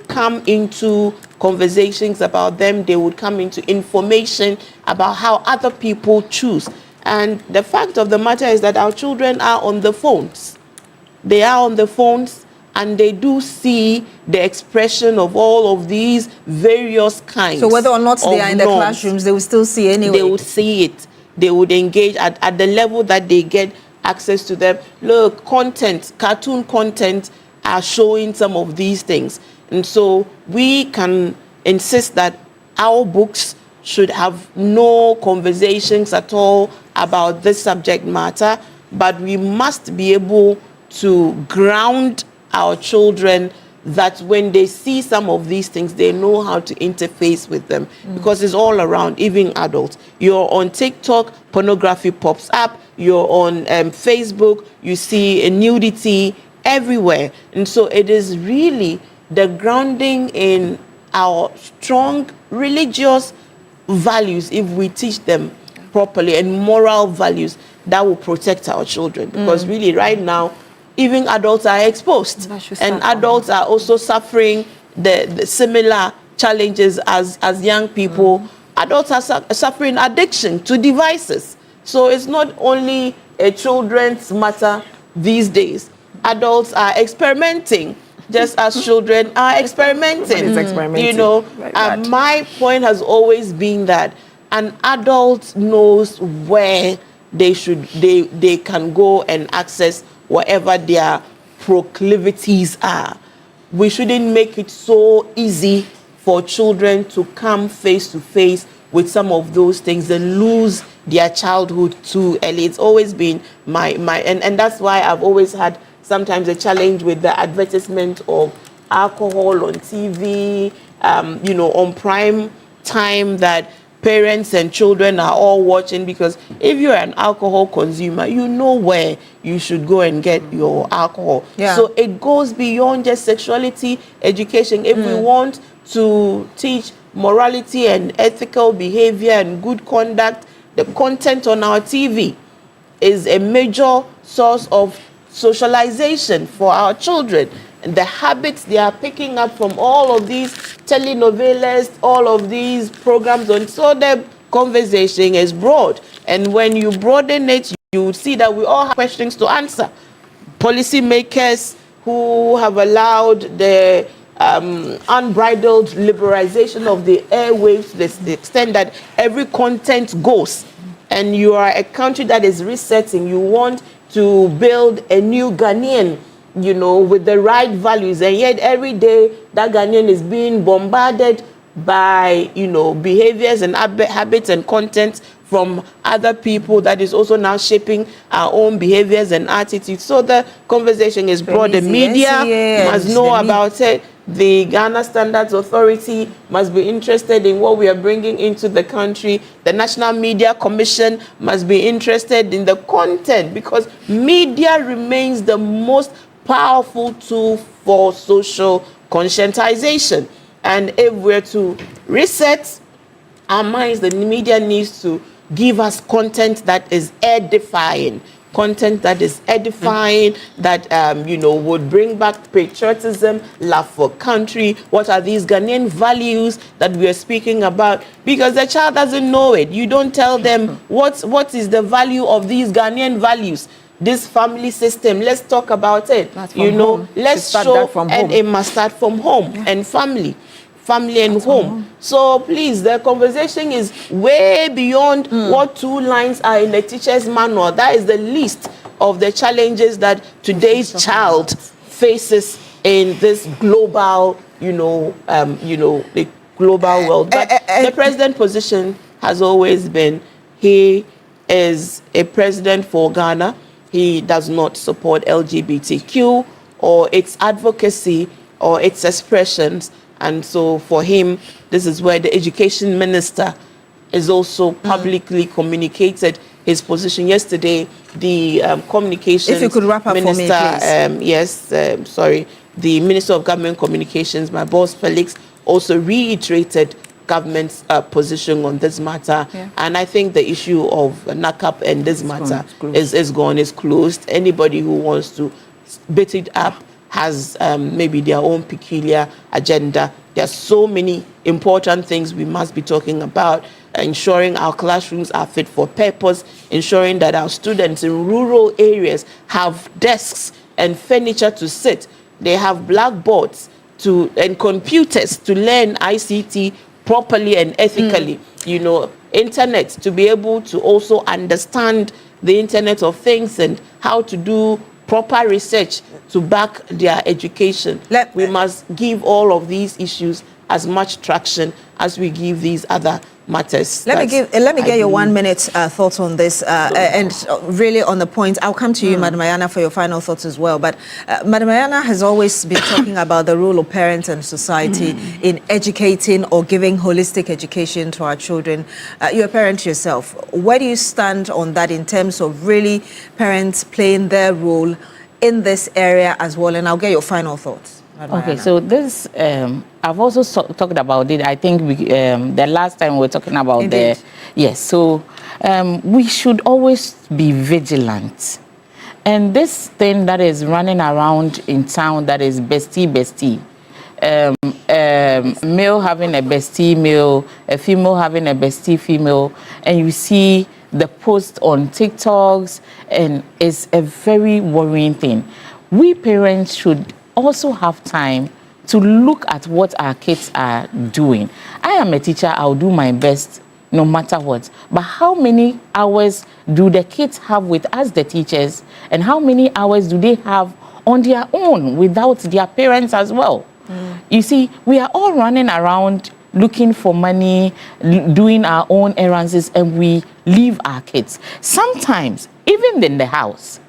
come into conversations about them. They would come into information about how other people choose. And the fact of the matter is that our children are on the phones. They are on the phones, and they do see the expression of all of these various kinds. So whether or not they are in the classrooms, they will still see anyway. They will see it. they would engage at the level that they get access to them. Look, cartoon content are showing some of these things. And so we can insist that our books should have no conversations at all about this subject matter, but we must be able to ground our children that when they see some of these things, they know how to interface with them, because it's all around, even adults. You're on TikTok, pornography pops up. You're on Facebook, you see a nudity everywhere. And so it is really the grounding in our strong religious values, if we teach them properly, and moral values that will protect our children. Because really right now, even adults are exposed, and adults are also suffering the similar challenges as young people. Adults are suffering addiction to devices. So it's not only a children's matter these days. Adults are experimenting just as children are experimenting. You know, my point has always been that an adult knows where they can go and access whatever their proclivities are. We shouldn't make it so easy for children to come face to face with some of those things and lose their childhood too early. It's always been and that's why I've always had sometimes a challenge with the advertisement of alcohol on TV, you know, on prime time, that parents and children are all watching, because if you're an alcohol consumer, you know where you should go and get your alcohol. So it goes beyond just sexuality education. If we want to teach morality and ethical behavior and good conduct, the content on our TV is a major source of socialization for our children. And the habits they are picking up from all of these telenovelas, all of these programs on, so the conversation is broad. And when you broaden it, you see that we all have questions to answer. Policymakers who have allowed the unbridled liberalization of the airwaves to the extent that every content goes, and you are a country that is resetting, you want to build a new Ghanaian, you know, with the right values, and yet every day that Ghanaian is being bombarded by, you know, behaviors and habits and content from other people that is also now shaping our own behaviors and attitudes. So the conversation is broad. The media must know about it. The Ghana Standards Authority must be interested in what we are bringing into the country. The National Media Commission must be interested in the content, because media remains the most powerful tool for social conscientization. And if we're to reset our minds, the media needs to give us content that is edifying. Content that is edifying, that, you know, would bring back patriotism, love for country. What are these Ghanaian values that we are speaking about? Because the child doesn't know it. You don't tell them what is the value of these Ghanaian values. This family system, let's talk about it. You know, home. Let's show, and it must start from home and family and home. So please, the conversation is way beyond what 2 lines are in a teacher's manual. That is the least of the challenges that today's child faces in this global, the global world. But the president position has always been, he is a president for Ghana. He does not support LGBTQ or its advocacy or its expressions. And so for him, this is where the education minister is also publicly communicated his position. Yesterday, the communications if you could wrap up minister, for me, please. The Minister of Government Communications, my boss Felix, also reiterated government's position on this matter. And I think the issue of NACAP and this matter is closed. Anybody who wants to beat it up has maybe their own peculiar agenda. There are so many important things we must be talking about, ensuring our classrooms are fit for purpose, ensuring that our students in rural areas have desks and furniture to sit. They have blackboards and computers to learn ICT properly and ethically. You know, internet, to be able to also understand the Internet of Things and how to do proper research to back their education. We must give all of these issues as much traction as we give these other matters. Let me get your 1 minute thoughts on this, and really on the point. I'll come to you, Madam Ayana, for your final thoughts as well. But Madam Ayana has always been talking about the role of parents and society in educating or giving holistic education to our children. You're a parent yourself. Where do you stand on that in terms of really parents playing their role in this area as well? And I'll get your final thoughts. Okay, so this, I've also talked about it. I think the last time we were talking about yes, so we should always be vigilant. And this thing that is running around in town that is bestie, male having a bestie male, a female having a bestie female, and you see the post on TikToks, and it's a very worrying thing. We parents should also have time to look at what our kids are doing. I am a teacher, I'll do my best no matter what. But how many hours do the kids have with us, the teachers, and how many hours do they have on their own without their parents as well? You see, we are all running around looking for money, doing our own errands, and we leave our kids. Sometimes, even in the house,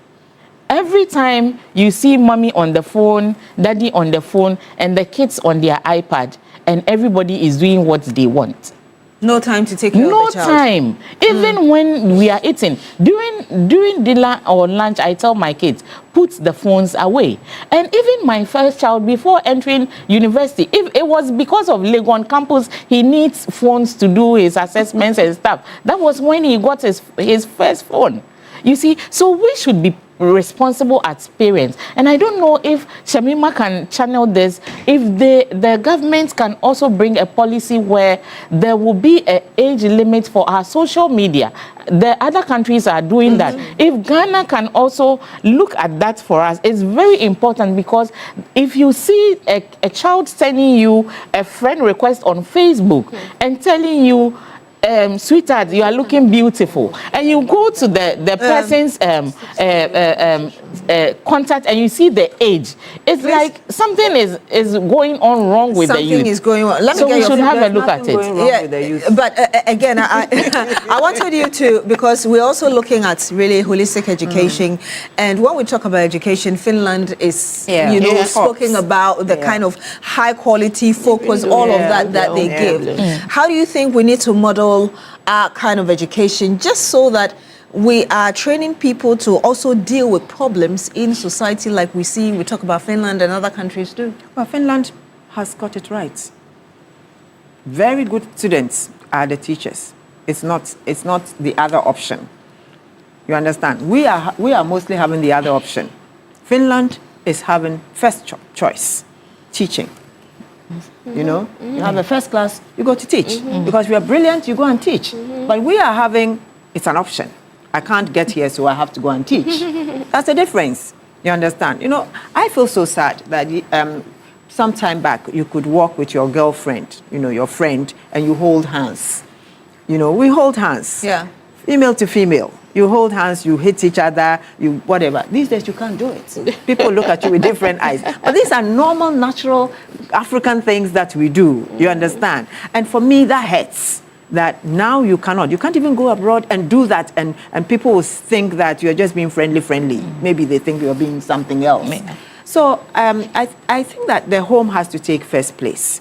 every time you see mommy on the phone, daddy on the phone, and the kids on their iPad, and everybody is doing what they want. No time to take care of the child. No time. Even when we are eating. During dinner or lunch, I tell my kids, put the phones away. And even my first child, before entering university, if it was because of Legon campus, he needs phones to do his assessments and stuff. That was when he got his first phone. You see, so we should be responsible as parents. And I don't know if Shamima can channel this, if the government can also bring a policy where there will be an age limit for our social media. The other countries are doing that. If Ghana can also look at that for us, it's very important, because if you see a child sending you a friend request on Facebook and telling you, sweetheart, you are looking beautiful, and you go to the person's contact and you see the age, it's like something is going on wrong with the youth. Something is going on. So we should have a look at it. But again, I wanted you to, because we're also looking at really holistic education, and when we talk about education, Finland is speaking about the kind of high quality focus, all of that they give. How do you think we need to model our kind of education, just so that we are training people to also deal with problems in society like we talk about Finland and other countries do? Well, Finland has got it right. Very good students are the teachers. It's not the other option. You understand? We are mostly having the other option. Finland is having first choice, teaching. You know, you have a first class, you go to teach. Because we are brilliant, you go and teach. But we are having, it's an option. I can't get here, so I have to go and teach. That's the difference. You understand? You know, I feel so sad that some time back, you could walk with your girlfriend, you know, your friend, and you hold hands. You know, we hold hands. Yeah. Female to female. You hold hands, you hit each other, you whatever. These days, you can't do it. People look at you with different eyes. But these are normal, natural African things that we do. You understand? And for me, that hurts. That now you cannot. You can't even go abroad and do that. And people will think that you're just being friendly. Maybe they think you're being something else. So I think that the home has to take first place.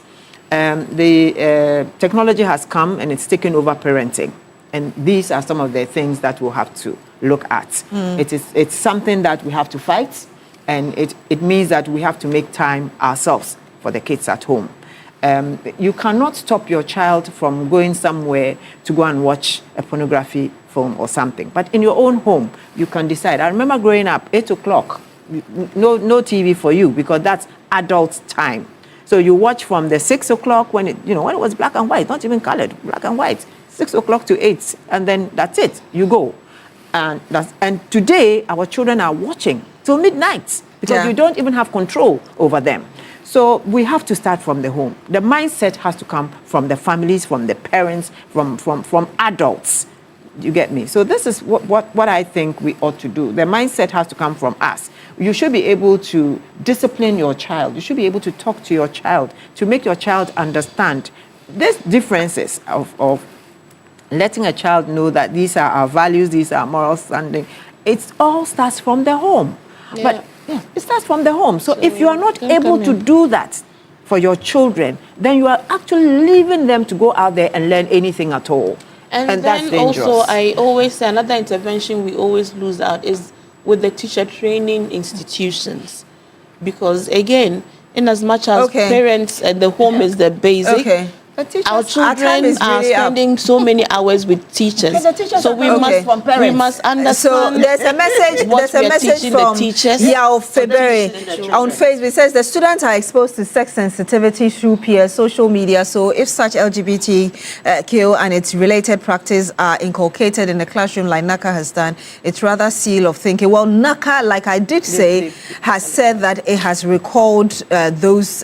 The technology has come and it's taken over parenting. And these are some of the things that we'll have to look at. It's something that we have to fight, and it means that we have to make time ourselves for the kids at home. You cannot stop your child from going somewhere to go and watch a pornography film or something. But in your own home, you can decide. I remember growing up, 8 o'clock, no TV for you, because that's adult time. So you watch from the 6 o'clock when it was black and white, not even colored, black and white. 6 o'clock to 8, and then that's it. You go, and today our children are watching till midnight. because you don't even have control over them. So we have to start from the home. The mindset has to come from the families, from the parents, from adults. You get me? So this is what I think we ought to do. The mindset has to come from us. You should be able to discipline your child. You should be able to talk to your child, to make your child understand these differences of letting a child know that these are our values, these are our moral standing. It all starts from the home. But it starts from the home. So if you are not able to do that for your children, then you are actually leaving them to go out there and learn anything at all. And that's then dangerous. also, I always say another intervention we always lose out is with the teacher training institutions. Because again, in as much as parents and the home is the basic, our children are spending so many hours with teachers. So we must understand. So there's a message. There's a message from Yao Febere on Facebook. It says the students are exposed to sex sensitivity through peers, social media. So if such LGBTQ and its related practice are inculcated in the classroom, like NACA has done, it's rather seal of thinking. Well, NACA, like I did say, has said that it has recalled those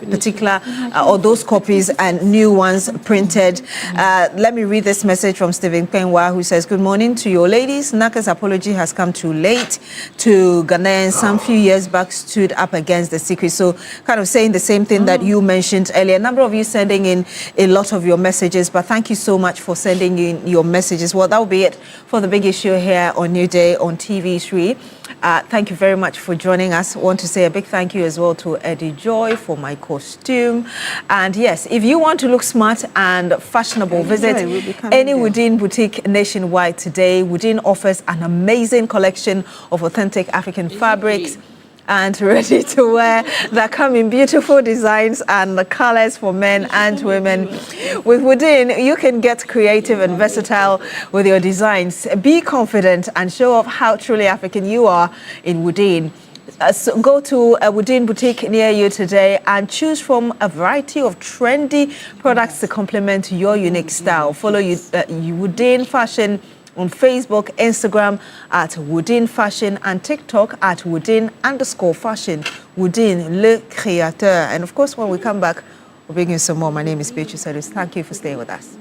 particular. Or those copies and new ones printed. Let me read this message from Stephen Penwa, who says, good morning to your ladies. NACA's apology has come too late to Ghanaians. Some few years back stood up against the secret. So kind of saying the same thing that you mentioned earlier. A number of you sending in a lot of your messages, but thank you so much for sending in your messages. Well, that will be it for the big issue here on Newday on TV3. Thank you very much for joining us. I want to say a big thank you as well to Eddie Joy for my costume. And yes, if you want to look smart and fashionable, visit any Woodin boutique nationwide today. Woodin offers an amazing collection of authentic African fabrics and ready to wear that come in beautiful designs and the colors for men and women. With Woodin, you can get creative and versatile with your designs. Be confident and show off how truly African you are in Woodin. So go to a Woodin boutique near you today and choose from a variety of trendy products to complement your unique style. Follow Woodin Fashion on Facebook, Instagram at Woodin Fashion and TikTok at Woodin_fashion. Woodin, le créateur. And of course, when we come back, we'll bring you some more. My name is Beatrice Sedus. Thank you for staying with us.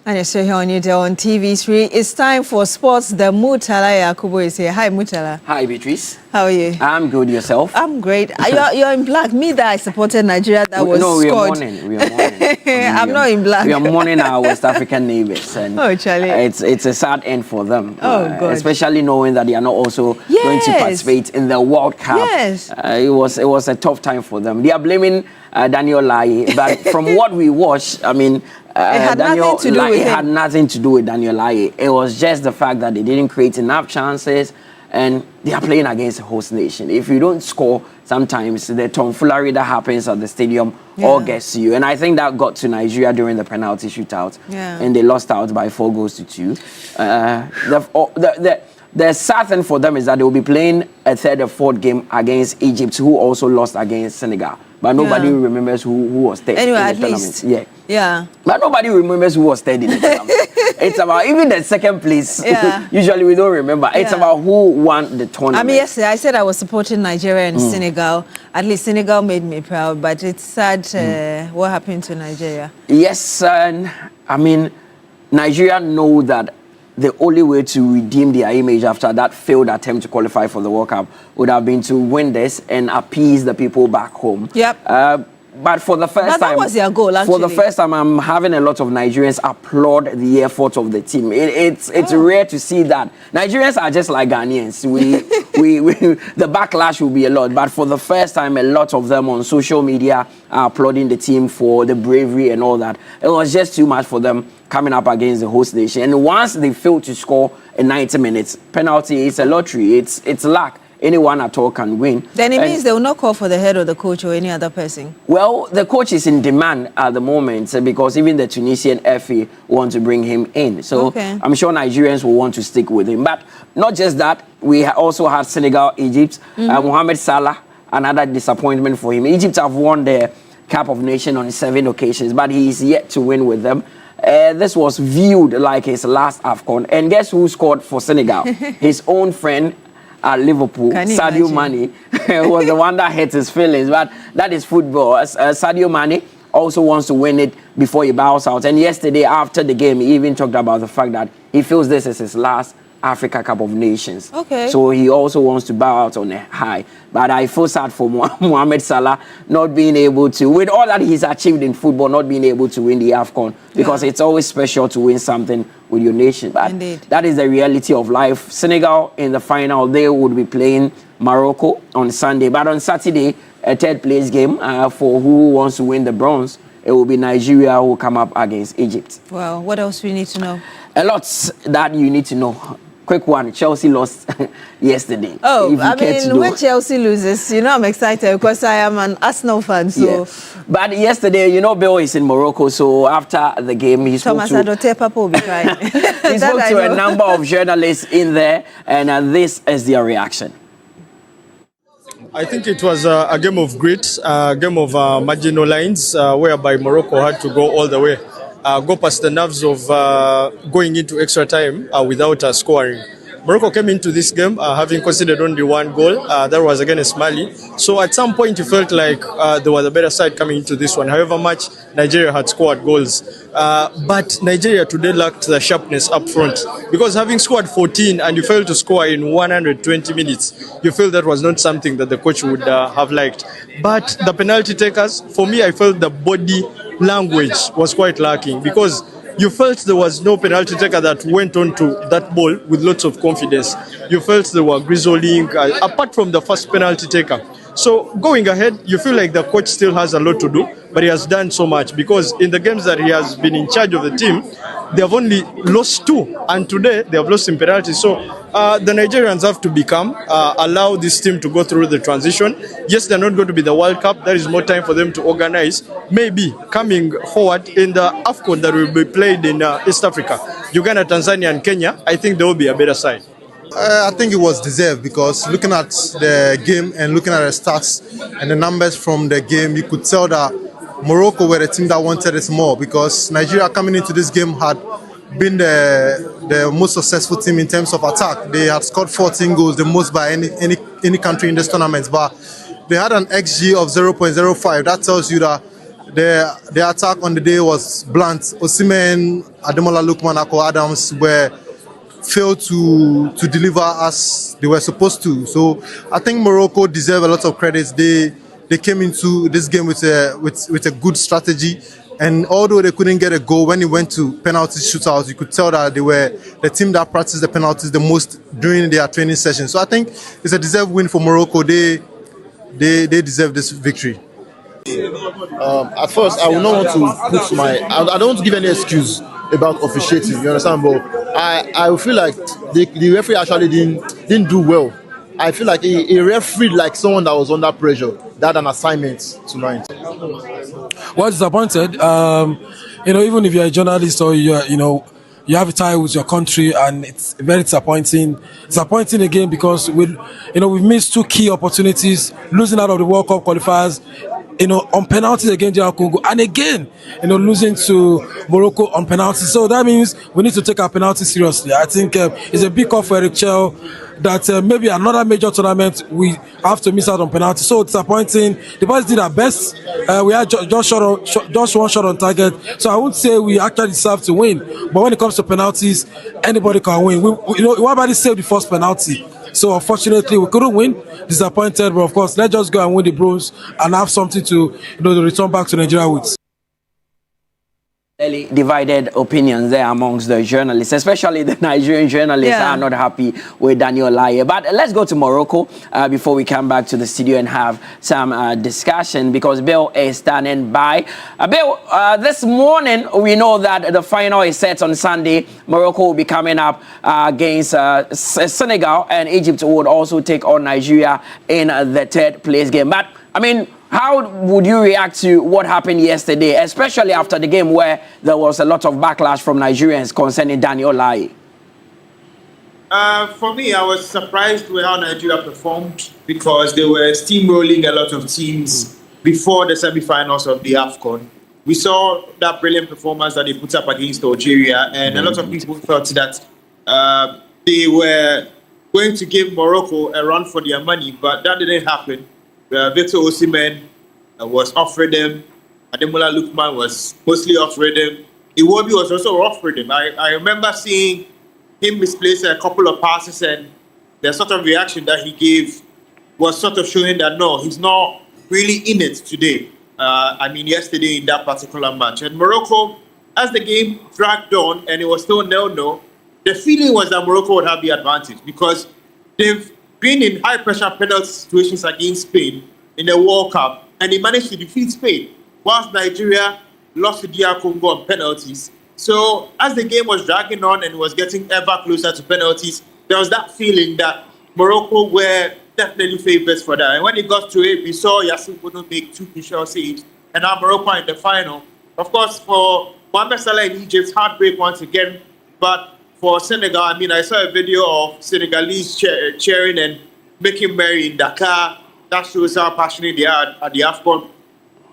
And you're still here on Newday on TV3. It's time for sports. The Mutala Yakubu is here. Hi, Mutala. Hi, Beatrice. How are you? I'm good. Yourself? I'm great. You're in black. Me that I supported Nigeria that was no, we scored. are mourning. We are mourning. I'm not in black. We are mourning our West African neighbors. And oh, Charlie. It's a sad end for them. Oh, God. Especially knowing that they are not also going to participate in the World Cup. Yes. It was a tough time for them. They are blaming Daniel Lai, but from what we watched, I mean, it had nothing to do with it had nothing to do with Daniel Lai. It was just the fact that they didn't create enough chances, and they are playing against a host nation. If you don't score, sometimes the tomfoolery that happens at the stadium all gets you. And I think that got to Nigeria during the penalty shootout, and they lost out by 4-2. The sad thing for them is that they will be playing a third or fourth game against Egypt, who also lost against Senegal. But nobody remembers who was third anyway, in the at tournament. least. Yeah. But nobody remembers who was third in the tournament. It's about even the second place. Usually we don't remember. It's about who won the tournament. I mean, yesterday I said I was supporting Nigeria and Senegal. At least Senegal made me proud. But it's sad what happened to Nigeria. Yes, and I mean, Nigeria know that the only way to redeem their image after that failed attempt to qualify for the World Cup would have been to win this and appease the people back home. Yep. But for the first time, that was their goal, actually. For the first time, I'm having a lot of Nigerians applaud the effort of the team. It's rare to see that. Nigerians are just like Ghanaians. The backlash will be a lot. But for the first time, a lot of them on social media are applauding the team for the bravery and all that. It was just too much for them coming up against the host nation. And once they failed to score in 90 minutes, penalty, it's a lottery. It's luck. Anyone at all can win. Then it means they will not call for the head of the coach or any other person. Well, the coach is in demand at the moment because even the Tunisian FA want to bring him in. So I'm sure Nigerians will want to stick with him. But not just that, we also had Senegal, Egypt, Mohamed Salah, another disappointment for him. Egypt have won the Cup of Nations on 7 occasions, but he is yet to win with them. This was viewed like his last AFCON. And guess who scored for Senegal? His own friend at Liverpool, Sadio Mane, was the one that hurt his feelings. But that is football. Sadio Mane also wants to win it before he bows out. And yesterday, after the game, he even talked about the fact that he feels this is his last Africa Cup of Nations. So he also wants to bow out on a high. But I feel sad for Mohamed Salah not being able to, with all that he's achieved in football, not being able to win the AFCON, because it's always special to win something with your nation. But that is the reality of life. Senegal in the final, they would be playing Morocco on Sunday. But on Saturday, a third place game for who wants to win the bronze. It will be Nigeria who will come up against Egypt. Wow, what else do we need to know? A lot that you need to know. Quick one, Chelsea lost yesterday. Oh, I mean, when Chelsea loses, you know I'm excited because I am an Arsenal fan. So. But yesterday, you know, Bill is in Morocco, so after the game, he spoke Thomas Adote Papa will be crying. He spoke to a number of journalists in there, and this is their reaction. I think it was a game of grit, a game of marginal lines, whereby Morocco had to go all the way. Go past the nerves of going into extra time without scoring. Morocco came into this game having conceded only one goal. That was against Mali. So at some point you felt like there was a better side coming into this one. However much Nigeria had scored goals. But Nigeria today lacked the sharpness up front. Because having scored 14 and you failed to score in 120 minutes, you feel that was not something that the coach would have liked. But the penalty takers, for me, I felt the body language was quite lacking because you felt there was no penalty taker that went on to that ball with lots of confidence. You felt they were grizzling, apart from the first penalty taker. So going ahead, you feel like the coach still has a lot to do, but he has done so much because in the games that he has been in charge of the team, they have only lost 2, and today they have lost in penalties. So the Nigerians have to become, allow this team to go through the transition. Yes, they're not going to be the World Cup. There is more time for them to organize. Maybe coming forward in the AFCON that will be played in East Africa, Uganda, Tanzania, and Kenya, I think there will be a better side. I think it was deserved because looking at the game and looking at the stats and the numbers from the game, you could tell that Morocco were the team that wanted it more because Nigeria coming into this game had been the most successful team in terms of attack. They had scored 14 goals, the most by any country in this tournament, but they had an XG of 0.05. That tells you that the attack on the day was blunt. Osimhen, Ademola Lookman, Ako Adams were failed to deliver as they were supposed to. So I think Morocco deserve a lot of credits. They came into this game with a good strategy, and although they couldn't get a goal when it went to penalty shootouts, you could tell that they were the team that practiced the penalties the most during their training session. So I think it's a deserved win for Morocco. They deserve this victory. At first, I would not want to put I don't want to give any excuse about officiating. You understand, but I feel like the referee actually didn't do well. I feel like he refereed like someone that was under pressure. That an assignment tonight. Well, disappointed. Even if you're a journalist or you have a tie with your country, and it's very disappointing. Disappointing again because we've missed 2 key opportunities, losing out of the World Cup qualifiers, on penalties against DR Congo, and again, losing to Morocco on penalties. So that means we need to take our penalties seriously. I think it's a big call for Eric Chell that maybe another major tournament we have to miss out on penalties. So disappointing. The boys did our best. We had just one shot on target. So I wouldn't say we actually deserve to win. But when it comes to penalties, anybody can win. Nobody saved the first penalty. So unfortunately, we couldn't win. Disappointed, but of course, let's just go and win the bronze and have something to return back to Nigeria with. Divided opinions there amongst the journalists, especially the Nigerian journalists are not happy with Daniel Laye. But let's go to Morocco before we come back to the studio and have some discussion, because Bill is standing by. Bill, this morning we know that the final is set on Sunday. Morocco will be coming up against Senegal, and Egypt would also take on Nigeria in the 3rd place game. But I mean, how would you react to what happened yesterday, especially after the game where there was a lot of backlash from Nigerians concerning Daniel Laye? For me, I was surprised with how Nigeria performed, because they were steamrolling a lot of teams before the semi-finals of the AFCON. We saw that brilliant performance that they put up against Algeria, and a lot of people felt that they were going to give Morocco a run for their money, but that didn't happen. Victor Osimhen was offering them. Ademola Lookman was mostly offering them. Iwobi was also offering them. I remember seeing him misplace a couple of passes, and the sort of reaction that he gave was sort of showing that no, he's not really in it today. Yesterday in that particular match. And Morocco, as the game dragged on and it was still 0-0, the feeling was that Morocco would have the advantage, because they've been in high-pressure penalty situations against Spain in the World Cup, and they managed to defeat Spain, whilst Nigeria lost to DR Congo on penalties. So as the game was dragging on and was getting ever closer to penalties, there was that feeling that Morocco were definitely favourites for that. And when it got to it, we saw Yassine Bounou make 2 crucial saves, and now Morocco in the final. Of course, for Mohamed Salah in Egypt, heartbreak once again, but for Senegal, I saw a video of Senegalese cheering and making merry in Dakar. That shows how passionate they are at the AFCON.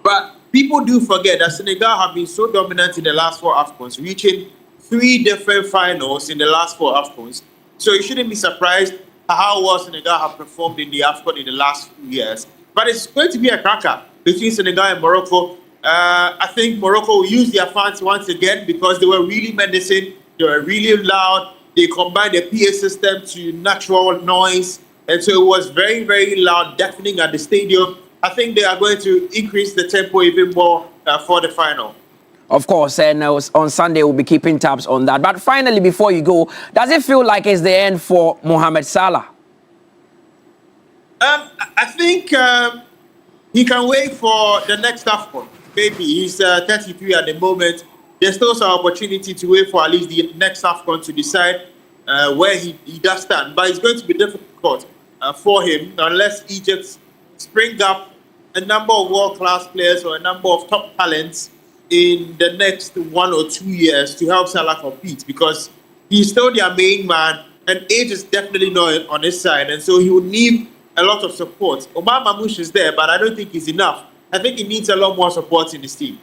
But people do forget that Senegal have been so dominant in the last 4 AFCONs, reaching 3 different finals in the last 4 AFCONs. So you shouldn't be surprised how well Senegal have performed in the AFCON in the last few years. But it's going to be a cracker between Senegal and Morocco. I think Morocco will use their fans once again, because they were really menacing. They were really loud. They combined the PA system to natural noise. And so it was very, very loud, deafening at the stadium. I think they are going to increase the tempo even more for the final. Of course, and on Sunday we'll be keeping tabs on that. But finally, before you go, does it feel like it's the end for Mohamed Salah? I think he can wait for the next AFCON. Maybe he's 33 at the moment. There's still some opportunity to wait for at least the next AFCON to decide where he does stand. But it's going to be difficult for him unless Egypt spring up a number of world-class players or a number of top talents in the next 1 or 2 years to help Salah compete, because he's still their main man and age is definitely not on his side, and so he would need a lot of support. Omar Mamouche is there, but I don't think he's enough. I think he needs a lot more support in his team.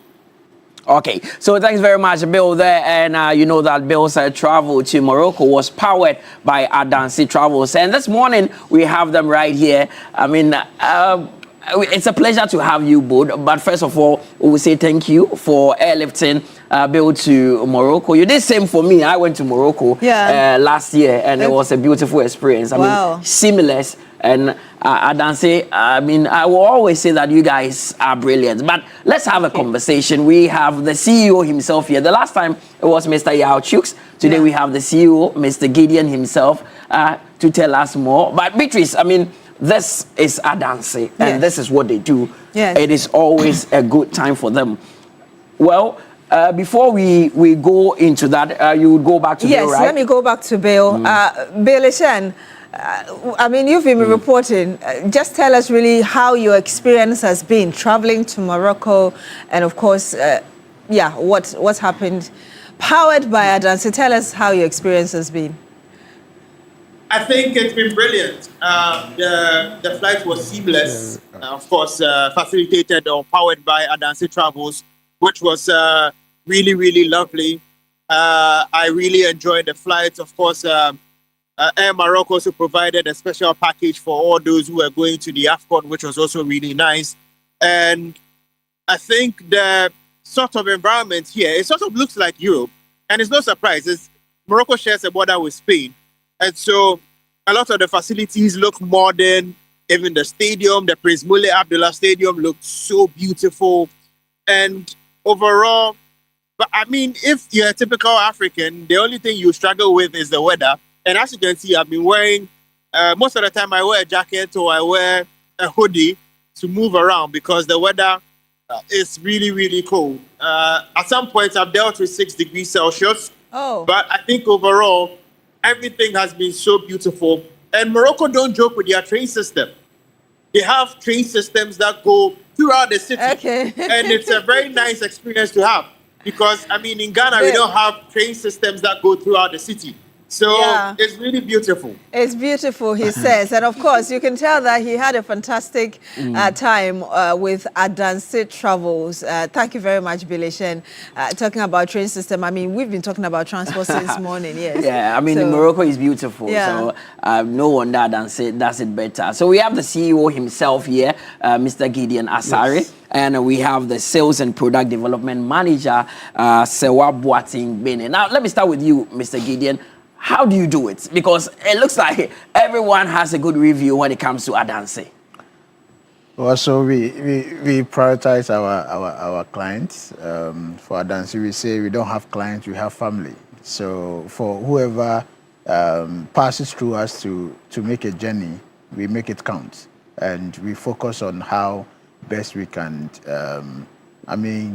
Okay, so thanks very much, Bill, there. And you know that Bill's travel to Morocco was powered by Adansi Travels. And this morning, we have them right here. it's a pleasure to have you both. But first of all, we will say thank you for airlifting Bill to Morocco. You did same for me. I went to Morocco last year, and it was a beautiful experience. I mean, seamless. And Adanse, I mean, I will always say that you guys are brilliant. But let's have a conversation. We have the CEO himself here. The last time it was Mr. Yao Chooks. Today we have the CEO, Mr. Gideon himself, to tell us more. But Beatrice, I mean, this is Adanse, and this is what they do. Yes. It is always a good time for them. Well, before we go into that, you would go back to Bill, right? Yes, let me go back to Bill. Bill Eshen, I mean, you've been reporting. Just tell us really how your experience has been traveling to Morocco, and of course, what's happened. Powered by Adanse, tell us how your experience has been. I think it's been brilliant. The flight was seamless, of course, facilitated or powered by Adanse Travels, which was really, really lovely. I really enjoyed the flight. Of course, Air Morocco also provided a special package for all those who were going to the AFCON, which was also really nice. And I think the sort of environment here, it sort of looks like Europe. And it's no surprise. Morocco shares a border with Spain. And so a lot of the facilities look modern. Even the stadium, the Prince Moulay Abdullah Stadium, looked so beautiful. And overall, but I mean, if you're a typical African, the only thing you struggle with is the weather. And as you can see, I've been wearing, most of the time I wear a jacket or I wear a hoodie to move around because the weather is really, really cold. At some points, I've dealt with 6 degrees Celsius. But I think overall, everything has been so beautiful. And Morocco don't joke with their train system. They have train systems that go throughout the city. And it's a very nice experience to have. Because, I mean, in Ghana, we don't have train systems that go throughout the city. So it's really beautiful. It's beautiful, he says. And of course, you can tell that he had a fantastic time with Adanse Travels. Thank you very much, Bilishen. Talking about train system, I mean, we've been talking about transport since morning, yes. Yeah, I mean, Morocco is beautiful. So no wonder Adanse does it better. So we have the CEO himself here, Mr. Gideon Asare. Yes. And we have the Sales and Product Development Manager, Sewa Boating Bene. Now, let me start with you, Mr. Gideon. How do you do it? Because it looks like everyone has a good review when it comes to Adanse. Well, so we prioritize our clients. For Adanse, we say we don't have clients, we have family. So for whoever passes through us to make a journey, we make it count. And we focus on how best we can,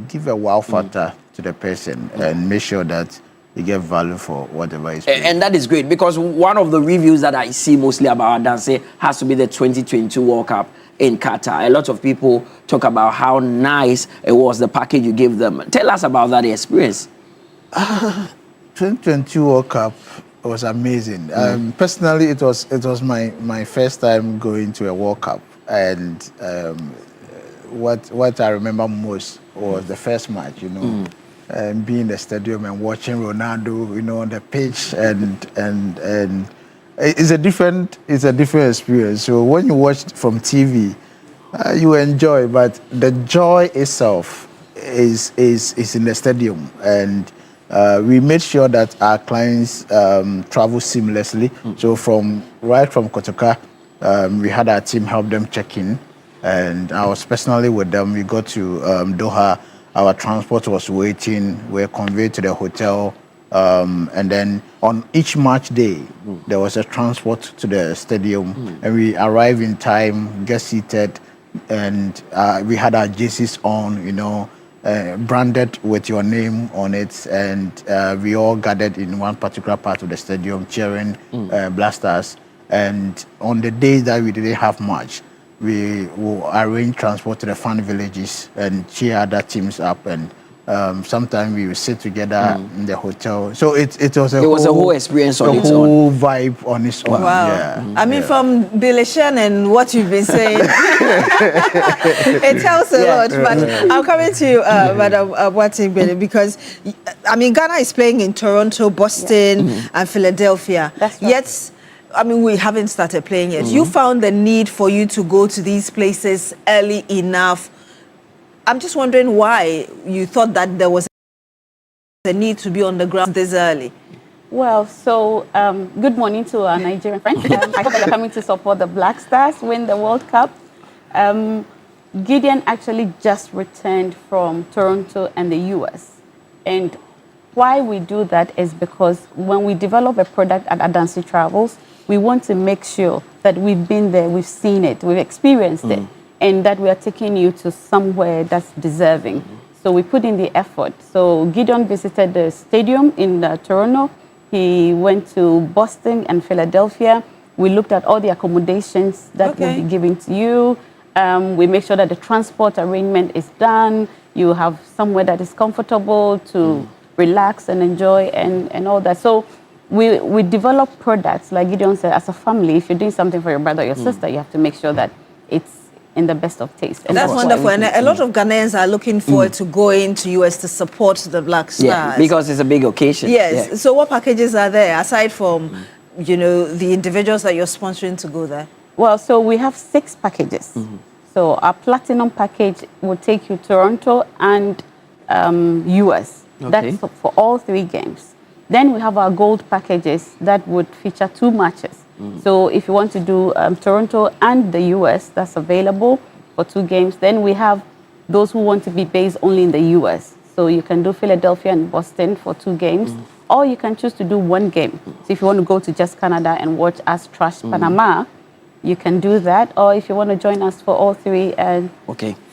give a wow factor to the person and make sure that you get value for whatever is paid. And that is great, because one of the reviews that I see mostly about Adanse has to be the 2022 World Cup in Qatar. A lot of people talk about how nice it was, the package you gave them. Tell us about that experience. 2022 World Cup was amazing. Personally, it was my first time going to a World Cup, and what I remember most was the first match, and being in the stadium and watching Ronaldo, on the pitch, and it's a different experience. So when you watch from TV, you enjoy, but the joy itself is in the stadium, and we made sure that our clients travel seamlessly. So right from Kotoka, we had our team help them check in, and I was personally with them. We got to Doha. Our transport was waiting. We were conveyed to the hotel. And then on each match day, there was a transport to the stadium. And we arrived in time, get seated, and we had our jerseys on, branded with your name on it. And we all gathered in one particular part of the stadium cheering Black Stars. And on the days that we didn't have much, we will arrange transport to the fan villages and cheer other teams up, and sometimes we will sit together in the hotel. So it was a whole experience on its own. A whole vibe on its own. Wow. Yeah. I mean, from Bilishen and what you've been saying, it tells a lot. But I'm coming to you, Madam Boating, because, I mean, Ghana is playing in Toronto, Boston, and Philadelphia. That's right. Yet, I mean, we haven't started playing yet. You found the need for you to go to these places early enough. I'm just wondering why you thought that there was a need to be on the ground this early. Well, so good morning to our Nigerian friends. I hope they're coming to support the Black Stars win the World Cup. Gideon actually just returned from Toronto and the US. And why we do that is because when we develop a product at Adansi Travels, we want to make sure that we've been there, we've seen it, we've experienced it, and that we are taking you to somewhere that's deserving. So we put in the effort. So Gideon visited the stadium in Toronto. He went to Boston and Philadelphia. We looked at all the accommodations that will be given to you. We make sure that the transport arrangement is done. You have somewhere that is comfortable to relax and enjoy and all that. So we develop products, like Gideon said, as a family. If you're doing something for your brother or your sister, you have to make sure that it's in the best of taste. And that's wonderful. And a lot of Ghanaians are looking forward to going to US to support the Black Stars. Yeah, because it's a big occasion. Yes. Yeah. So what packages are there, aside from, you know, the individuals that you're sponsoring to go there? Well, so we have 6 packages. So our platinum package will take you to Toronto and US. That's for all 3 games. Then we have our gold packages that would feature 2 matches. So if you want to do Toronto and the US, that's available for 2 games. Then we have those who want to be based only in the US. So you can do Philadelphia and Boston for 2 games, or you can choose to do 1 game. So if you want to go to just Canada and watch us trash Panama, you can do that. Or if you want to join us for all 3 and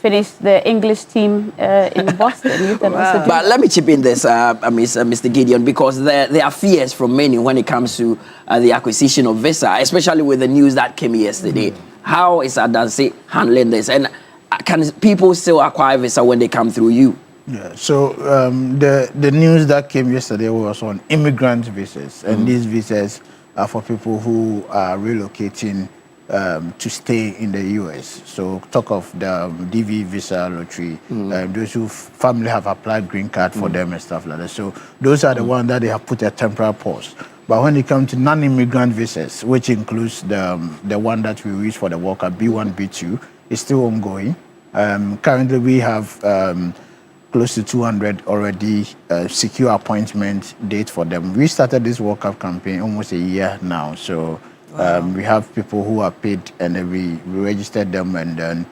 finish the English team in Boston, you can also do But that. let me chip in this, Mr. Gideon, because there are fears from many when it comes to the acquisition of visa, especially with the news that came yesterday. How is Adansi handling this? And can people still acquire visa when they come through you? Yeah, so the news that came yesterday was on immigrant visas, and these visas are for people who are relocating to stay in the US. So talk of the DV visa lottery, those who family have applied green card for them and stuff like that. So those are the ones that they have put a temporary pause. But when it comes to non-immigrant visas, which includes the one that we use for the World Cup, B1, B2, is still ongoing. Currently we have close to 200 already secure appointment date for them. We started this World Cup campaign almost a year now. So we have people who are paid, and then we registered them, and then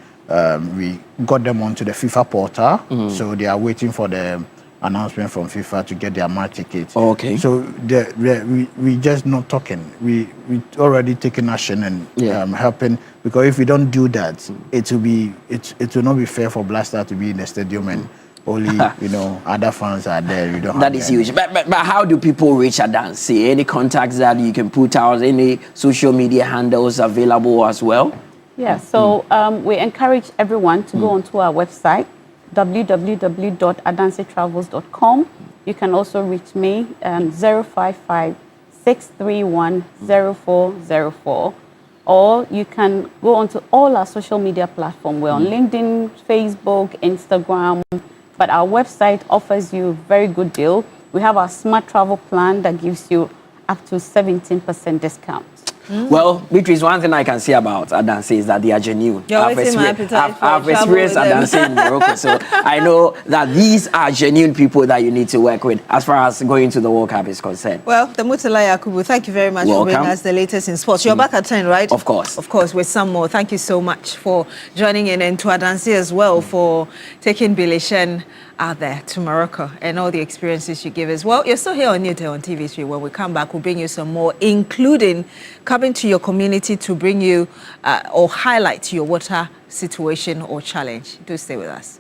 we got them onto the FIFA portal. So they are waiting for the announcement from FIFA to get their match tickets. Okay. So we just not talking. We already taking action and helping, because if we don't do that, it will not be fair for Blaster to be in the stadium and only other fans are there. You don't. That is huge. But how do people reach Adansi? Any contacts that you can put out? Any social media handles available as well? Yeah, so we encourage everyone to go onto our website, www.adansitravels.com. You can also reach me, 055-631-0404. Or you can go onto all our social media platforms. We're on LinkedIn, Facebook, Instagram. But our website offers you a very good deal. We have our smart travel plan that gives you up to 17% discount. Well, Beatrice, one thing I can say about Adansi is that they are genuine. I've experienced Adansi in Morocco, so I know that these are genuine people that you need to work with as far as going to the World Cup is concerned. Well, Mutala Yakubu, thank you very much for bringing us the latest in sports. You're back at 10, right? Of course. Of course, with some more. Thank you so much for joining in, and to Adansi as well for taking Bilishen out there to Morocco and all the experiences you give us. Well, you're still here on Newday on TV3. When we come back, we'll bring you some more, including coming to your community to bring you or highlight your water situation or challenge. Do stay with us.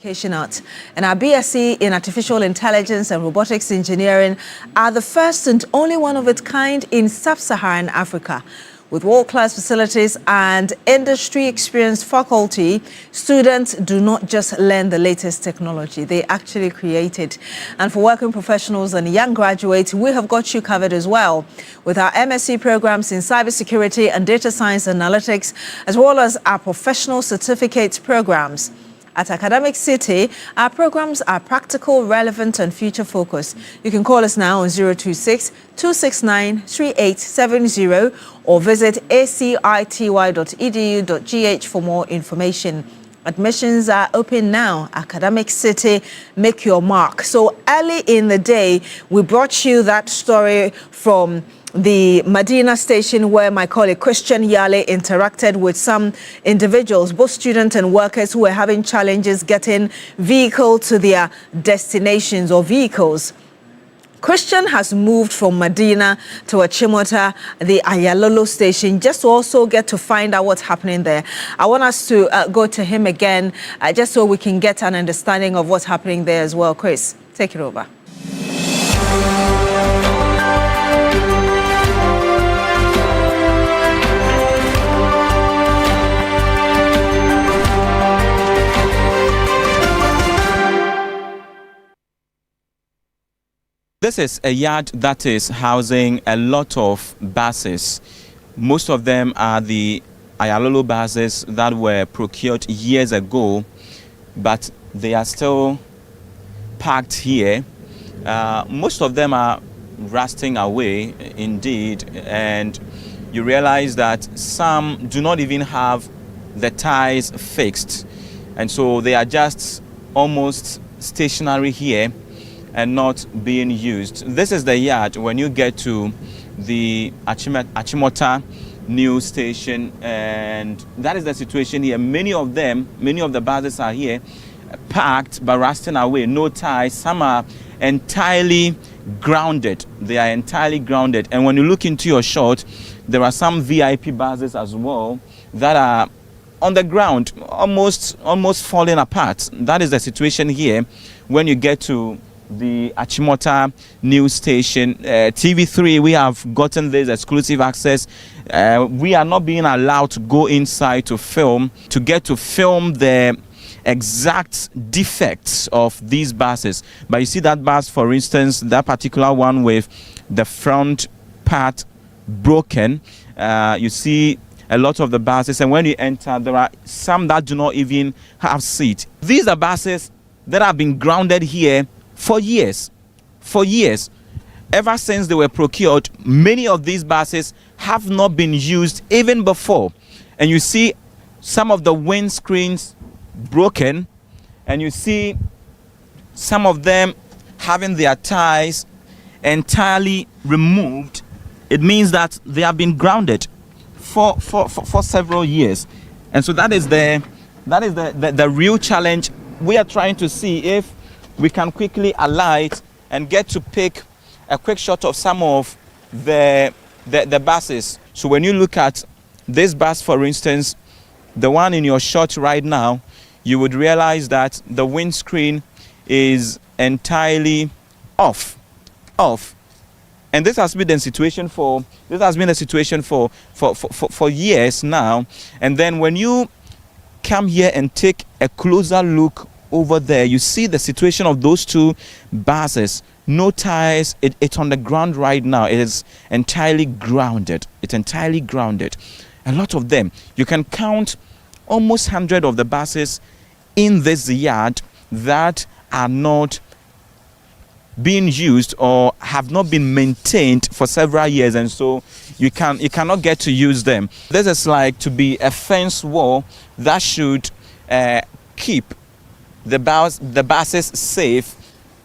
Arts and our BSc in Artificial Intelligence and Robotics Engineering are the first and only one of its kind in sub-Saharan Africa. With world-class facilities and industry-experienced faculty, students do not just learn the latest technology, they actually create it. And for working professionals and young graduates, we have got you covered as well. With our MSc programs in cybersecurity and data science analytics, as well as our professional certificates programs. At Academic City, our programs are practical, relevant, and future-focused. You can call us now on 026-269-3870 or visit acity.edu.gh for more information. Admissions are open now. Academic City, make your mark. So early in the day, we brought you that story from the Medina station where my colleague Christian Yale interacted with some individuals, both students and workers, who were having challenges getting vehicle to their destinations or vehicles. Christian has moved from Medina to Achimota, the Ayalolo station, just to also get to find out what's happening there. I want us to go to him again, just so we can get an understanding of what's happening there as well. Chris, take it over. This is a yard that is housing a lot of buses. Most of them are the Ayalolo buses that were procured years ago, but they are still parked here. Most of them are rusting away indeed, and you realize that some do not even have the tires fixed, and so they are just almost stationary here and not being used. This is the yard when you get to the Achimota new station, and that is the situation here. Many of the buses are here parked but rusting away, no ties. Some are entirely grounded. They are entirely grounded. And when you look into your shot, there are some VIP buses as well that are on the ground, almost falling apart. That is the situation here when you get to the Achimota news station. TV3, we have gotten this exclusive access. We are not being allowed to go inside to film, the exact defects of these buses. But you see that bus, for instance, that particular one with the front part broken. You see a lot of the buses, and when you enter, there are some that do not even have seat. These are buses that have been grounded here for years. Ever since they were procured, many of these buses have not been used even before. And you see some of the windscreens broken, and you see some of them having their tires entirely removed. It means that they have been grounded for several years. And so that is the real challenge. We are trying to see if we can quickly alight and get to pick a quick shot of some of the buses. So when you look at this bus, for instance, the one in your shot right now, you would realize that the windscreen is entirely off. And this has been a situation for years now. And then when you come here and take a closer look over there, you see the situation of those two buses. No tires. It's on the ground right now. It is entirely grounded. A lot of them. You can count almost 100 of the buses in this yard that are not being used or have not been maintained for several years, and so you cannot get to use them. This is like to be a fence wall that should keep the buses safe,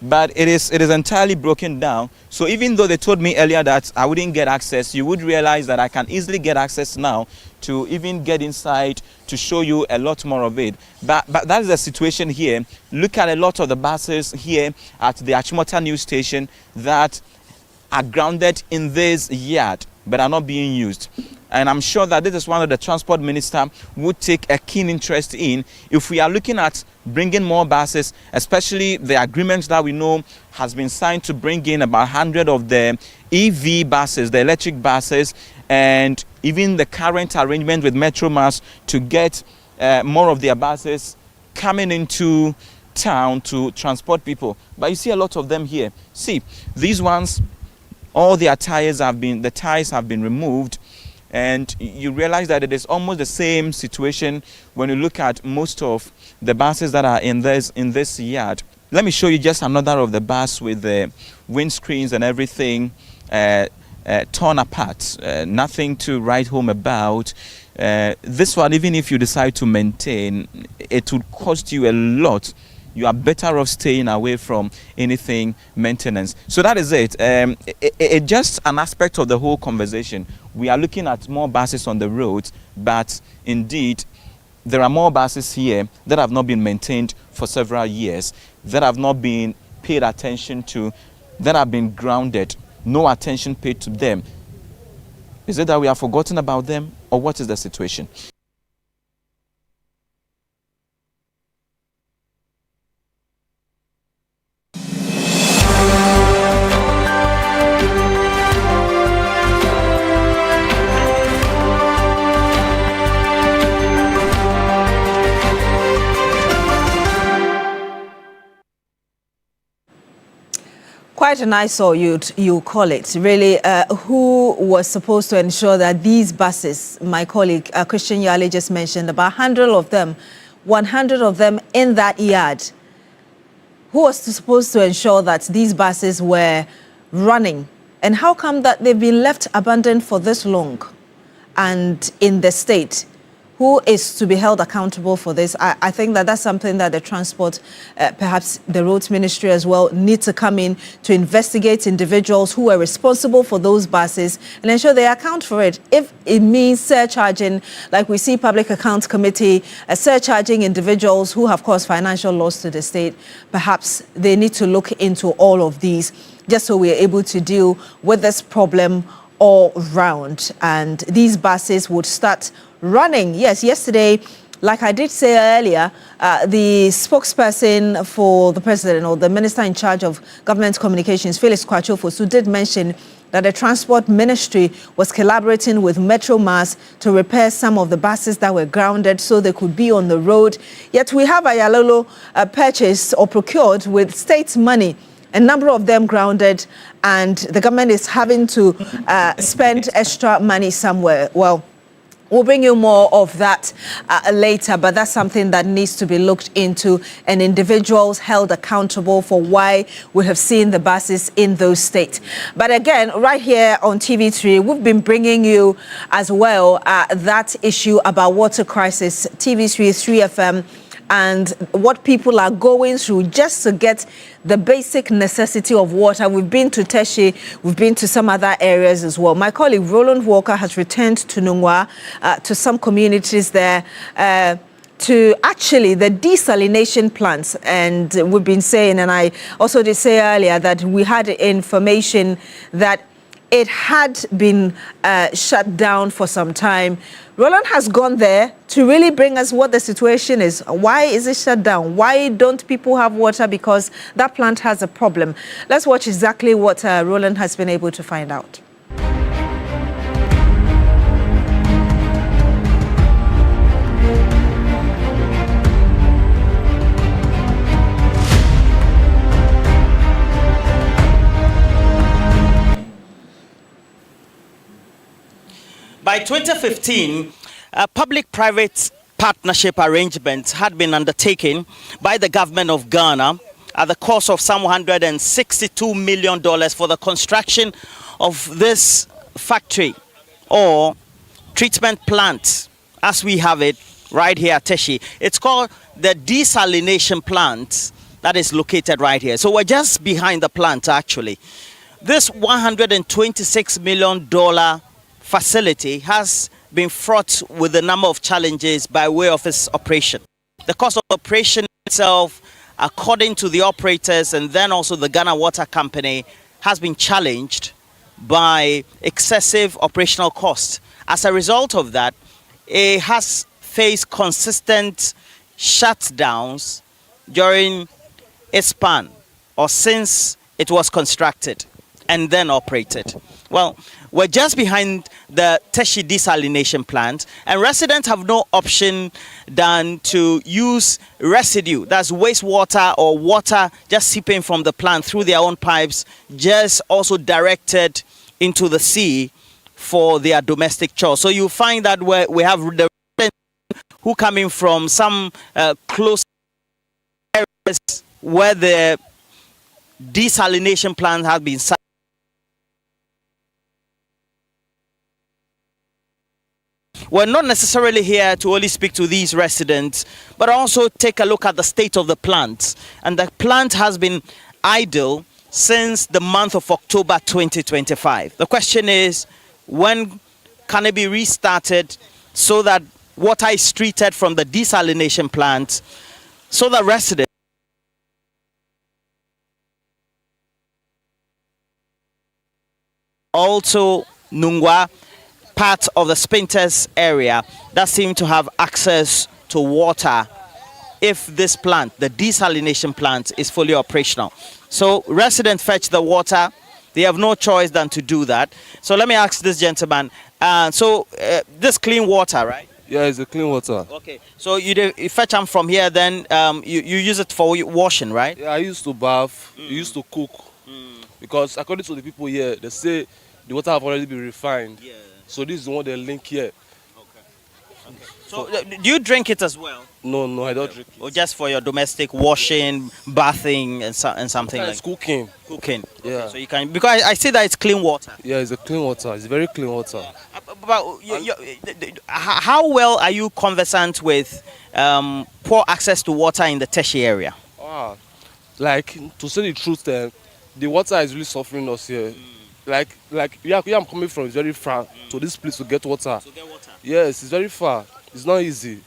but it is entirely broken down. So even though they told me earlier that I wouldn't get access, you would realize that I can easily get access now to even get inside to show you a lot more of it. But that is the situation here. Look at a lot of the buses here at the Achimota news station that are grounded in this yard but are not being used. and I'm sure that this is one of the transport minister would take a keen interest in. If we are looking at bringing more buses, especially the agreement that we know has been signed to bring in about 100 of the EV buses, the electric buses, and even the current arrangement with Metromass to get more of their buses coming into town to transport people. But you see a lot of them here. See, these ones, all their tires have been removed, and you realize that it is almost the same situation when you look at most of the buses that are in this yard. Let me show you just another of the bus with the windscreens and everything torn apart. Nothing to write home about. This one, even if you decide to maintain, it would cost you a lot. You are better off staying away from anything maintenance. So that is it. It's just an aspect of the whole conversation. We are looking at more buses on the roads, but indeed, there are more buses here that have not been maintained for several years, that have not been paid attention to, that have been grounded, no attention paid to them. Is it that we have forgotten about them, or what is the situation? Quite an eyesore, you call it. Really, who was supposed to ensure that these buses, my colleague Christian Yale just mentioned, about 100 of them, 100 of them in that yard, who was supposed to ensure that these buses were running? And how come that they've been left abandoned for this long and in the state? Who is to be held accountable for this? I think that that's something that the transport, perhaps the roads ministry as well, need to come in to investigate individuals who are responsible for those buses and ensure they account for it. If it means surcharging, like we see Public Accounts Committee surcharging individuals who have caused financial loss to the state, perhaps they need to look into all of these just so we're able to deal with this problem all round. And these buses would start running. Yes, yesterday, like I did say earlier, the spokesperson for the president, or the minister in charge of government communications, Felix Kwachofosu, did mention that the transport ministry was collaborating with Metromass to repair some of the buses that were grounded so they could be on the road. Yet we have Ayalolo purchased or procured with state money, a number of them grounded, and the government is having to spend extra money somewhere. Well, we'll bring you more of that later, but that's something that needs to be looked into, and individuals held accountable for why we have seen the buses in those states. But again, right here on TV3, we've been bringing you as well that issue about water crisis, TV3, 3FM, and what people are going through just to get the basic necessity of water. We've been to Teshi, we've been to some other areas as well. My colleague Roland Walker has returned to Nungwa, to some communities there, to actually the desalination plants. And we've been saying, and I also did say earlier, that we had information that it had been shut down for some time. Roland has gone there to really bring us what the situation is. Why is it shut down? Why don't people have water? Because that plant has a problem. Let's watch exactly what Roland has been able to find out. By 2015, public-private partnership arrangements had been undertaken by the government of Ghana at the cost of some $162 million for the construction of this factory or treatment plant, as we have it right here at Teshi. It's called the desalination plant that is located right here. So we're just behind the plant, actually. This $126 million facility has been fraught with a number of challenges by way of its operation. The cost of operation itself, according to the operators and then also the Ghana Water Company, has been challenged by excessive operational costs as a result of that, it has faced consistent shutdowns during its span or since it was constructed and then operated. Well, we're just behind the Teshi desalination plant, and residents have no option than to use residue, that's wastewater or water just seeping from the plant through their own pipes, just also directed into the sea for their domestic chores. So you find that we have the residents who coming from some close areas where the desalination plant has been set. We're not necessarily here to only speak to these residents, but also take a look at the state of the plant. And the plant has been idle since the month of October 2025. The question is, when can it be restarted so that water is treated from the desalination plant so that residents also Nungwa, part of the Spintex area, that seem to have access to water if this plant, the desalination plant, is fully operational. So residents fetch the water. They have no choice than to do that. So let me ask this gentleman. This clean water, right? Yeah, it's a clean water. Okay. So you fetch them from here, then you use it for washing, right? Yeah, I used to bath, I used to cook. Because according to the people here, they say the water have already been refined. Yeah. So this is the one they link here. Okay. So do you drink it as well? No, I don't drink it. Or just for your domestic washing, bathing, and something like it's cooking. Cooking. Yeah. Okay, so you can, because I see that it's clean water. Yeah, it's a clean water. It's very clean water. But how well are you conversant with poor access to water in the Teshi area? Like, to say the truth, the water is really suffering us here. Like where I'm coming from is very far to this place to get water. Yes, it's very far. It's not easy.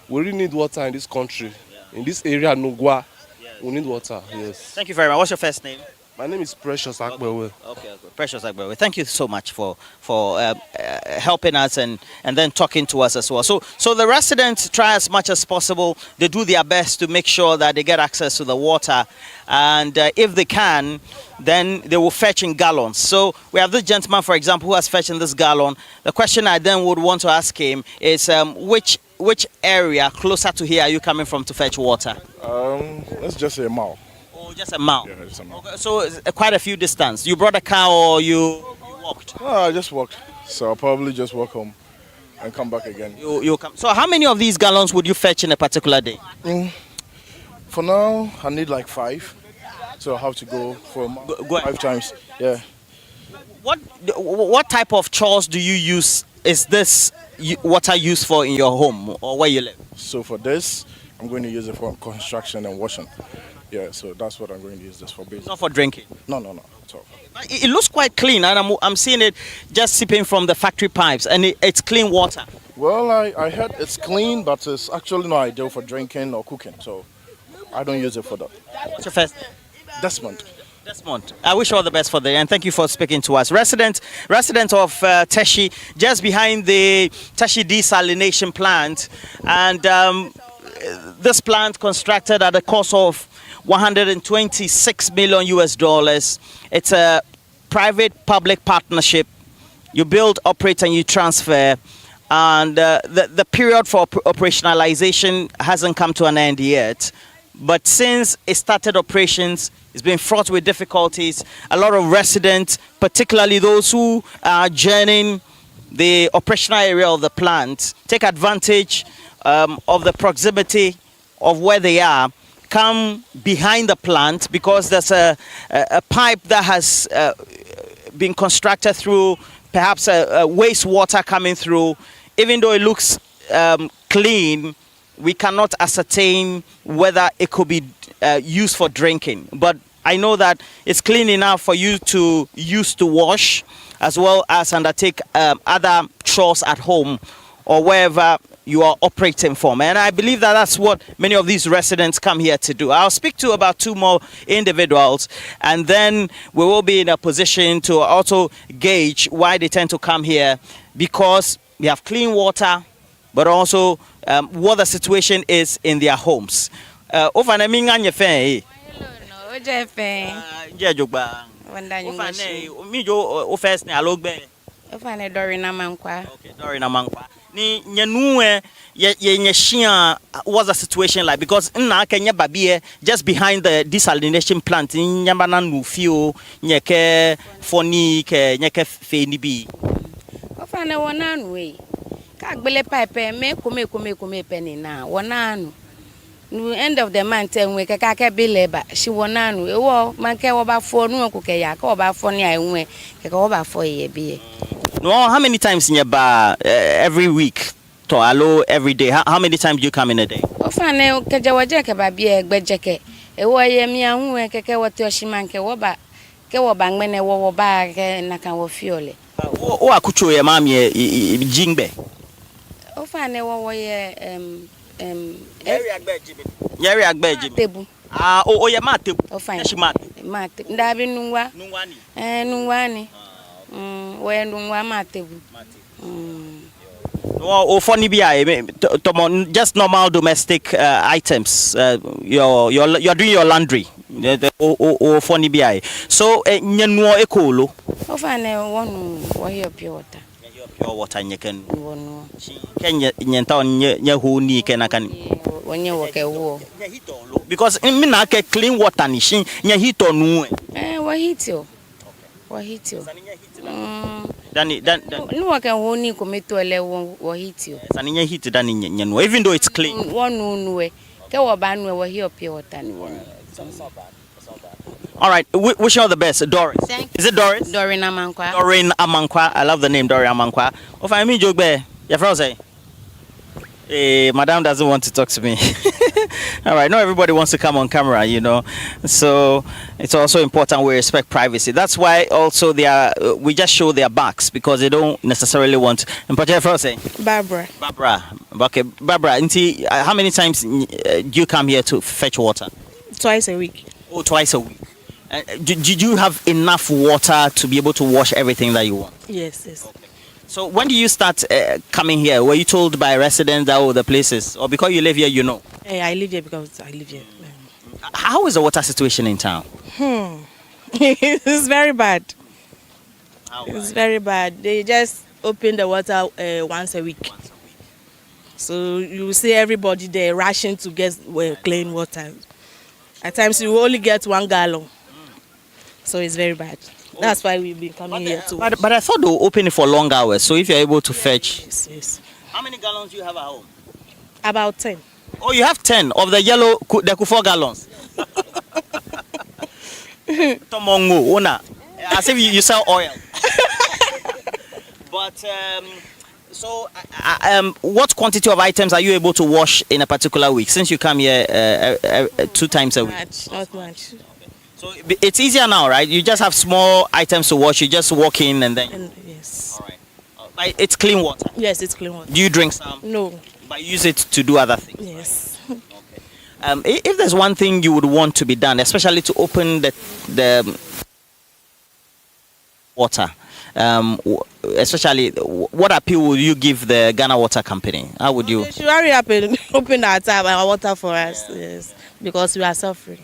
We really need water in this country. In this area, Nugwa, we need water. Yes. Thank you very much. What's your first name? My name is Precious Akbewe. Okay. Precious Akbewe. Thank you so much for helping us and then talking to us as well. So the residents try as much as possible. They do their best to make sure that they get access to the water, and if they can, then they will fetch in gallons. So we have this gentleman, for example, who has fetched in this gallon. The question I then would want to ask him is which area closer to here are you coming from to fetch water? Let's just say a mile. Oh, just a mile? Yeah, just a mile. Okay, so it's quite a few distance. You brought a car or you walked? No, I just walked. So I'll probably just walk home and come back again. You come. So how many of these gallons would you fetch in a particular day? For now, I need like 5. So I have to go for 5 times. Yeah. What type of chores do you use? Is this water used for in your home or where you live? So for this, I'm going to use it for construction and washing. Yeah, so that's what I'm going to use this for. Basically. Not for drinking? No, at all. It looks quite clean, and I'm seeing it just sipping from the factory pipes, and it's clean water. Well, I heard it's clean, but it's actually not ideal for drinking or cooking, so I don't use it for that. What's your first name? Desmond. Desmond, I wish you all the best for the day, and thank you for speaking to us. Resident of Teshi, just behind the Teshi desalination plant, and this plant constructed at a cost of $126 million. It's a private-public partnership. You build, operate, and you transfer. And the period for operationalization hasn't come to an end yet. But since it started operations, it's been fraught with difficulties. A lot of residents, particularly those who are journeying the operational area of the plant, take advantage of the proximity of where they are, come behind the plant because there's a pipe that has been constructed through perhaps a wastewater coming through. Even though it looks clean, we cannot ascertain whether it could be used for drinking. But I know that it's clean enough for you to use to wash, as well as undertake other chores at home or wherever you are operating from. And I believe that that's what many of these residents come here to do. I'll speak to about 2 more individuals, and then we will be in a position to also gauge why they tend to come here, because we have clean water, but also what the situation is in their homes. Over na minga nyefe. No, Jefe. Jejogba. Wanda Over nyushi. ne mi jo o first ne alogbe. Ofa ne dori na mankwa. Okay, dori na mankwa. Ni nyenuwe ye nyeshia, what's the situation like? Because na Kenya babie just behind the desalination plant nyamba na nufio nyeke foni ke nyeke feni bi. Ofa ne wonanu we. Ka gbele pipe me kome penny na wonanu. No end of the month we ka ka bileba she wonanu e wo manke wo ba fo nu ko ke ya ka wo ba fo ni ai nwe ke ka wo ba fo ye bi. No, how many times in your bar every week? To allo every day. How many times do you come in a day? Ofa ne ke jawaje ke ba bi egbeje ke e wo ye mi ahu e ke wo te oshiman ke wo ba ngmene wo ba ke na kan wo fiole. O akucho ye mam ye jingbe. Ofa ne wo ye Yeri agbeji. Tebu. O ye ma tebu. Ofa She ma. Ma ndabi nunwa. Nunwani. Wo ye nunwa ma tebu. Or funny just normal domestic items. You're doing your laundry. Or funny bi. So nyenwo ekolo. Ofa ne wonu wo here pure water. Pure water nyeken. Wonu. Kenya nyenta nye hu ni kena kan. Wonye wo ke wo. Because me na ke clean water ni shin nye hito nu. Wo hitio. Wo hitio. Dan no wa kan wo ni kometo ele wo hitio. Sani nye hit dan nyenwo even though it's clean. Wonu nuwe. Ke wo ba nu wo here pure water ni wonu. All right, wish you all the best, Doris. Is it Doris? Doreen Amankwa. Doreen Amankwa. I love the name Doreen Amankwa. If I mean joke be, your friend say, hey, madam doesn't want to talk to me. All right, not everybody wants to come on camera, you know. So it's also important we respect privacy. That's why also we just show their backs because they don't necessarily want. And your friend say, Barbara. Okay, Barbara. How many times do you come here to fetch water? Twice a week. Oh, twice a week. Did you have enough water to be able to wash everything that you want? Yes. Okay. So when do you start coming here? Were you told by residents that the places, or because you live here, you know? I live here because I live here. How is the water situation in town? It's very bad. It's very bad. They just open the water once a week. So you see everybody there rushing to get clean water. At times you only get 1 gallon. So it's very bad. That's why we've been coming here too. But I thought they were open for long hours. So if you're able to fetch. Yes. How many gallons do you have at home? About 10. Oh, you have 10 of the yellow, the 4 gallons. Tomongo, Ona. As if you sell oil. But so what quantity of items are you able to wash in a particular week? Since you come here 2 times a week. Not much. So it's easier now, right? You just have small items to wash. You just walk in and then. Yes. All right. It's clean water. Yes, it's clean water. Do you drink some? No. But use it to do other things. Yes. Okay. If there's one thing you would want to be done, especially to open the water, especially what appeal would you give the Ghana Water Company? How would you? They should hurry up and open our tap and water for us. Yes, because we are suffering.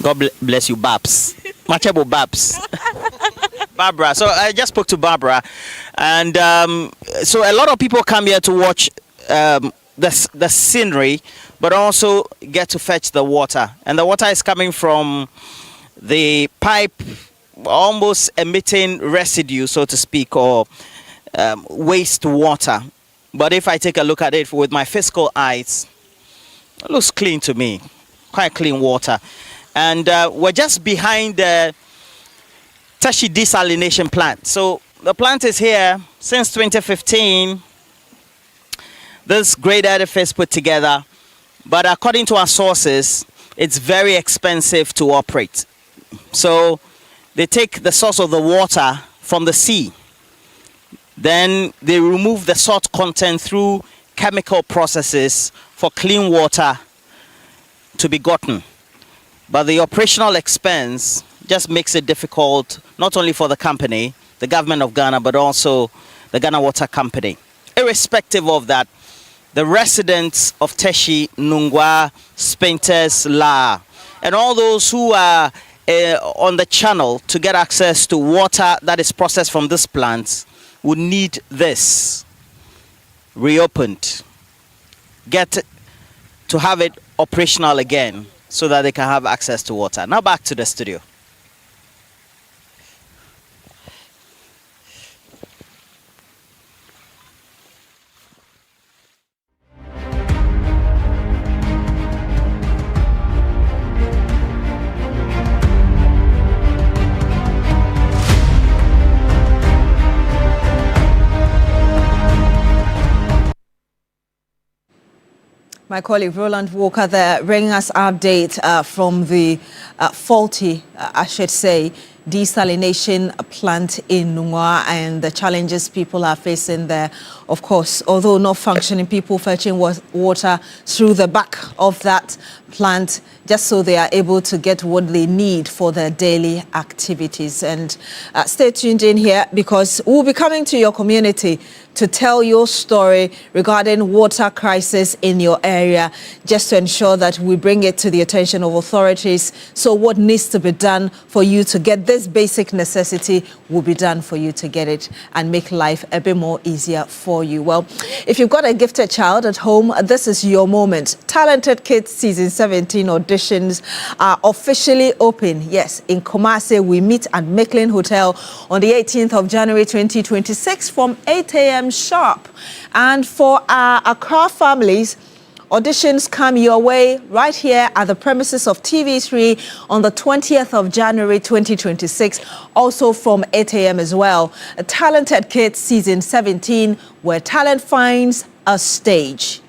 God bless you, Babs. Machebo Babs. Barbara. So I just spoke to Barbara, and so a lot of people come here to watch the scenery, but also get to fetch the water. And the water is coming from the pipe, almost emitting residue, so to speak, or waste water. But if I take a look at it with my physical eyes, it looks clean to me, quite clean water. And we're just behind the Tashi desalination plant. So the plant is here since 2015. This great edifice put together, but according to our sources, it's very expensive to operate. So they take the source of the water from the sea. Then they remove the salt content through chemical processes for clean water to be gotten. But the operational expense just makes it difficult, not only for the company, the government of Ghana, but also the Ghana Water Company. Irrespective of that, the residents of Teshi, Nungwa, Spintex, La, and all those who are on the channel to get access to water that is processed from these plants would need this reopened, get to have it operational again so that they can have access to water. Now back to the studio. My colleague Roland Walker there bringing us update from the faulty, I should say, desalination plant in Nungwa and the challenges people are facing there. Of course, although not functioning, people fetching water through the back of that plant just so they are able to get what they need for their daily activities. And stay tuned in here because we'll be coming to your community to tell your story regarding water crisis in your area, just to ensure that we bring it to the attention of authorities. So what needs to be done for you to get this basic necessity will be done for you to get it and make life a bit more easier for you. Well, if you've got a gifted child at home, this is your moment. Talented Kids Season 17 auditions are officially open. Yes, in Kumasi, we meet at Mecklin Hotel on the 18th of January 2026 from 8 a.m. sharp. And for our Accra families, auditions come your way right here at the premises of TV3 on the 20th of January 2026, also from 8 a.m. as well. A Talented Kids Season 17, where talent finds a stage.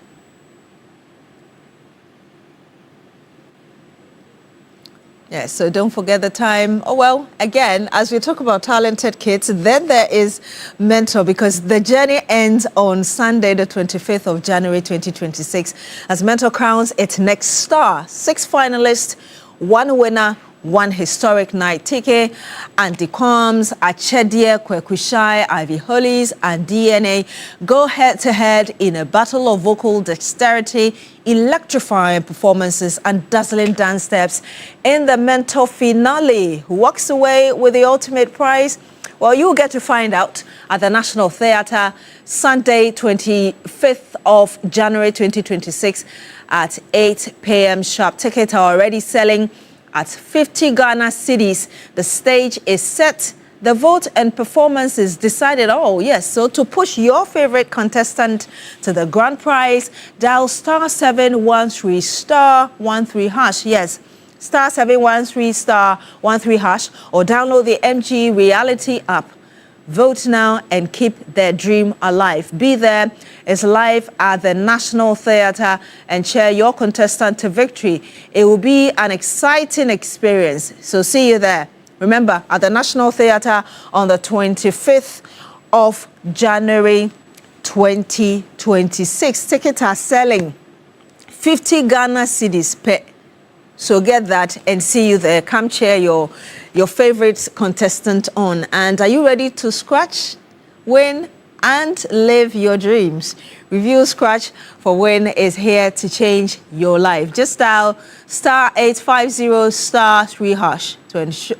Yes, so don't forget the time. Oh, well, again, as we talk about talented kids, then there is Mentor, because the journey ends on Sunday, the 25th of January 2026, as Mentor crowns its next star. 6 finalists, 1 winner, 1 historic night. Tike, Anti-Qualms, Achedie, Kwekushai, Ivy Hollies, and DNA go head-to-head in a battle of vocal dexterity, electrifying performances, and dazzling dance steps. In the Mentor finale, who walks away with the ultimate prize? Well, you'll get to find out at the National Theatre Sunday, 25th of January 2026 at 8 p.m. sharp. Tickets are already selling at 50 Ghana cedis. The stage is set. The vote and performance is decided. Oh, yes. So to push your favorite contestant to the grand prize, dial *713 *13 hash. Yes, *713 *13 hash, or download the MG Reality app. Vote now and keep their dream alive. Be there. It's live at the National Theatre and cheer your contestant to victory. It will be an exciting experience. So see you there. Remember, at the National Theatre on the 25th of January 2026. Tickets are selling 50 Ghana cedis per. So get that and see you there. Come cheer your favorite contestant on. And are you ready to scratch, win, and live your dreams? Review Scratch for Win is here to change your life. Just dial *850 *3 hash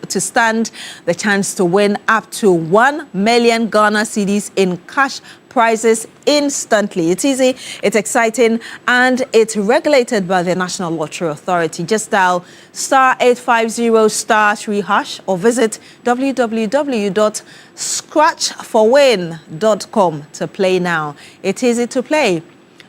to stand the chance to win up to 1 million Ghana cedis in cash prizes instantly. It's easy, it's exciting, and it's regulated by the National Lottery Authority. Just dial *850 *3 hash or visit www.scratchforwin.com to play now. It's easy to play.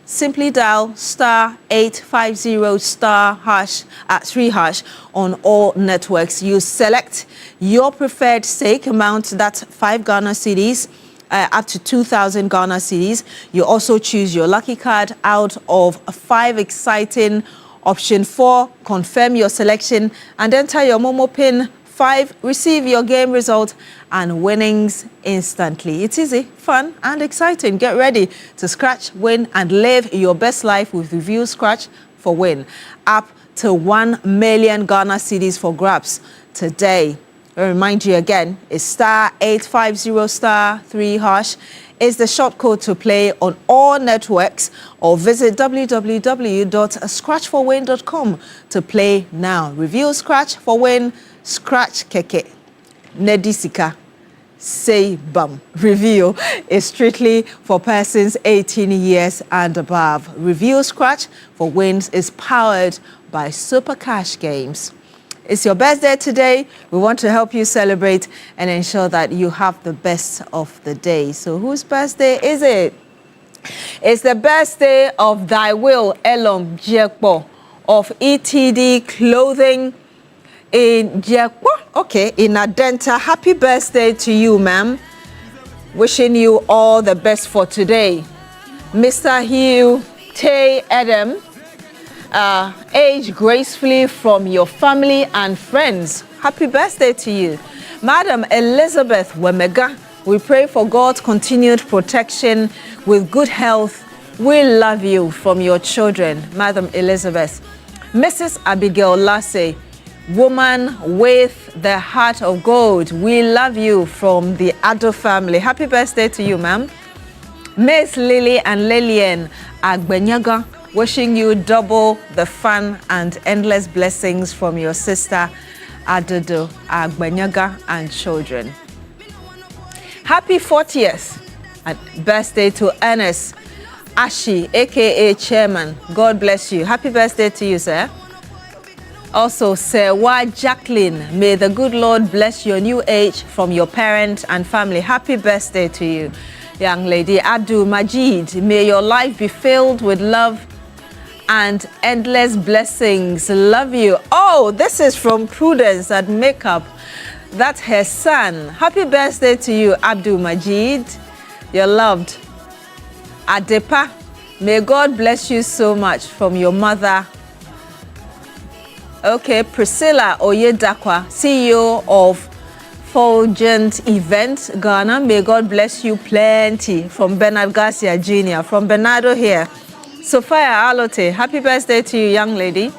Simply dial *850 *3 hash on all networks. You select your preferred stake amount, that's 5 Ghana cedis, up to 2,000 Ghana cedis. You also choose your lucky card out of 5 exciting option 4. Confirm your selection and enter your Momo PIN 5. Receive your game result and winnings instantly. It's easy, fun, and exciting. Get ready to scratch, win, and live your best life with Review Scratch for Win. Up to 1 million Ghana cedis for grabs today. I remind you again, it's star 850 star 3 hash is the short code to play on all networks, or visit www.scratchforwin.com to play now. Review Scratch for Win, Scratch Keke, Nedisika, Say Bum. Review is strictly for persons 18 years and above. Review Scratch for Wins is powered by Super Cash Games. It's your birthday today. We want to help you celebrate and ensure that you have the best of the day. So whose birthday is it? It's the birthday of Thy Will Elom Jekpo of ETD Clothing in Jekpo. Okay, in Adenta. Happy birthday to you, ma'am. Wishing you all the best for today. Mr. Hugh Tay Adam. Age gracefully from your family and friends. Happy birthday to you. Madam Elizabeth Wemega, we pray for God's continued protection with good health. We love you from your children, Madam Elizabeth. Mrs. Abigail Lasse, woman with the heart of gold. We love you from the Ado family. Happy birthday to you, ma'am. Miss Lily and Lillian Agbenyaga, wishing you double the fun and endless blessings from your sister Adodo Agbenyaga and children. Happy 40th birthday to Ernest Ashi, aka Chairman. God bless you. Happy birthday to you, sir. Also, Sewa Jacqueline, may the good Lord bless your new age from your parents and family. Happy birthday to you, young lady. Adu Majid, may your life be filled with love and endless blessings. Love you. Oh, this is from Prudence at Makeup. That's her son. Happy birthday to you, Abdul Majid. You're loved. Adepa, may God bless you so much from your mother. Okay, Priscilla Oyedakwa, CEO of Fulgent Event Ghana. May God bless you plenty from Bernard Garcia Jr. From Bernardo here. Sophia Alote, happy birthday to you, young lady.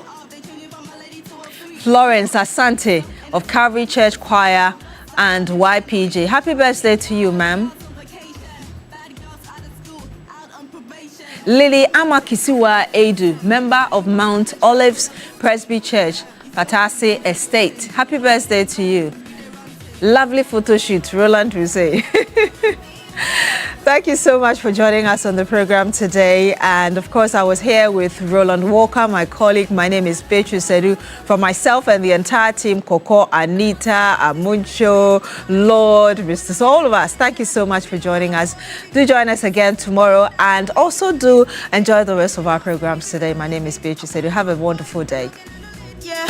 Florence Asante of Calvary Church Choir and YPG. Happy birthday to you, ma'am. Lily Amakisiwa Edu, member of Mount Olives Presby Church, Patasi Estate. Happy birthday to you. Lovely photo shoot, Roland Ruse. Thank you so much for joining us on the program today. And of course, I was here with Roland Walker, my colleague. My name is Beatrice Sedu. For myself and the entire team, Coco, Anita, Amuncho, Lord, Mr. So all of us, thank you so much for joining us. Do join us again tomorrow, and also do enjoy the rest of our programs today. My name is Beatrice Sedu. Have a wonderful day. Yeah.